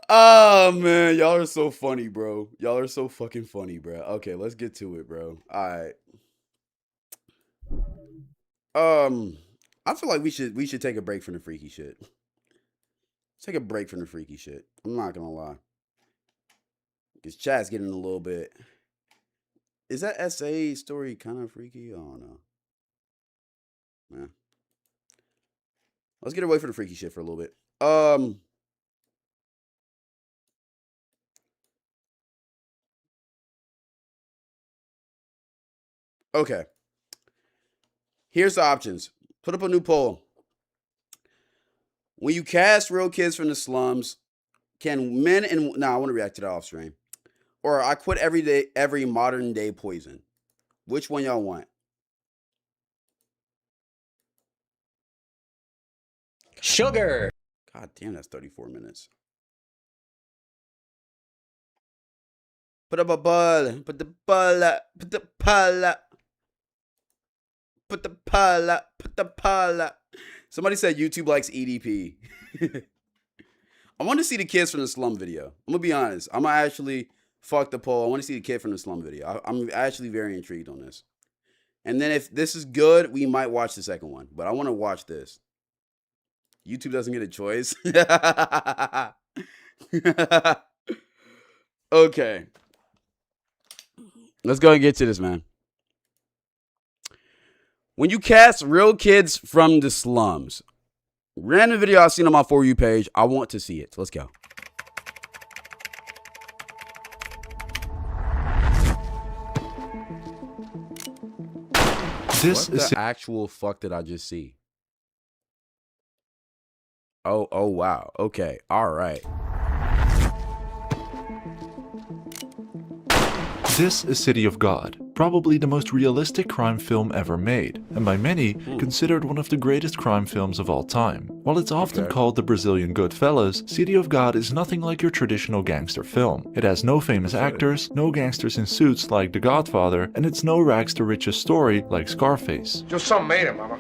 Oh man, y'all are so funny, bro. Y'all are so fucking funny, bro. Okay, let's get to it, bro. All right. I feel like we should take a break from the freaky shit. Take a break from the freaky shit. I'm not gonna lie. Cause chat's getting a little bit. Is that SA story kind of freaky? I don't know. Man. Let's get away from the freaky shit for a little bit. Okay. Here's the options. Put up a new poll. When you cast real kids from the slums, can men and I want to react to that off stream. Or I quit every modern day poison. Which one y'all want? Sugar. God damn, that's 34 minutes. Put up a ball. Put the ball up. Put the ball up. Put the ball up. Put the ball up. Somebody said YouTube likes EDP. I want to see the kids from the slum video. I'm going to be honest. I'm going to actually fuck the poll. I want to see the kid from the slum video. I'm actually very intrigued on this. And then if this is good, we might watch the second one. But I want to watch this. YouTube doesn't get a choice. Okay. Let's go and get to this, man. When you cast real kids from the slums, random video I've seen on my For You page, I want to see it. Let's go. This What is the actual fuck did I just see? Oh wow. Okay. All right. This is City of God, probably the most realistic crime film ever made, and by many considered one of the greatest crime films of all time. While it's often called the Brazilian Goodfellas, City of God is nothing like your traditional gangster film. It has no famous actors, no gangsters in suits like The Godfather, and it's no rags to riches story like Scarface. Your son made it, mama.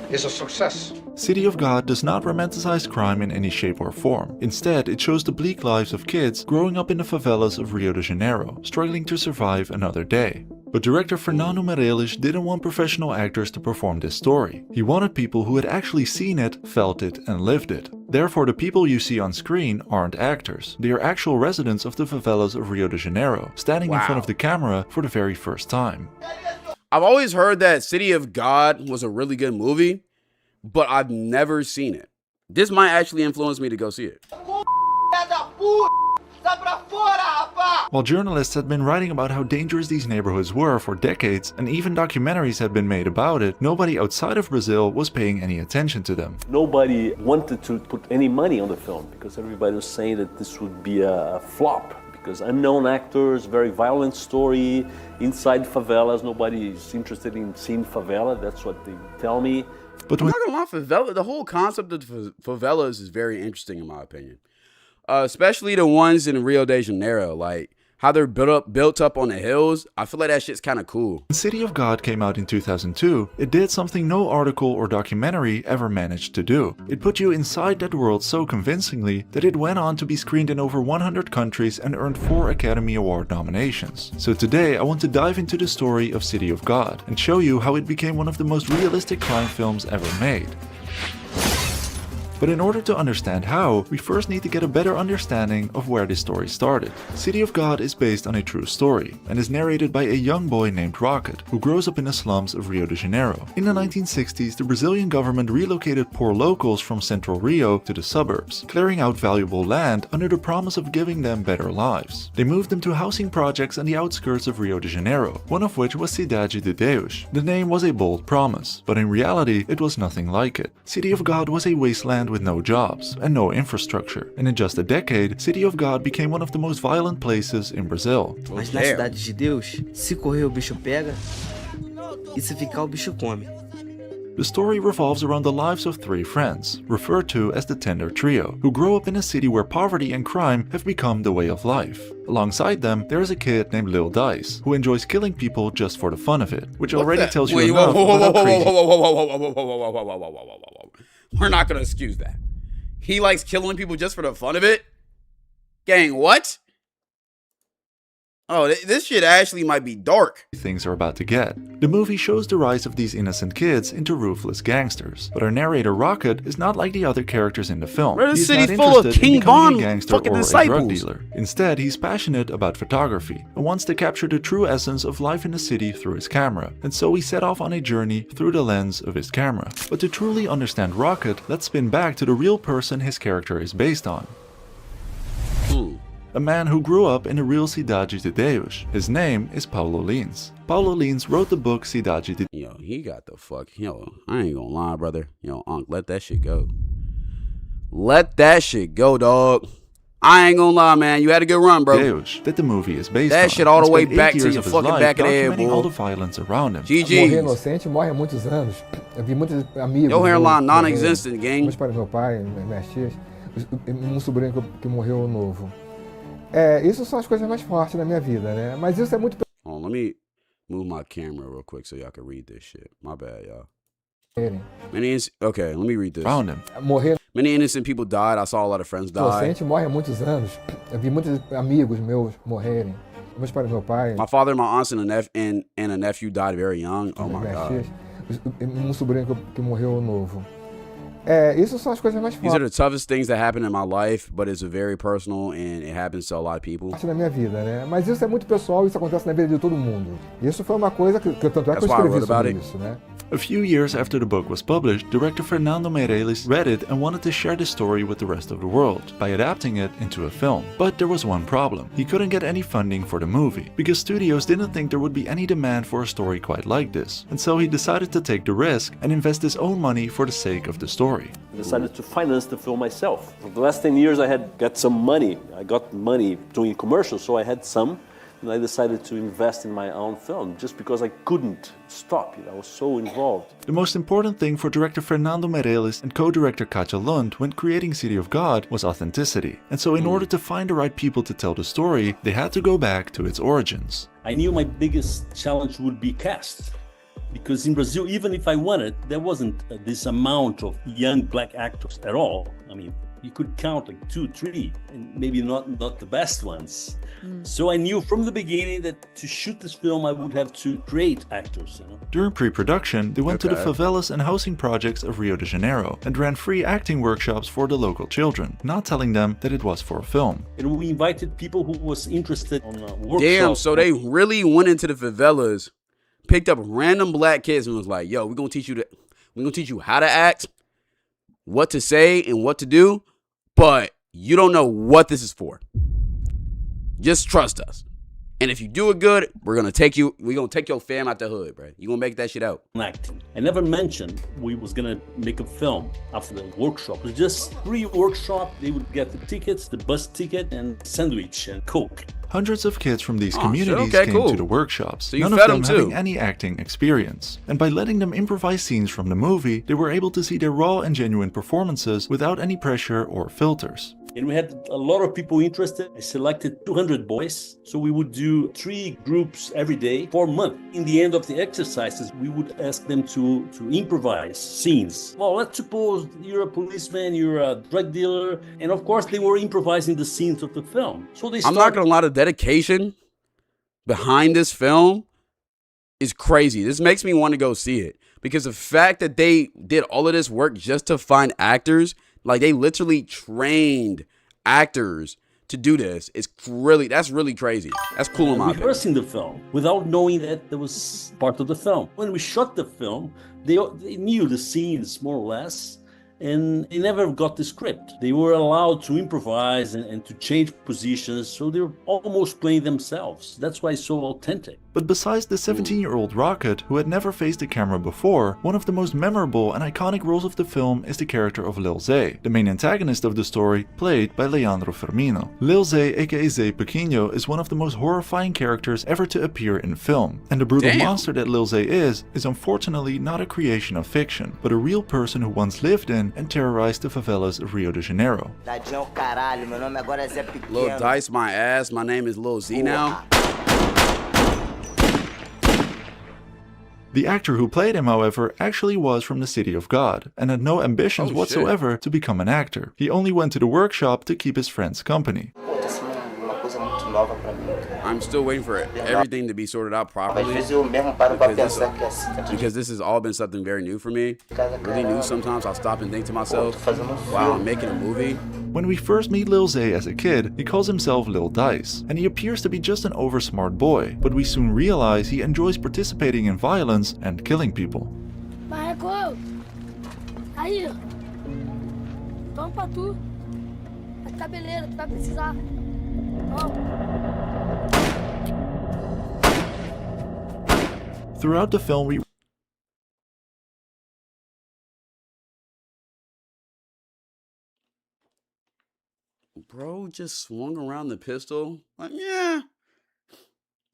It's a success. City of God does not romanticize crime in any shape or form. Instead, it shows the bleak lives of kids growing up in the favelas of Rio de Janeiro, struggling to survive another day. But director Fernando Meirelles didn't want professional actors to perform this story. He wanted people who had actually seen it, felt it, and lived it. Therefore, the people you see on screen aren't actors. They are actual residents of the favelas of Rio de Janeiro, standing in front of the camera for the very first time. I've always heard that City of God was a really good movie, but I've never seen it. This might actually influence me to go see it. While journalists had been writing about how dangerous these neighborhoods were for decades, and even documentaries had been made about it, nobody outside of Brazil was paying any attention to them. Nobody wanted to put any money on the film because everybody was saying that this would be a flop, because unknown actors, very violent story, inside favelas, nobody is interested in seeing favela, that's what they tell me. But I'm when not gonna lie, favela, the whole concept of favelas is very interesting in my opinion. Especially the ones in Rio de Janeiro, like how they're built up on the hills. I feel like that shit's kind of cool. When City of God came out in 2002, it did something no article or documentary ever managed to do. It put you inside that world so convincingly that it went on to be screened in over 100 countries and earned 4 Academy Award nominations. So today I want to dive into the story of City of God and show you how it became one of the most realistic crime films ever made. But in order to understand how, we first need to get a better understanding of where this story started. City of God is based on a true story and is narrated by a young boy named Rocket, who grows up in the slums of Rio de Janeiro. In the 1960s, the Brazilian government relocated poor locals from central Rio to the suburbs, clearing out valuable land under the promise of giving them better lives. They moved them to housing projects on the outskirts of Rio de Janeiro, one of which was Cidade de Deus. The name was a bold promise, but in reality it was nothing like it. City of God was a wasteland with no jobs and no infrastructure, and in just a decade, City of God became one of the most violent places in Brazil. Mas na Cidade de Deus, se correr o bicho pega, e se ficar o bicho come. The story revolves around the lives of 3 friends, referred to as the Tender Trio, who grow up in a city where poverty and crime have become the way of life. Alongside them, there is a kid named Lil Dice, who enjoys killing people just for the fun of it, which already tells you enough about how crazy... We're not gonna excuse that. He likes killing people just for the fun of it? Gang, what? Oh, this shit actually might be dark. Things are about to get. The movie shows the rise of these innocent kids into ruthless gangsters, but our narrator Rocket is not like the other characters in the film. Bro, this He's city's not full of interested in King becoming Von a gangster fucking or a disciples. drug dealer. Instead, he's passionate about photography and wants to capture the true essence of life in the city through his camera, and so he set off on a journey through the lens of his camera. But to truly understand Rocket, let's spin back to the real person his character is based on. A man who grew up in the real Cidade de Deus. His name is Paulo Lins. Paulo Lins wrote the book Cidade de... Yo, he got the fuck... Yo, I ain't gonna lie, brother. Yo, Unc, let that shit go. Let that shit go, dog. I ain't gonna lie, man. You had a good run, bro. Deus, that the movie is based that on. shit all the way spent back 8 to years your of his fucking life back of the head, documenting boy. all the violence around him. GG. Morrer inocente morre há muitos anos. Eu vi muitos amigos. Your hairline non-existent, gang. Meus pais, meu pai, minhas tias, sobrinho que morreu novo. É, isso são as coisas mais fortes da minha vida, né? Mas isso é muito... Hold on, let me move my camera real quick so y'all can read this shit. My bad, y'all. Okay, let me read this. Found him. Morrer Many innocent people died. I saw a lot of friends die. inocente morre há muitos anos. Eu vi muitos amigos meus morrerem. Meus pais, meu pai. My father, my aunts, and a nephew died very young. Oh my God. Tias, sobrinho que morreu novo. É, isso são as coisas mais These are fortes the toughest things that happen in my life, but it's very personal and it happens to a lot of people. da minha vida, né? Mas isso é muito pessoal, isso acontece na vida de todo mundo. Isso foi uma coisa que tanto é que eu escrevi sobre isso, né? A few years after the book was published, director Fernando Meirelles read it and wanted to share the story with the rest of the world by adapting it into a film. But there was one problem. He couldn't get any funding for the movie, because studios didn't think there would be any demand for a story quite like this. And so he decided to take the risk and invest his own money for the sake of the story. I decided to finance the film myself. For the last 10 years I had got some money. I got money doing commercials, so I had some. And I decided to invest in my own film just because I couldn't stop it. I was so involved. The most important thing for director Fernando Meirelles and co-director Katja Lund when creating City of God was authenticity. And so in order to find the right people to tell the story, they had to go back to its origins. I knew my biggest challenge would be cast. Because in Brazil, even if I wanted, there wasn't this amount of young black actors at all. I mean, you could count like 2, 3, and maybe not the best ones. So I knew from the beginning that to shoot this film, I would have to create actors. You know? During pre-production, they went to the favelas and housing projects of Rio de Janeiro and ran free acting workshops for the local children, not telling them that it was for a film. And we invited people who was interested on workshops. Damn, so they really went into the favelas, picked up random black kids and was like, yo, we're gonna teach you how to act, what to say and what to do, but you don't know what this is for. Just trust us. And if you do it good, we're gonna take your fam out the hood, bro. You gonna make that shit out. Acting. I never mentioned we was gonna make a film after the workshop. It was just pre-workshop. They would get the tickets, the bus ticket, and sandwich and Coke. Hundreds of kids from these Oh, communities shit, okay, came cool. to the workshops, So you none of fed them 'em too. having any acting experience. And by letting them improvise scenes from the movie, they were able to see their raw and genuine performances without any pressure or filters. And we had a lot of people interested. I selected 200 boys. So we would do 3 groups every day for a month. In the end of the exercises, we would ask them to improvise scenes. Well, let's suppose you're a policeman, you're a drug dealer. And of course, they were improvising the scenes of the film. So they I'm not gonna lie, the dedication behind this film is crazy. This makes me want to go see it. Because the fact that they did all of this work just to find actors, like they literally trained actors to do this, that's really crazy. That's cool in my opinion. rehearsing the film without knowing that that was part of the film. When we shot the film, they knew the scenes more or less, and they never got the script. They were allowed to improvise and to change positions, so they were almost playing themselves. That's why it's so authentic. But besides the 17-year-old Rocket, who had never faced a camera before, one of the most memorable and iconic roles of the film is the character of Lil Zay, the main antagonist of the story, played by Leandro Firmino. Lil Zay, aka Zay Pequeno, is one of the most horrifying characters ever to appear in film, and the brutal monster that Lil Zay is unfortunately not a creation of fiction, but a real person who once lived in and terrorized the favelas of Rio de Janeiro. Lil Dice, my ass. My name is Lil Z now. The actor who played him, however, actually was from the City of God, and had no ambitions whatsoever to become an actor. He only went to the workshop to keep his friends company. I'm still waiting for everything to be sorted out properly. Because this has all been something very new for me. Really new sometimes. I'll stop and think to myself, wow, I'm making a movie. When we first meet Lil Zay as a kid, he calls himself Lil Dice, and he appears to be just an oversmart boy, but we soon realize he enjoys participating in violence and killing people. Marco, aí, vamos pra tu. Vai ficar beleza, tu vai precisar. Throughout the film, we Bro just swung around the pistol. Like, yeah,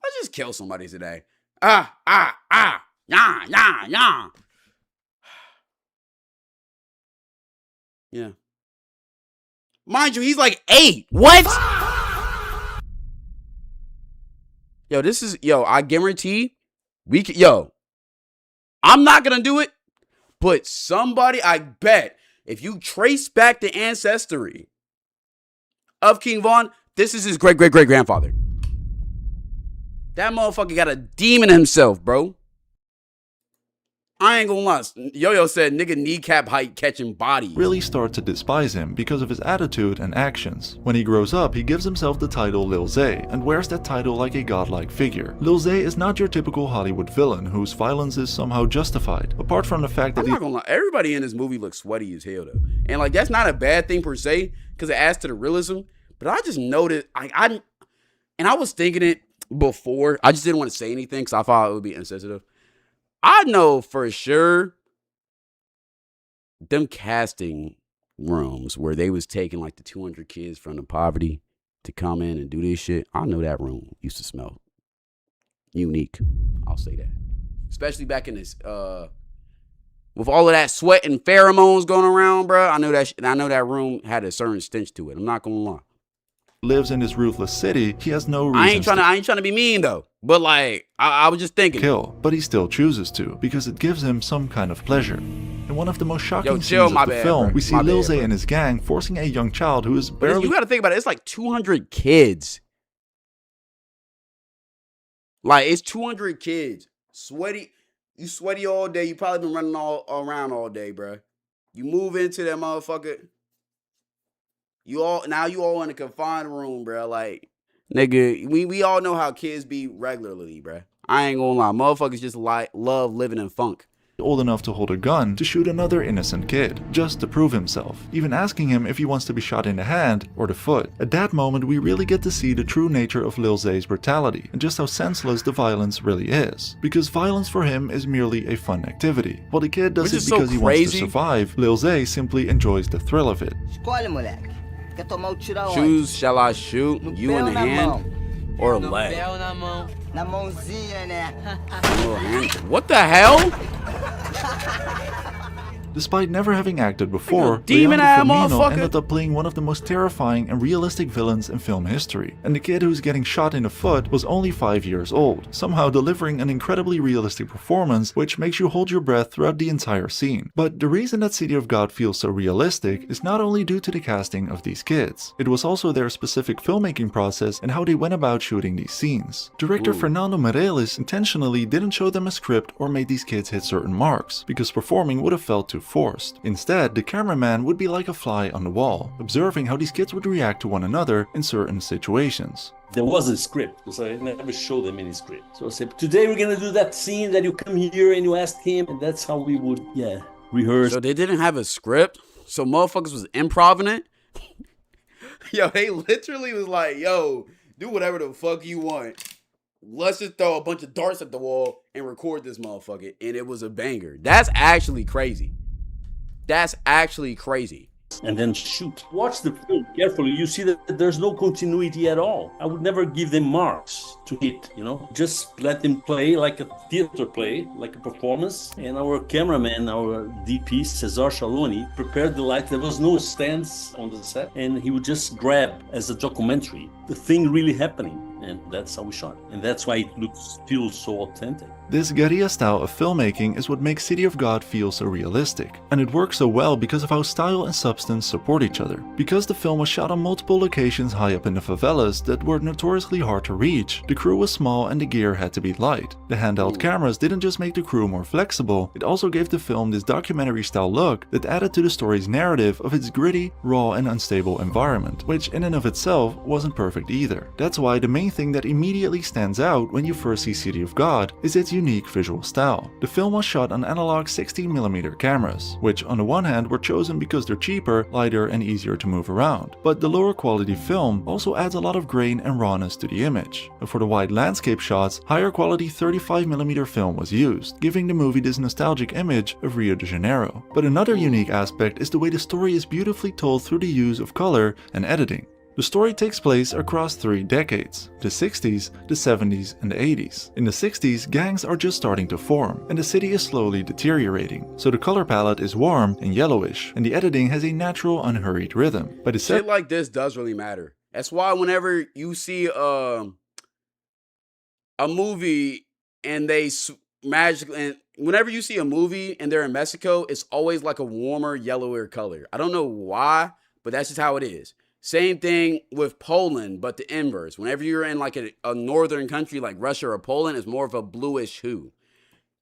I just killed somebody today. Yeah. Yeah. Mind you, he's like 8. What? I guarantee I'm not gonna do it, but somebody, I bet, if you trace back the ancestry of King Von, this is his great-great-great-grandfather. That motherfucker got a demon himself, bro. I ain't gonna lie. Yo-Yo said nigga kneecap height catching bodies. Really start to despise him because of his attitude and actions. When he grows up, he gives himself the title Lil Zay, and wears that title like a godlike figure. Lil Zay is not your typical Hollywood villain whose violence is somehow justified, apart from the fact that I'm not gonna lie, everybody in this movie looks sweaty as hell though. And like that's not a bad thing per se, because it adds to the realism. But I just noticed, I was thinking it before. I just didn't want to say anything because I thought it would be insensitive. I know for sure them casting rooms where they was taking like the 200 kids from the poverty to come in and do this shit. I know that room used to smell unique. I'll say that. Especially back in this, with all of that sweat and pheromones going around, bro. I know that room had a certain stench to it. I'm not gonna lie. Lives in this ruthless city, he has no reason I ain't trying to be mean though. But like, I was just thinking. Kill, but he still chooses to, because it gives him some kind of pleasure. In one of the most shocking scenes of the film, we see Lil Zay and his gang forcing a young child who is barely... You gotta think about it, it's like 200 kids. Like, it's 200 kids. Sweaty. You sweaty all day. You probably been running all around all day, bro. You move into that motherfucker. You all in a confined room, bro. Like, nigga, we all know how kids be regularly, bro. I ain't gonna lie. Motherfuckers just love living in funk. Old enough to hold a gun to shoot another innocent kid, just to prove himself, even asking him if he wants to be shot in the hand or the foot. At that moment, we really get to see the true nature of Lil Zay's brutality, and just how senseless the violence really is. Because violence for him is merely a fun activity. While the kid does it because he wants to survive, Lil Zay simply enjoys the thrill of it. Shoes shall I shoot? You in the hand? Or a leg. Na mãozinha, né? What the hell? Despite never having acted before, demon Leandro ass Firmino motherfucker. ended up playing one of the most terrifying and realistic villains in film history. And the kid who's getting shot in the foot was only 5 years old, somehow delivering an incredibly realistic performance which makes you hold your breath throughout the entire scene. But the reason that City of God feels so realistic is not only due to the casting of these kids, it was also their specific filmmaking process and how they went about shooting these scenes. Director Fernando Meirelles intentionally didn't show them a script or made these kids hit certain marks, because performing would have felt too forced. Instead, the cameraman would be like a fly on the wall, observing how these kids would react to one another in certain situations. There was a script, because I never showed them any script. So I said, today we're gonna do that scene that you come here and you ask him, and that's how we would, rehearse. So they didn't have a script? So motherfuckers was improvising it? Yo, they literally was like, yo, do whatever the fuck you want. Let's just throw a bunch of darts at the wall and record this motherfucker. And it was a banger. That's actually crazy. That's actually crazy. And then shoot. Watch the film carefully. You see that there's no continuity at all. I would never give them marks to hit, Just let them play like a theater play, like a performance. And our cameraman, our DP, Cesar Shaloni, prepared the light. There was no stands on the set. And he would just grab as a documentary the thing really happening. And that's how we shot. And that's why it feels so authentic. This guerrilla style of filmmaking is what makes City of God feel so realistic, and it works so well because of how style and substance support each other. Because the film was shot on multiple locations high up in the favelas that were notoriously hard to reach, the crew was small and the gear had to be light. The handheld cameras didn't just make the crew more flexible, it also gave the film this documentary style look that added to the story's narrative of its gritty, raw and unstable environment, which in and of itself wasn't perfect either. That's why the main thing that immediately stands out when you first see City of God is its unique visual style. The film was shot on analog 16mm cameras, which on the one hand were chosen because they're cheaper, lighter and easier to move around, but the lower quality film also adds a lot of grain and rawness to the image. And for the wide landscape shots, higher quality 35mm film was used, giving the movie this nostalgic image of Rio de Janeiro. But another unique aspect is the way the story is beautifully told through the use of color and editing. The story takes place across 3 decades, the 60s, the 70s and the 80s. In the 60s, gangs are just starting to form, and the city is slowly deteriorating, so the color palette is warm and yellowish, and the editing has a natural, unhurried rhythm. But shit like this does really matter. That's why whenever you see a movie and they magically, whenever you see a movie and they're in Mexico, it's always like a warmer, yellower color. I don't know why, but that's just how it is. Same thing with Poland, but the inverse. Whenever you're in like a northern country like Russia or Poland, it's more of a bluish hue.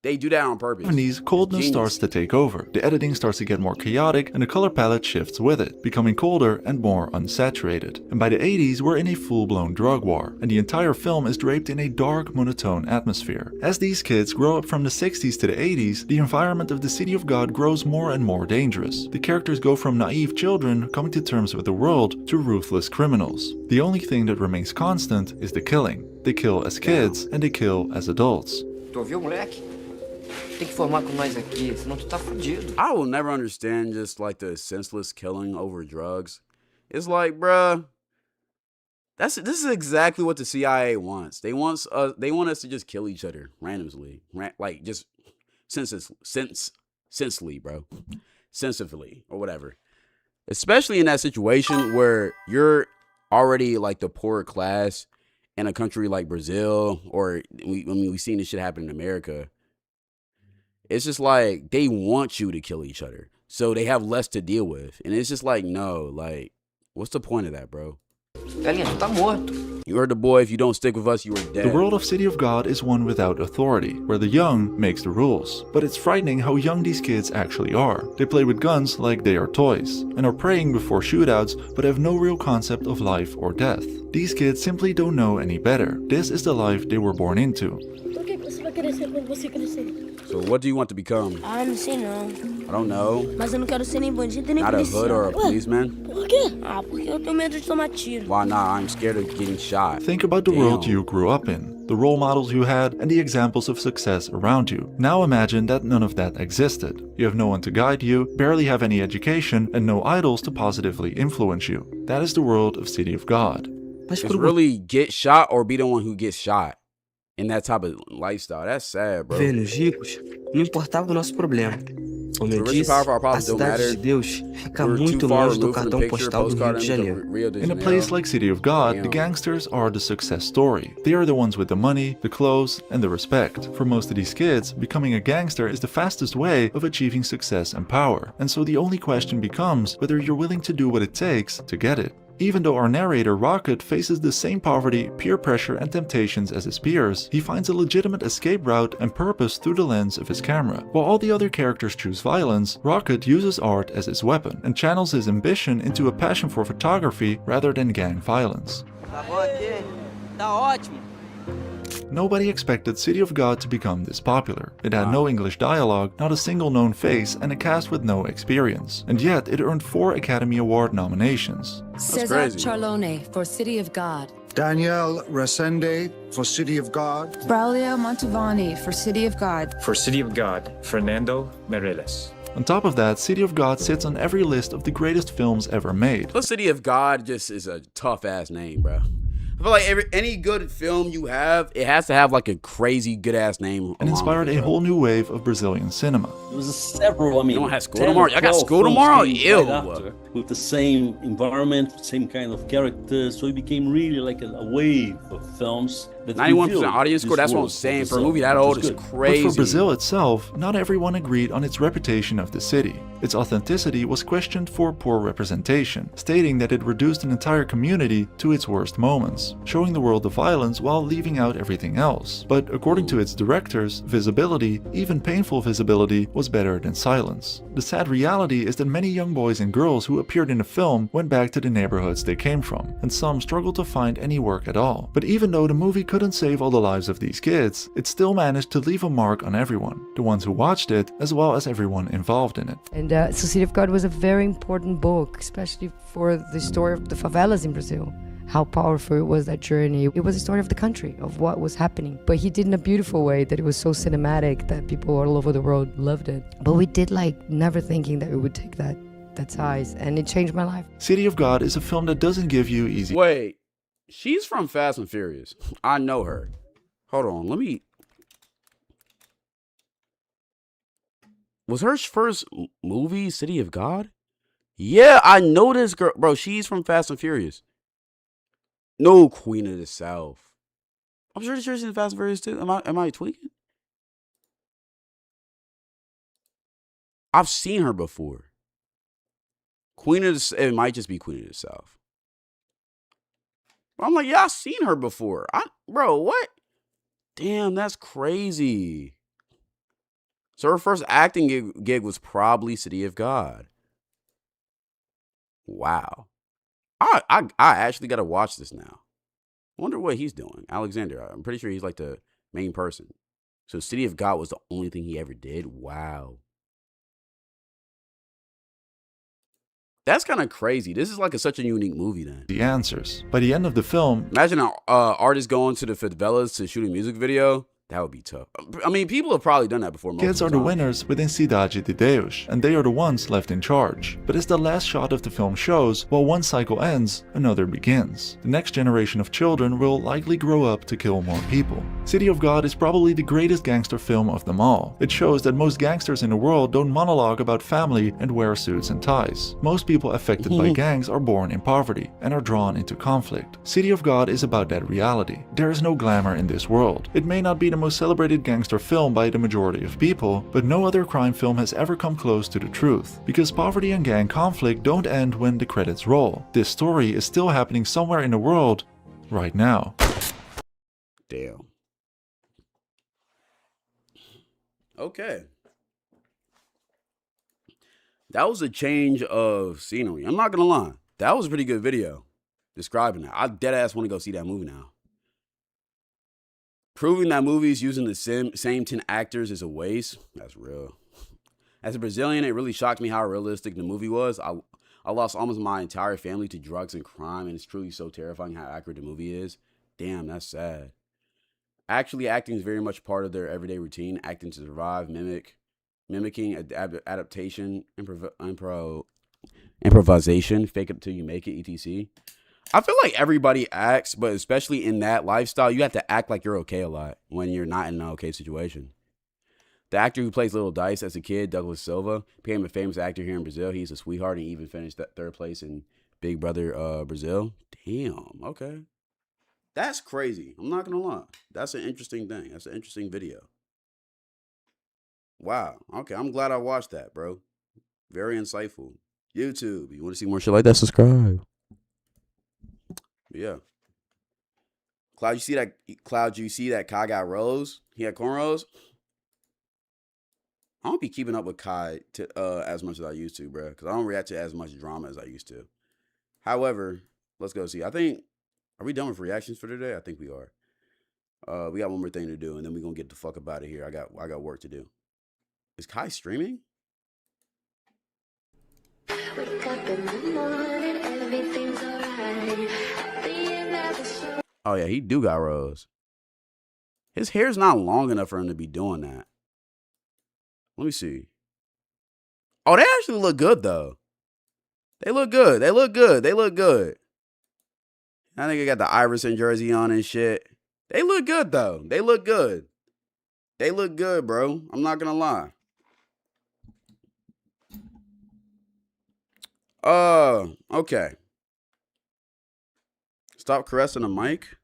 They do that on purpose. In these, coldness starts to take over. The editing starts to get more chaotic and the color palette shifts with it, becoming colder and more unsaturated. And by the 80s, we're in a full-blown drug war, and the entire film is draped in a dark, monotone atmosphere. As these kids grow up from the 60s to the 80s, the environment of the City of God grows more and more dangerous. The characters go from naive children coming to terms with the world to ruthless criminals. The only thing that remains constant is the killing. They kill as kids and they kill as adults. Tu ouviu, moleque? Tem que formar com nós aqui, senão tu tá fudido. I will never understand just like the senseless killing over drugs. It's like, bruh, this is exactly what the CIA wants. They want us to just kill each other randomly, like just sensibly, bro, sensibly or whatever. Especially in that situation where you're already like the poor class in a country like Brazil, or we've seen this shit happen in America. It's just like they want you to kill each other, so they have less to deal with. And it's just like, no, like, what's the point of that, bro? Galinha, tu tá morto. You heard the boy, if you don't stick with us, you are dead. The world of City of God is one without authority, where the young makes the rules. But it's frightening how young these kids actually are. They play with guns like they are toys, and are praying before shootouts, but have no real concept of life or death. These kids simply don't know any better. This is the life they were born into. So what do you want to become? Ah, não sei não. I don't know. Mas eu não quero ser nem bandido nem Not a policial. hood or a policeman? Por quê? Ah, porque eu tenho medo de tomar tiro. Why not? I'm scared of getting shot. Think about the world you grew up in, the role models you had, and the examples of success around you. Now imagine that none of that existed. You have no one to guide you, barely have any education, and no idols to positively influence you. That is the world of City of God. Mas It's really get shot or be the one who gets shot in that type of lifestyle. That's sad, bro. governos ricos, não importava o nosso problema. Como The eu rich and disse, powerful, our a problems don't cidade de matter. Deus fica We're too muito far longe do removed from the cartão picture, postal do Rio postcard de image Janeiro. of Rio de In a Janeiro. place like City of God, the Damn. gangsters are the success story. They are the ones with the money, the clothes, and the respect. For most of these kids, becoming a gangster is the fastest way of achieving success and power. And so the only question becomes whether you're willing to do what it takes to get it. Even though our narrator Rocket faces the same poverty, peer pressure, and temptations as his peers, he finds a legitimate escape route and purpose through the lens of his camera. While all the other characters choose violence, Rocket uses art as his weapon and channels his ambition into a passion for photography rather than gang violence. Tá bom aqui? Tá ótimo. Nobody expected City of God to become this popular. It had no English dialogue, not a single known face, and a cast with no experience. And yet, it earned 4 Academy Award nominations. Cesar Charlone for City of God. Danielle Resende for City of God. Braulio Mantovani for City of God. For City of God, Fernando Meireles. On top of that, City of God sits on every list of the greatest films ever made. The City of God just is a tough ass name, bro. I feel like any good film you have, it has to have like a crazy good ass name. And inspired a whole new wave of Brazilian cinema. There was several, I mean, You don't have school 10 or tomorrow? I got 12 school films tomorrow? came Ew. right after, with the same environment, same kind of characters, so it became really like a wave of films. 91% audience score, that's what I'm saying. For a movie that old, it's crazy. But for Brazil itself, not everyone agreed on its reputation of the city. Its authenticity was questioned for poor representation, stating that it reduced an entire community to its worst moments, showing the world the violence while leaving out everything else. But according to its directors, visibility, even painful visibility, was better than silence. The sad reality is that many young boys and girls who appeared in the film went back to the neighborhoods they came from, and some struggled to find any work at all. But even though the movie couldn't save all the lives of these kids, it still managed to leave a mark on everyone, the ones who watched it, as well as everyone involved in it. And so City of God was a very important book, especially for the story of the favelas in Brazil. How powerful it was, that journey. It was a story of the country, of what was happening. But he did in a beautiful way that it was so cinematic that people all over the world loved it. But we did like never thinking that it would take that size, and it changed my life. City of God is a film that doesn't give you easy. Wait, she's from Fast and Furious. I know her. Hold on, let me. Was her first movie City of God? Yeah, I know this girl, bro. She's from Fast and Furious. No, Queen of the South. I'm sure she's in Fast and Furious too. Am I tweaking? I've seen her before. Queen of the, it might just be Queen of the South. I'm like, yeah, I've seen her before. Bro, what? Damn, that's crazy. So her first acting gig was probably City of God. Wow. I actually got to watch this now. Wonder what he's doing. Alexander, I'm pretty sure he's like the main person. So City of God was the only thing he ever did? Wow. That's kind of crazy. This is like such a unique movie then. The answers. By the end of the film, imagine an artist going to the favelas to shoot a music video. That would be tough. I mean, people have probably done that before. kids are the winners within Cidade de Deus, and they are the ones left in charge. But as the last shot of the film shows, while one cycle ends, another begins. The next generation of children will likely grow up to kill more people. City of God is probably the greatest gangster film of them all. It shows that most gangsters in the world don't monologue about family and wear suits and ties. Most people affected by gangs are born in poverty and are drawn into conflict. City of God is about that reality. There is no glamour in this world. It may not be the most celebrated gangster film by the majority of people, but no other crime film has ever come close to the truth. Because poverty and gang conflict don't end when the credits roll. This story is still happening somewhere in the world right now. Damn. Okay. That was a change of scenery. I'm not gonna lie. That was a pretty good video describing that. I deadass want to go see that movie now. Proving that movies using the same 10 actors is a waste. That's real. As a Brazilian, it really shocked me how realistic the movie was. I lost almost my entire family to drugs and crime, and it's truly so terrifying how accurate the movie is. Damn, that's sad. Actually, acting is very much part of their everyday routine. Acting to survive, mimicking, adaptation, improvisation, fake it till you make it, etc. I feel like everybody acts, but especially in that lifestyle, you have to act like you're okay a lot when you're not in an okay situation. The actor who plays Little Dice as a kid, Douglas Silva, became a famous actor here in Brazil. He's a sweetheart and even finished that third place in Big Brother Brazil. Damn, okay. That's crazy. I'm not going to lie. That's an interesting thing. That's an interesting video. Wow. Okay, I'm glad I watched that, bro. Very insightful. YouTube, you want to see more shit like that? Subscribe. Yeah. Cloud, you see that? Cloud, you see that Kai got rose? He had cornrows? I don't be keeping up with Kai as much as I used to, bro, because I don't react to as much drama as I used to. However, let's go see. Are we done with reactions for today? I think we are. We got one more thing to do, and then we're going to get the fuck up out of here. I got work to do. Is Kai streaming? Oh, yeah, he do got rose. His hair's not long enough for him to be doing that. Let me see. Oh, they actually look good, though. They look good. They look good. They look good. I think I got the Iverson jersey on and shit. They look good, though. They look good. They look good, bro. I'm not going to lie. Okay. Stop caressing the mic.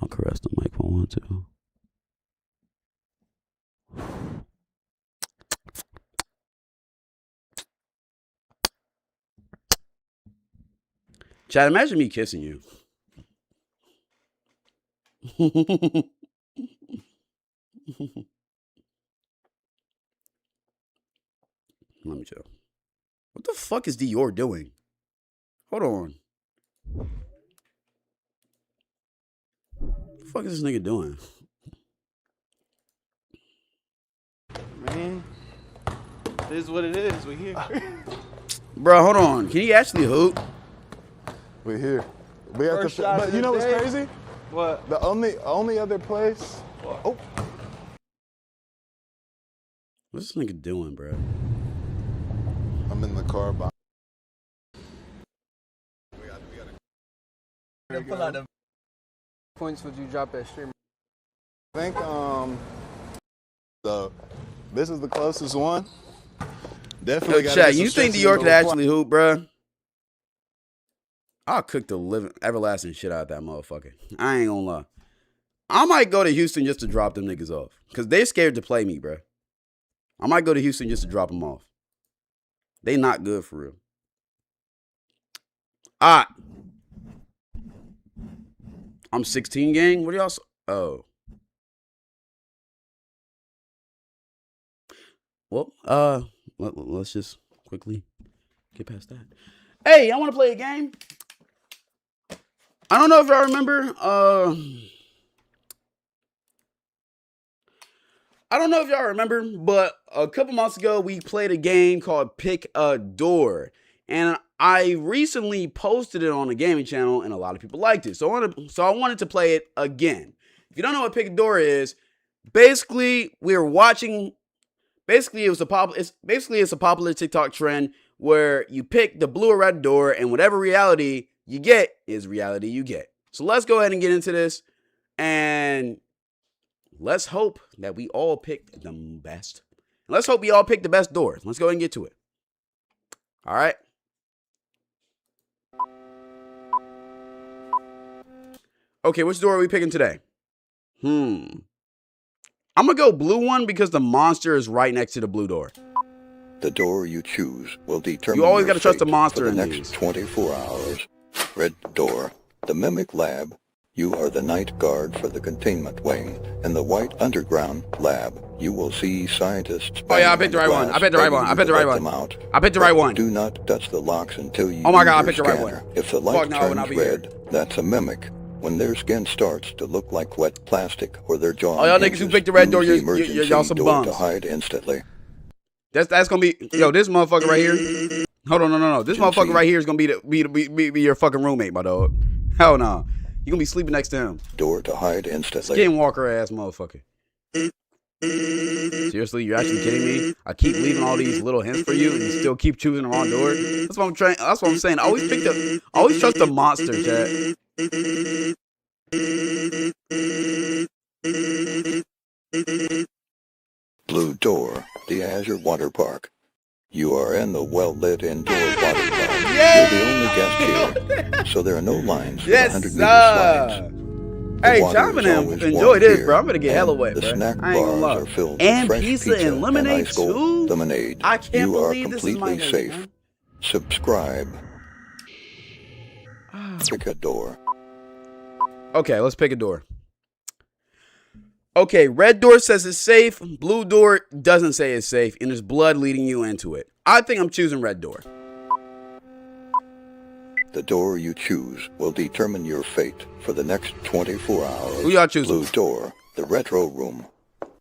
I'll caress the mic if I want to. Chad, imagine me kissing you. Let me chill. What the fuck is Dior doing? Hold on. What the fuck is this nigga doing? Man, it is what it is. We're here. Bro, hold on. Can he actually hoop? We're here. We have to, but you know what's crazy? What? The only other place. Oh. What's this nigga doing, bro? I'm in the car. Pull out the points would you drop at stream? I think so. This is the closest one. Definitely. Yo, Chad, you think Dior could actually hoop, bro? I'll cook the living everlasting shit out of that motherfucker. I ain't gonna lie. I might go to Houston just to drop them niggas off. Because they scared to play me, bro. I might go to Houston just to drop them off. They not good for real. Alright. I'm 16, gang. What are y'all? Oh. Well, let's just quickly get past that. Hey, I want to play a game. I don't know if y'all remember. I don't know if y'all remember, but a couple months ago, we played a game called Pick a Door. And I recently posted it on the gaming channel, and a lot of people liked it. So I wanted to play it again. If you don't know what Pick a Door is, basically, we're watching. Basically, it's a popular TikTok trend where you pick the blue or red door, and whatever reality you get is reality you get. So let's go ahead and get into this, and let's hope that we all pick the best. Let's hope we all pick the best doors. Let's go ahead and get to it. All right. Okay, which door are we picking today? I'm going to go blue one because the monster is right next to the blue door. The door you choose will determine you always got to trust the monster for the in next these. 24 hours. Red door, the Mimic Lab. You are the night guard for the containment wing. In the White Underground Lab, you will see scientists. Oh yeah, I picked the right one. I picked the right one. I picked the right one. I picked the right one. Do not touch the locks until you. Oh my God, I use picked the right scanner. one. If the light turns red, that's a mimic. When their skin starts to look like wet plastic or their jaw. Oh, y'all niggas who picked the red door, y'all some bums. To hide instantly. That's gonna be this motherfucker right here. Hold on, no. This motherfucker right here is gonna be your fucking roommate, my dog. Hell no. You gonna be sleeping next to him. Door to hide instantly. Skinwalker ass motherfucker. Seriously, you're actually kidding me? I keep leaving all these little hints for you, and you still keep choosing the wrong door. That's what I'm trying. That's what I'm saying. Always trust the monster, chat. Blue door, the Azure Water Park. You are in the well-lit indoor water park. You're the only guest here, so there are no lines for the 100-meter slides. Hey, I'm gonna enjoy this, bro. I'm gonna get hella wet, the bro. snack I ain't gonna lie. bars are filled And with fresh pizza and lemonade ice cold too. lemonade. I can't you are believe this is my completely name, safe. man. Subscribe. Pick a door. Okay, let's pick a door. Okay, red door says it's safe. Blue door doesn't say it's safe, and there's blood leading you into it. I think I'm choosing red door. The door you choose will determine your fate for the next 24 hours. Who y'all choosing? Blue door, the retro room.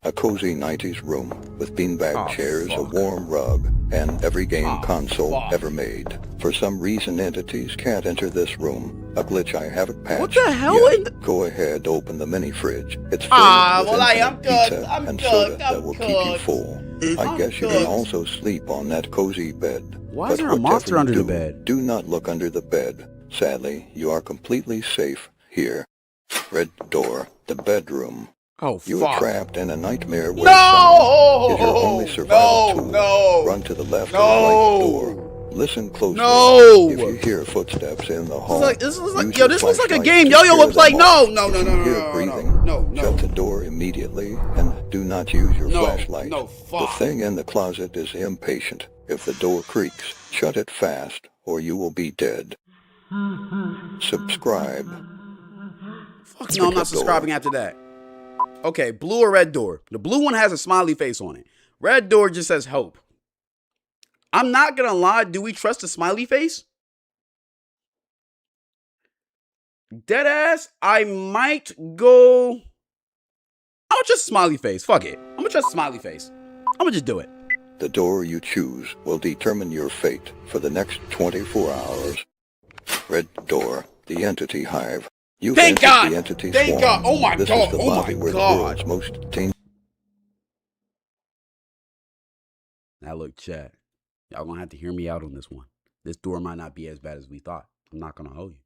A cozy 90s room with beanbag chairs, a warm rug, and every game console ever made. For some reason, entities can't enter this room. A glitch I haven't patched. What the hell? Yet. Go ahead, open the mini fridge. It's filled with infinite pizza and soda that will keep you full. I guess you can also sleep on that cozy bed. Why is there a monster under the bed? Do not look under the bed. Sadly, you are completely safe here. Red door, the bedroom. Oh, you fuck. are trapped in a nightmare where silence is your only survival tool. Run to the left or right door. Listen closely. If you hear footsteps in the hall, this looks like a game Yo-Yo would play. No. Shut the door immediately and do not use your flashlight. The thing in the closet is impatient. If the door creaks, shut it fast or you will be dead. Subscribe. Fuck no, I'm not subscribing after that. Okay, blue or red door? The blue one has a smiley face on it. Red door just says hope. I'm not gonna lie, do we trust the smiley face? Deadass, I might go... I'm gonna trust smiley face. Fuck it. I'm gonna trust smiley face. I'm gonna just do it. The door you choose will determine your fate for the next 24 hours. Red door, the entity hive. You've Thank God! The entity Thank swarm. God! Oh my this God! Is the Oh my lobby where God! The world's most dangerous. Now look, chat. Y'all gonna have to hear me out on this one. This door might not be as bad as we thought. I'm not gonna hold you.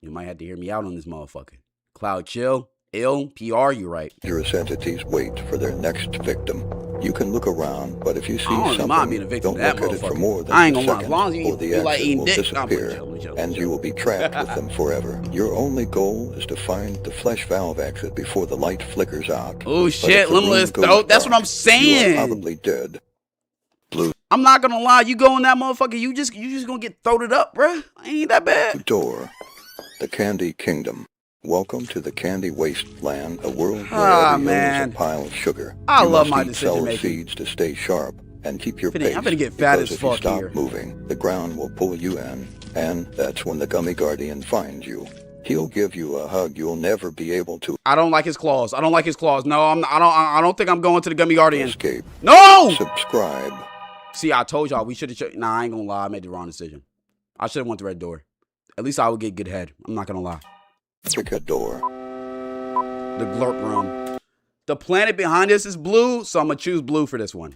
You might have to hear me out on this motherfucker. Cloud chill. Ill. PR, you right. Dangerous entities wait for their next victim. You can look around, but if you see something, being a victim don't of that look at it for motherfucker. more than I ain't a gonna lie. second, As long as you or the feel like exit eating will dick, disappear, and you will be trapped with them forever. Your only goal is to find the flesh valve exit before the light flickers out. Oh shit, limitless throat. That's what I'm saying. You are probably dead. Blue I'm not gonna lie. You go in that motherfucker, you just gonna get throated up, bruh. Ain't that bad. door, the Candy Kingdom. Welcome to the candy wasteland, a world where every man. is a pile of sugar. I you love must my eat decision sour making. seeds to stay sharp and keep your pace. I'm gonna get fat because as if you fuck stop here. moving, the ground will pull you in, and that's when the Gummy Guardian finds you. He'll give you a hug you'll never be able to. I don't like his claws. I don't like his claws. No, I don't think I'm going to the Gummy Guardian. Escape. No! Subscribe. See, I told y'all we should have. Nah, I ain't gonna lie. I made the wrong decision. I should have went the red door. At least I would get good head. I'm not gonna lie. Pick a door. The glurp room. The planet behind us is blue, so I'm gonna choose blue for this one.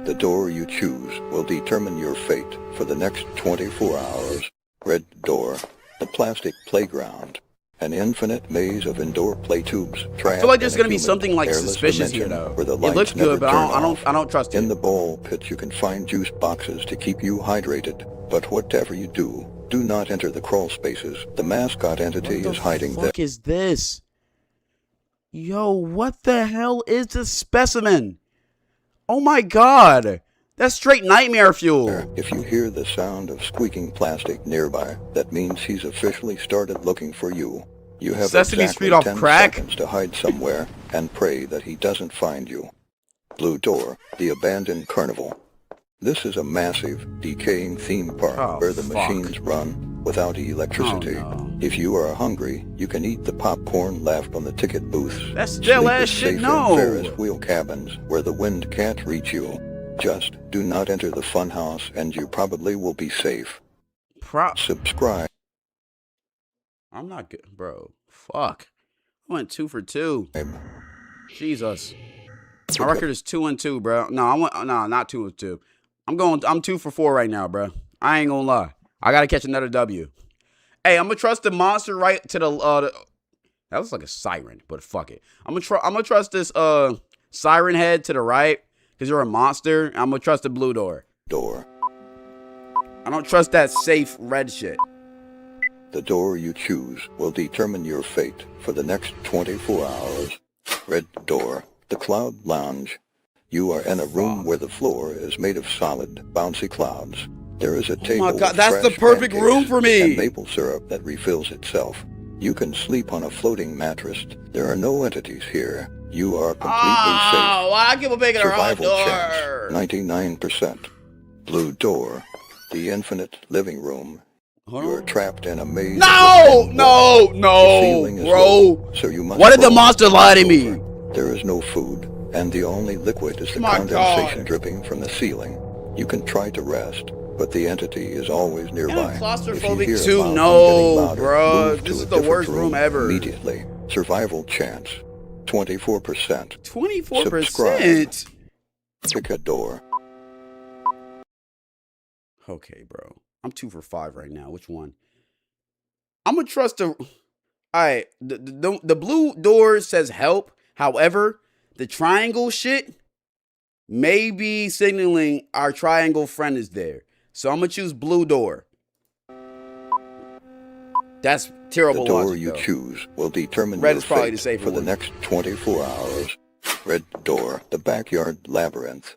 The door you choose will determine your fate for the next 24 hours. Red door, the plastic playground. An infinite maze of indoor play tubes. I feel like there's gonna be something like suspicious here, though. It looks good, but I don't trust it. In the ball pit, you can find juice boxes to keep you hydrated. But whatever you do, do not enter the crawl spaces. The mascot entity is hiding there. What the fuck is this? Yo, what the hell is this specimen? Oh my God. That's straight nightmare fuel. If you hear the sound of squeaking plastic nearby, that means he's officially started looking for you. You have Sesame exactly Street off 10 crack? seconds to hide somewhere and pray that he doesn't find you. Blue door, the abandoned carnival. This is a massive, decaying theme park where the machines run without electricity. If you are hungry, you can eat the popcorn left on the ticket booths. That's still ass shit, no. Ferris wheel cabins where the wind can't reach you. Just do not enter the funhouse and you probably will be safe. Subscribe. I'm not good, bro. Fuck. I went 2 for 2. Jesus. My record is 2-2, bro. No, not 2-2. I'm 2 for 4 right now, bro. I ain't gonna lie. I gotta catch another W. Hey, I'm gonna trust the monster right to the that looks like a siren, but fuck it. I'm gonna trust this siren head to the right because you're a monster. I'm gonna trust the blue door. I don't trust that safe red shit. The door you choose will determine your fate for the next 24 hours. Red door, the Cloud Lounge. You are in a room where the floor is made of solid, bouncy clouds. There is a table my God, with that's the fresh perfect pancakes room for me. and maple syrup that refills itself. You can sleep on a floating mattress. There are no entities here. You are completely safe. Why give a big Survival door? chance, 99%. Blue door, the infinite living room. You are trapped in a maze. No, bro. So you must Why did the roll monster lie to me? There is no food, and the only liquid is the condensation dripping from the ceiling. You can try to rest, but the entity is always nearby. I'm claustrophobic too. No, bro. This is the worst room ever. Immediately. Survival chance, 24%. 24%? Pick a door. Okay, bro. I'm 2 for 5 right now. Which one? I'm gonna trust the. All right, the blue door says help. However, the triangle shit may be signaling our triangle friend is there. So I'm gonna choose blue door. That's terrible. The door logic, you though. choose will determine Red your is probably fate the safer for the one. next 24 hours. Red door, the backyard labyrinth.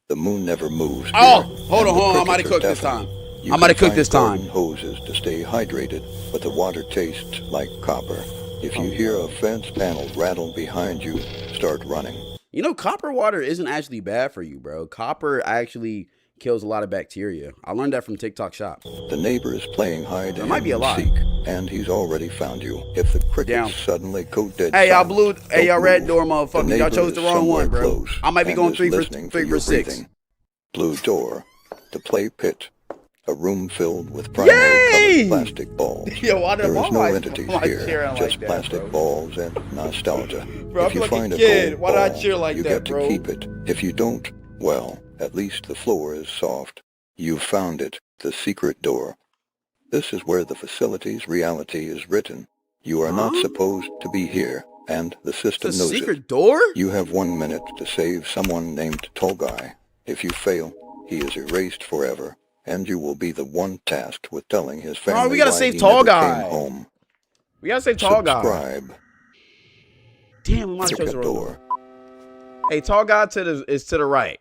The moon never moves. Oh, here, hold and on. the I might have crickets are cooked this deafening. time. You I might have can cooked this find time. garden hoses to stay hydrated, but the water tastes like copper. If you hear a fence panel rattle behind you, start running. You know, copper water isn't actually bad for you, bro. Copper actually kills a lot of bacteria. I learned that from TikTok Shop. The neighbor is playing hide There and might be a lie. seek, and he's already found you. If the crickets suddenly go dead Hey, y'all silent, hey, y'all don't red move. door The motherfuckers. Y'all neighbor chose the is wrong one, somewhere bro. close I might be and going is 3 listening for your 6. breathing. Blue door, the play pit, a room filled with primary colored plastic balls. Yo, why There is no am entities I here, cheering just like that, plastic bro? balls and nostalgia. Bro, I If feel you like a find a kid. gold Why did I ball, cheer like you that, get bro? to keep it. If you don't, well, at least the floor is soft. You've found it, the secret door. This is where the facility's reality is written. You are not supposed to be here, and the system It's a knows secret it. door? You have 1 minute to save someone named Tall Guy. If you fail, he is erased forever, and you will be the one tasked with telling his family we gotta why save he Tall never Guy. came home. We gotta save Tall Guy. Subscribe. Damn, we might have Pick chosen a the wrong door. door. Hey, Tall Guy is to the right.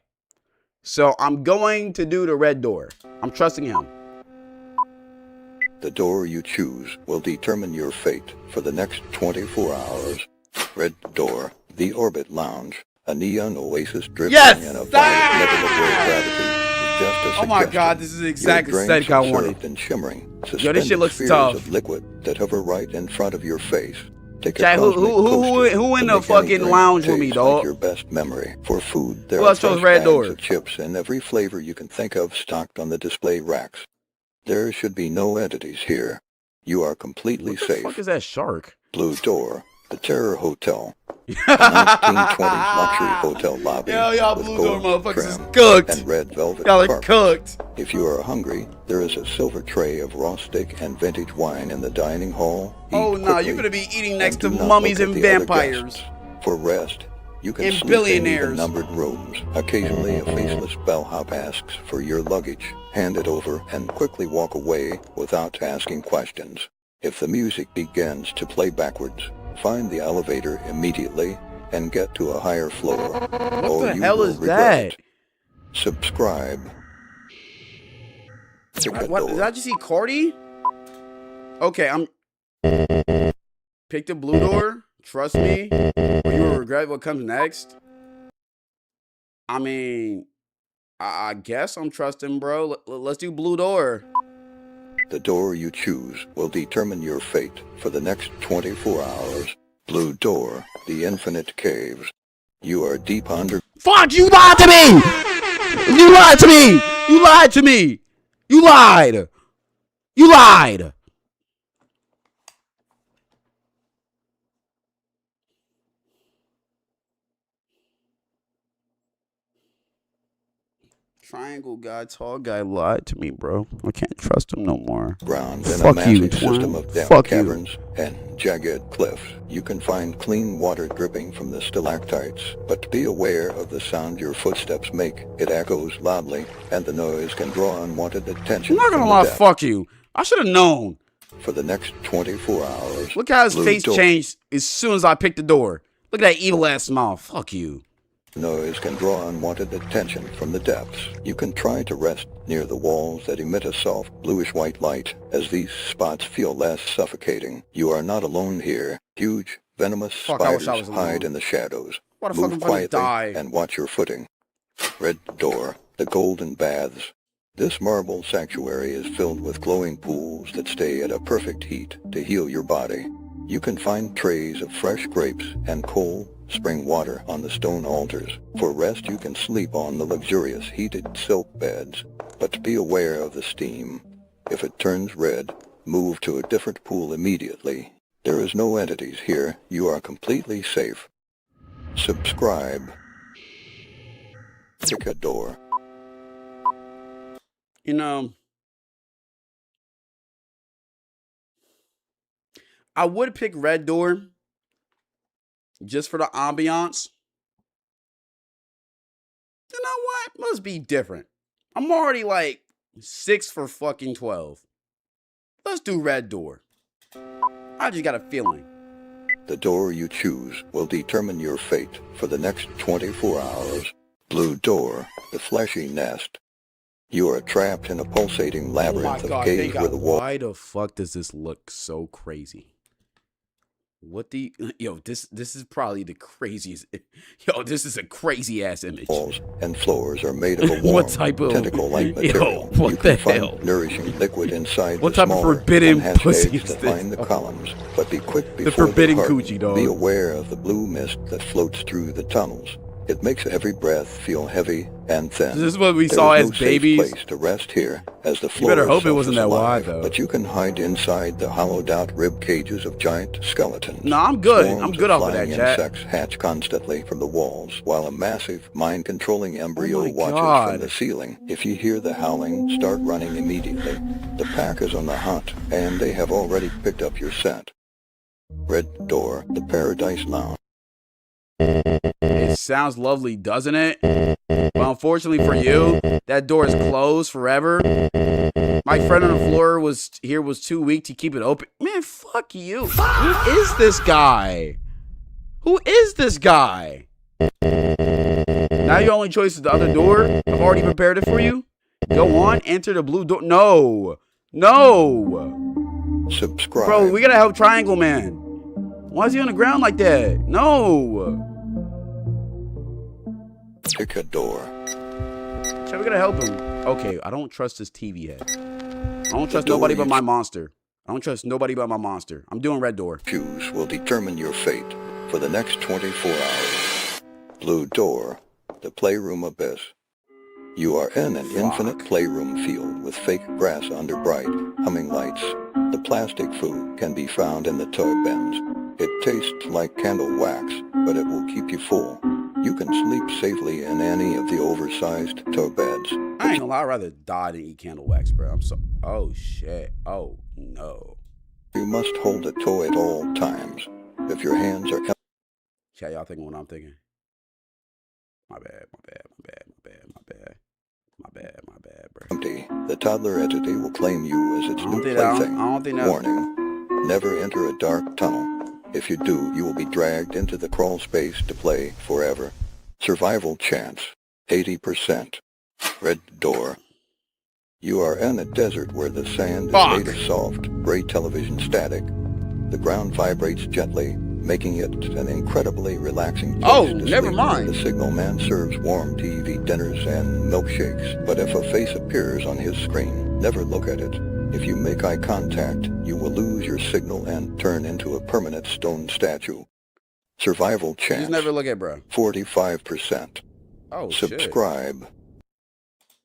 So I'm going to do the red door. I'm trusting him. The door you choose will determine your fate for the next 24 hours. Red door, the Orbit Lounge, a neon oasis drifting in a violet level of rare gravity. Is just a Oh my suggestion. God, this is the exact Your drinks aesthetic I are wanted. served in shimmering, Yo, this shit looks spheres tough. of liquid that hover right in front of your face. Take a Jack, who cosmic in coaster the to make any fucking drink lounge with me, taste dog? like your best memory. For food, there Who are else chose fresh red bags door? of chips in every flavor you can think of stocked on the display racks. There should be no entities here. You are completely What the safe. fuck is that shark? Blue door, the Terror Hotel. A 1920s luxury hotel lobby Y'all with blue door gold motherfuckers is trim cooked. and red velvet Y'all are carpet. cooked. If you are hungry, there is a silver tray of raw steak and vintage wine in the dining hall. Oh Eat no, quickly you're gonna be eating next to and do not mummies look and at the other vampires. guests. For rest, you can And sleep in billionaires. the numbered rooms. Occasionally, a faceless bellhop asks for your luggage. Hand it over and quickly walk away without asking questions. If the music begins to play backwards, find the elevator immediately and get to a higher floor. What the you hell will is regret that? it. Subscribe. Pick a What door. did I just see Cardi? Okay, I'm pick the blue door. Trust me, or you will regret what comes next. I mean, I guess I'm trusting, bro. Let's do blue door. The door you choose will determine your fate for the next 24 hours. Blue door, the infinite caves. You are deep under... Fuck, you lied to me! You lied to me! You lied to me! You lied! You lied! Triangle guy, tall guy lied to me, bro. I can't trust him no more. Ground in a Fuck you, massive twin. system of down Fuck caverns and jagged cliffs. You can find clean water dripping from the stalactites, but be aware of the sound your footsteps make. It echoes loudly, and the noise can draw unwanted attention. I'm not gonna lie, fuck you. I should have known. For the next 24 hours. Look how his Blue face Door changed as soon as I picked the door. Look at that evil ass smile. Fuck you. Noise can draw unwanted attention from the depths. You can try to rest near the walls that emit a soft bluish-white light, as these spots feel less suffocating. You are not alone here. Huge, venomous spiders hide in the shadows. What the fuck, I'm Move gonna quietly die. and watch your footing. Red Door, the Golden Baths. This marble sanctuary is filled with glowing pools that stay at a perfect heat to heal your body. You can find trays of fresh grapes and cold spring water on the stone altars. For rest, you can sleep on the luxurious heated silk beds, but be aware of the steam. If it turns red, move to a different pool immediately. There is no entities here. You are completely safe. Subscribe. Pick a door. You know, I would pick Red Door just for the ambiance. You know what? Must be different. I'm already like 6 for fucking 12. Let's do Red Door. I just got a feeling. The door you choose will determine your fate for the next 24 hours. Blue Door, the fleshy nest. You are trapped in a pulsating labyrinth of caves where the wall... Why the fuck does this look so crazy? What the... Yo, this is probably the craziest... Yo, this is a crazy ass image. Walls and floors are made of a warm, what type of tentacle-like material. Yo, what you the can hell? find nourishing liquid inside What the type of smaller, forbidden unhatched pussy eggs is that this? line the columns. But be quick before The forbidden they harden. coochie, dog. Be aware of the blue mist that floats through the tunnels. It makes every breath feel heavy and thin. This is what we There saw is as no safe babies. place to rest here, as the You floor better hope it itself wasn't is that alive, wide, though. But you can hide inside the hollowed-out rib cages of giant skeletons. No, I'm good. Swarms I'm good off of that, flying chat. insects hatch constantly from the walls, while a massive, mind-controlling embryo Oh my watches God. from the ceiling. If you hear the howling, start running immediately. The pack is on the hunt, and they have already picked up your scent. Red Door, the Paradise Lounge. It sounds lovely, doesn't it? But unfortunately for you, that door is closed forever. My friend on the floor was too weak to keep it open. Man, fuck you. Who is this guy? Who is this guy? Now your only choice is the other door? I've already prepared it for you. Go on, enter the blue door. No. No. Subscribe. Bro, we gotta help Triangle Man. Why is he on the ground like that? No. Pick a door. Chat, we gotta help him. Okay, I don't trust this TV head. I don't trust nobody but my monster. I don't trust nobody but my monster. I'm doing Red Door. Choose will determine your fate for the next 24 hours. Blue Door, the Playroom Abyss. You are in an infinite playroom field with fake grass under bright, humming lights. The plastic food can be found in the toy bins. It tastes like candle wax, but it will keep you full. You can sleep safely in any of the oversized tow beds. I ain't gonna lie, I'd rather die than eat candle wax, bro. I'm so... Oh, shit. Oh, no. You must hold a toy at all times. If your hands are... Chat, y'all thinking what I'm thinking? My bad, bro. empty, the toddler entity will claim you as its new think that- plaything. I don't think that- Warning, never enter a dark tunnel. If you do, you will be dragged into the crawl space to play forever. Survival chance, 80%. Red Door. You are in a desert where the sand is made of soft, gray television static. The ground vibrates gently, making it an incredibly relaxing place to never sleep. mind. The signal man serves warm TV dinners and milkshakes, but if a face appears on his screen, never look at it. If you make eye contact, you will lose your signal and turn into a permanent stone statue. Survival chance. Just never look at bro. 45%. Oh, shit. Subscribe.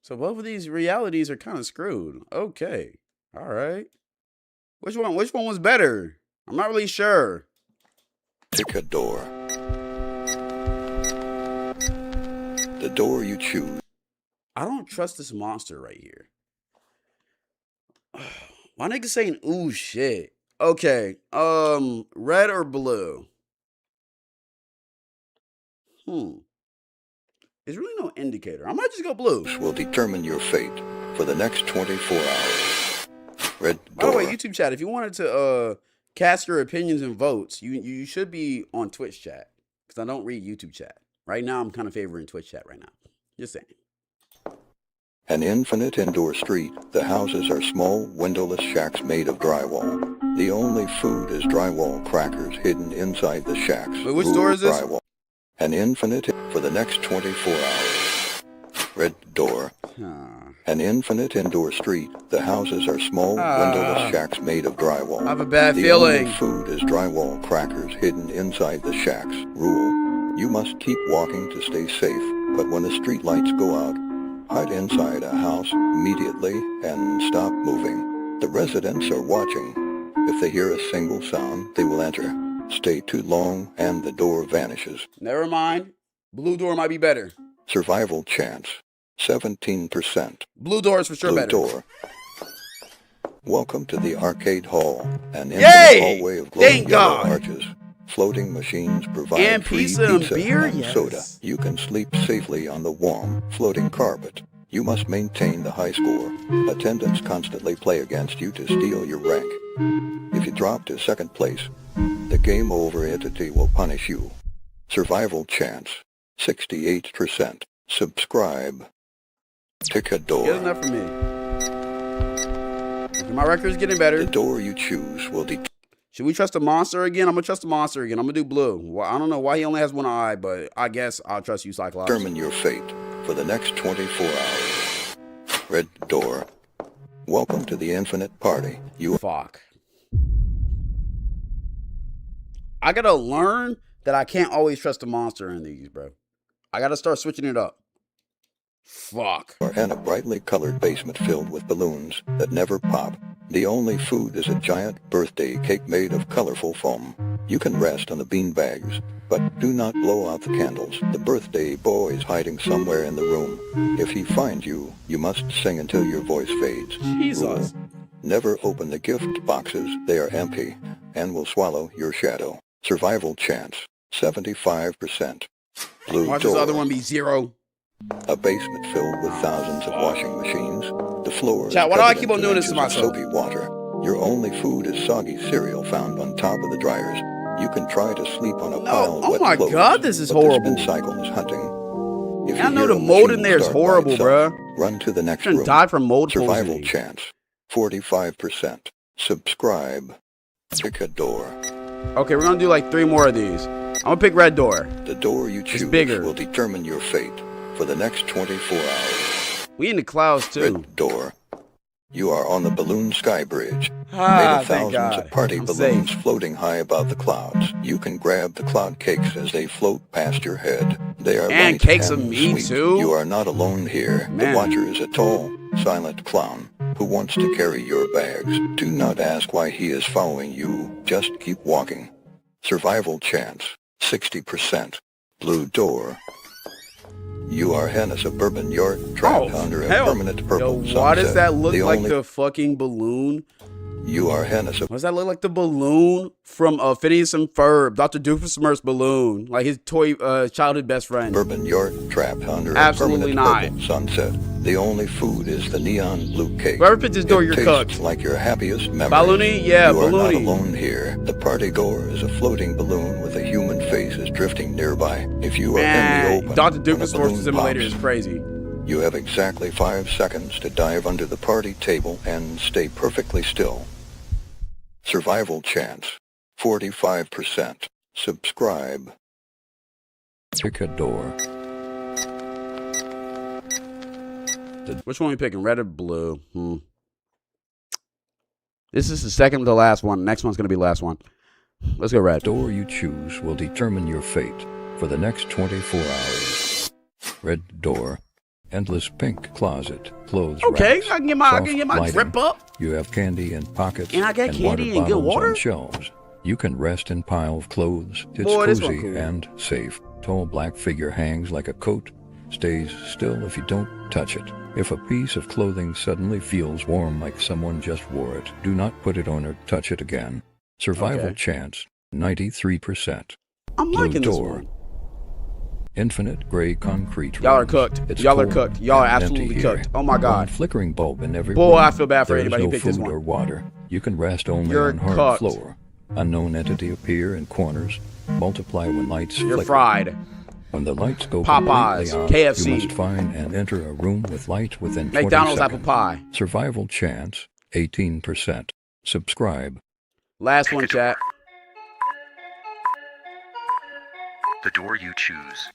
So both of these realities are kind of screwed. Okay. All right. Which one was better? I'm not really sure. Pick a door. The door you choose. I don't trust this monster right here. Why niggas saying ooh shit? Okay. Red or blue? There's really no indicator. I might just go blue. Will determine your fate for the next 24 hours. Red door. By the way, YouTube chat, if you wanted to cast your opinions and votes, you should be on Twitch chat. Because I don't read YouTube chat. Right now, I'm kind of favoring Twitch chat right now. Just saying. An infinite indoor street. The houses are small, windowless shacks made of drywall. The only food is drywall crackers hidden inside the shacks. Wait, which door is this? Drywall. An infinite for the next 24 hours. Red door. An infinite indoor street. The houses are small, windowless shacks made of drywall. I have a bad the feeling. Only food is drywall crackers hidden inside the shacks. Rule. You must keep walking to stay safe, but when the street lights go out, hide inside a house immediately and stop moving. The residents are watching. If they hear a single sound, they will enter. Stay too long and the door vanishes. Never mind. Blue door might be better. Survival chance, 17%. Blue door is for sure better. Blue door. Welcome to the arcade hall, an infinite hallway of glowing yellow arches. Floating machines provide and free pizza and beer, and soda. You can sleep safely on the warm, floating carpet. You must maintain the high score. Attendants constantly play against you to steal your rank. If you drop to second place, the game over entity will punish you. Survival chance, 68%. Subscribe. Pick a door. Good enough for me. My record's getting better. The door you choose will determine. Should we trust the monster again? I'm going to trust the monster again. I'm going to do blue. Well, I don't know why he only has one eye, but I guess I'll trust you, Cyclops. Determine your fate for the next 24 hours. Red door. Welcome to the infinite party. You fuck. I got to learn that I can't always trust the monster in these, bro. I got to start switching it up. Fuck. And a brightly colored basement filled with balloons that never pop. The only food is a giant birthday cake made of colorful foam. You can rest on the bean bags, but do not blow out the candles. The birthday boy is hiding somewhere in the room. If he finds you, you must sing until your voice fades. Jesus. Rule. Never open the gift boxes. They are empty and will swallow your shadow. Survival chance, 75%. Blue Watch door. this other one be 0. A basement filled with thousands of washing machines. The floor is Chat, why do I covered keep in on doing this to inches of myself? soapy water. Your only food is soggy cereal found on top of the dryers. You can try to sleep on a pile of Oh wet my clothes, God, this is but the horrible. spin cycle is hunting. If I you know hear the a mold in machine there is start by horrible, itself, bruh. Run to the next Shouldn't room. die from mold Survival poisoning. chance, 45%. Subscribe. Pick a door. Okay, we're going to do like 3 more of these. I'm going to pick red door. The door you choose will determine your fate for the next 24 hours. We in the clouds too. Red door. You are on the balloon sky bridge. Made of thank thousands God. of party I'm balloons safe. floating high above the clouds. You can grab the cloud cakes as they float past your head. They are And light cakes and of me, sweet. too? You are not alone here. Man. The watcher is a tall, silent clown who wants to carry your bags. Do not ask why he is following you. Just keep walking. Survival chance, 60%. Blue door. You are in a suburban yard trapped under a permanent purple sunset. Why does that look like only- the fucking balloon? You are in a Why does that look like the balloon from Phineas and Ferb, Dr. Doofenshmirtz balloon, like his toy childhood best friend? suburban yard trapped under Absolutely a not. permanent purple sunset. The only food is the neon blue cake. Whoever picked this door, It you're tastes cooked. like your happiest memory. Balloony? Yeah, you are not balloony. alone here. The party goer is a floating balloon with a human face is drifting nearby. If you are in Man, the open, Dr. and a Doofenshmirtz balloon simulator pops, is crazy. you have exactly 5 seconds to dive under the party table and stay perfectly still. Survival chance, 45%. Subscribe. Pick a door. Which one are we picking, red or blue? This is the second to last one. Next one's going to be the last one. Let's go red. The door you choose will determine your fate for the next 24 hours. Red door. Endless pink closet. Clothes Okay, racks, I can get my soft lighting. drip up. You have candy in pockets And I got candy and good bottles water? on shelves. You can rest in pile of clothes. It's Boy, this one cozy cool. and safe. Tall black figure hangs like a coat. stays still if you don't touch it. If a piece of clothing suddenly feels warm like someone just wore it, do not put it on or touch it again. Survival chance, 93%. I'm Blue liking this door. one. Infinite gray concrete. Y'all are rooms. cooked. It's Y'all are cold cooked. Y'all are and empty absolutely here. cooked. Oh my God. One flickering bulb in every Boy, room. I feel bad for There anybody is who no picked this food one. or water. You can rest only You're on hard cooked. floor. Unknown entity appear in corners. Multiply when lights You're flicker. fried. When the lights go Popeyes, completely on, KFC. you must find and enter a room with light within 20 McDonald's seconds. apple pie. Survival chance, 18%. Subscribe. Last one, chat. The door you choose.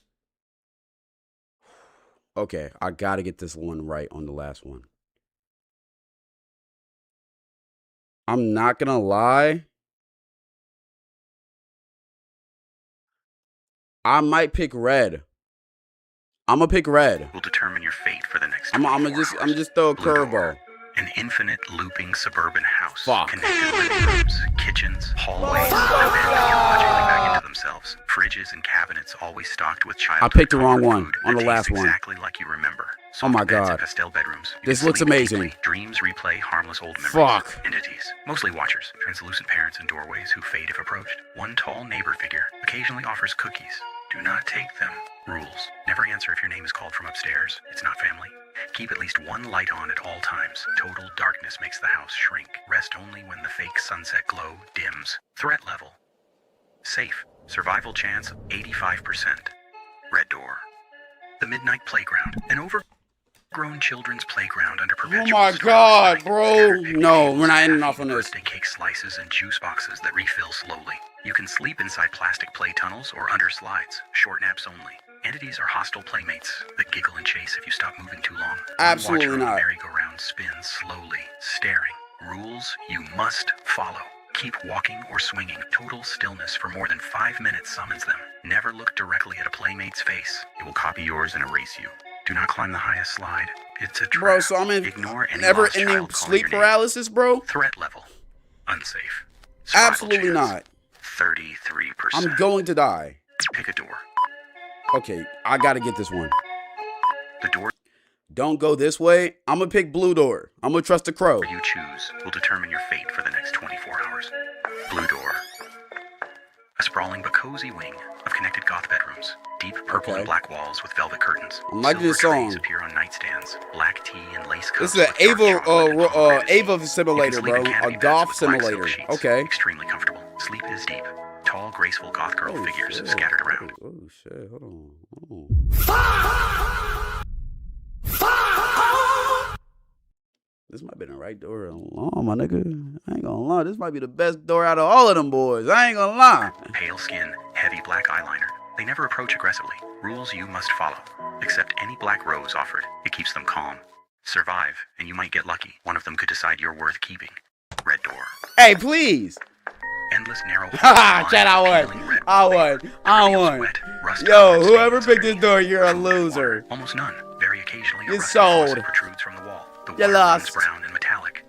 Okay, I gotta get this one right on the last one. I'm not gonna lie. I might pick red. I'm gonna pick red. Will determine your fate for the next I'm 24 gonna just throw a Blue door. curveball. An infinite looping suburban house. Fuck. Connected living rooms, kitchens, hallways, no area logically back into themselves. Fridges and cabinets always stocked with childhood I picked the wrong comfort one food on that the last tastes one. exactly like you remember. Oh my Soft beds God. and pastel bedrooms. You This can looks sleep amazing. deeply. Dreams replay harmless old memories. Fuck. Entities, mostly watchers, translucent parents in doorways who fade if approached. One tall neighbor figure occasionally offers cookies. Do not take them. Rules. Never answer if your name is called from upstairs. It's not family. Keep at least one light on at all times. Total darkness makes the house shrink. Rest only when the fake sunset glow dims. Threat level. Safe. Survival chance 85%. Red door. The midnight playground. An overgrown children's playground under Oh perpetual my God, bro. No, we're not ending off on this. birthday cake slices and juice boxes that refill slowly. You can sleep inside plastic play tunnels or under slides. Short naps only. Entities are hostile playmates that giggle and chase if you stop moving too long. Absolutely Watch not. the merry-go-round spins slowly, staring. Rules you must follow. Keep walking or swinging. Total stillness for more than 5 minutes summons them. Never look directly at a playmate's face. It will copy yours and erase you. Do not climb the highest slide. It's a trap. Bro, so I'm in Ignore any never lost ending child calling sleep your name. paralysis, bro? Threat level. Unsafe. Survival Absolutely chance, not. 33%. I'm going to die. Pick a door. Okay, I gotta get this one. The door Don't go this way. I'm gonna pick blue door. I'm gonna trust the crow. you choose will determine your fate for the next 24 hours. Blue door. A sprawling but cozy wing of connected goth bedrooms. Deep purple and black walls with velvet curtains. I'm liking this Silver trays song. appear on nightstands. Black tea and lace This cups. is an with dark chocolate and Ava simulator, sleep in bro. A canopy beds golf with black silk simulator. sheets. Okay. Extremely comfortable. Sleep is deep. Tall, graceful goth girl figures scattered around. Oh shit! Hold on. This might be the right door along, my nigga. I ain't gonna lie. This might be the best door out of all of them boys. I ain't gonna lie. Pale skin, heavy black eyeliner. They never approach aggressively. Rules you must follow. Accept any black rose offered. It keeps them calm. Survive, and you might get lucky. One of them could decide you're worth keeping. Red door. Hey, please. Endless narrow. Haha, chat, I won. I won. Yo, whoever picked this door, you're a loser. Almost none. Very occasionally, a You rusty sold. faucet protrudes from the wall. The You water lost. runs brown and metallic.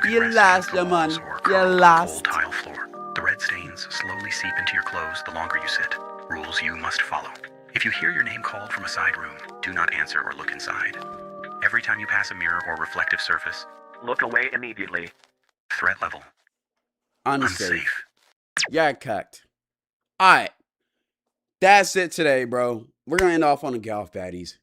You lost your money. You lost. Tile floor. The red stains slowly seep into your clothes the longer you sit. Rules you must follow. If you hear your name called from a side room, do not answer or look inside. Every time you pass a mirror or reflective surface, look away immediately. Threat level. Unsafe. Yeah, cucked. Alright. That's it today, bro. We're gonna end off on the golf baddies.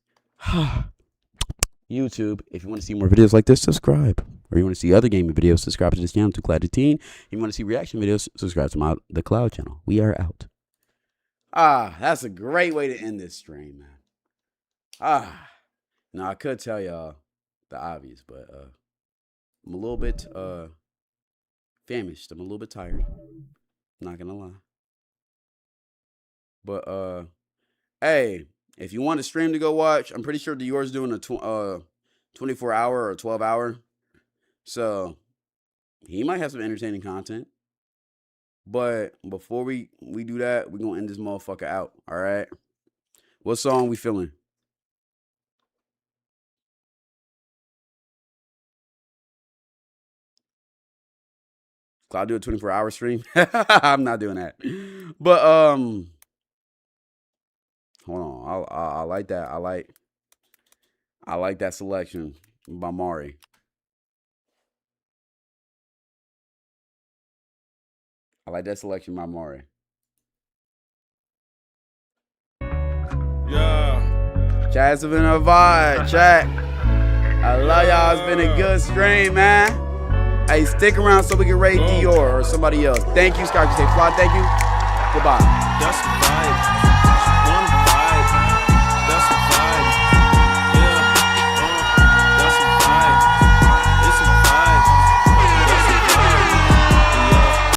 YouTube, if you want to see more videos like this, subscribe. Or you want to see other gaming videos, subscribe to this channel, to Cloud 18. If you want to see reaction videos, subscribe to the Cloud channel. We are out. That's a great way to end this stream, man. Now I could tell y'all the obvious, but I'm a little bit famished. I'm a little bit tired. Not gonna lie. But hey, if you want a stream to go watch, I'm pretty sure Dior's doing a 24-hour or 12-hour. So he might have some entertaining content. But before we do that, we're gonna end this motherfucker out. All right. What song we feeling? I'll do a 24-hour stream. I'm not doing that. But hold on. I like that. I like I like that selection by Mari. I like that selection by Mari. Yeah. Chat's been a vibe, chat. I love y'all. It's been a good stream, man. Hey, stick around so we can rate Dior or somebody else. Thank you, Sky. Stay fly. Thank you. Goodbye. That's the vibe.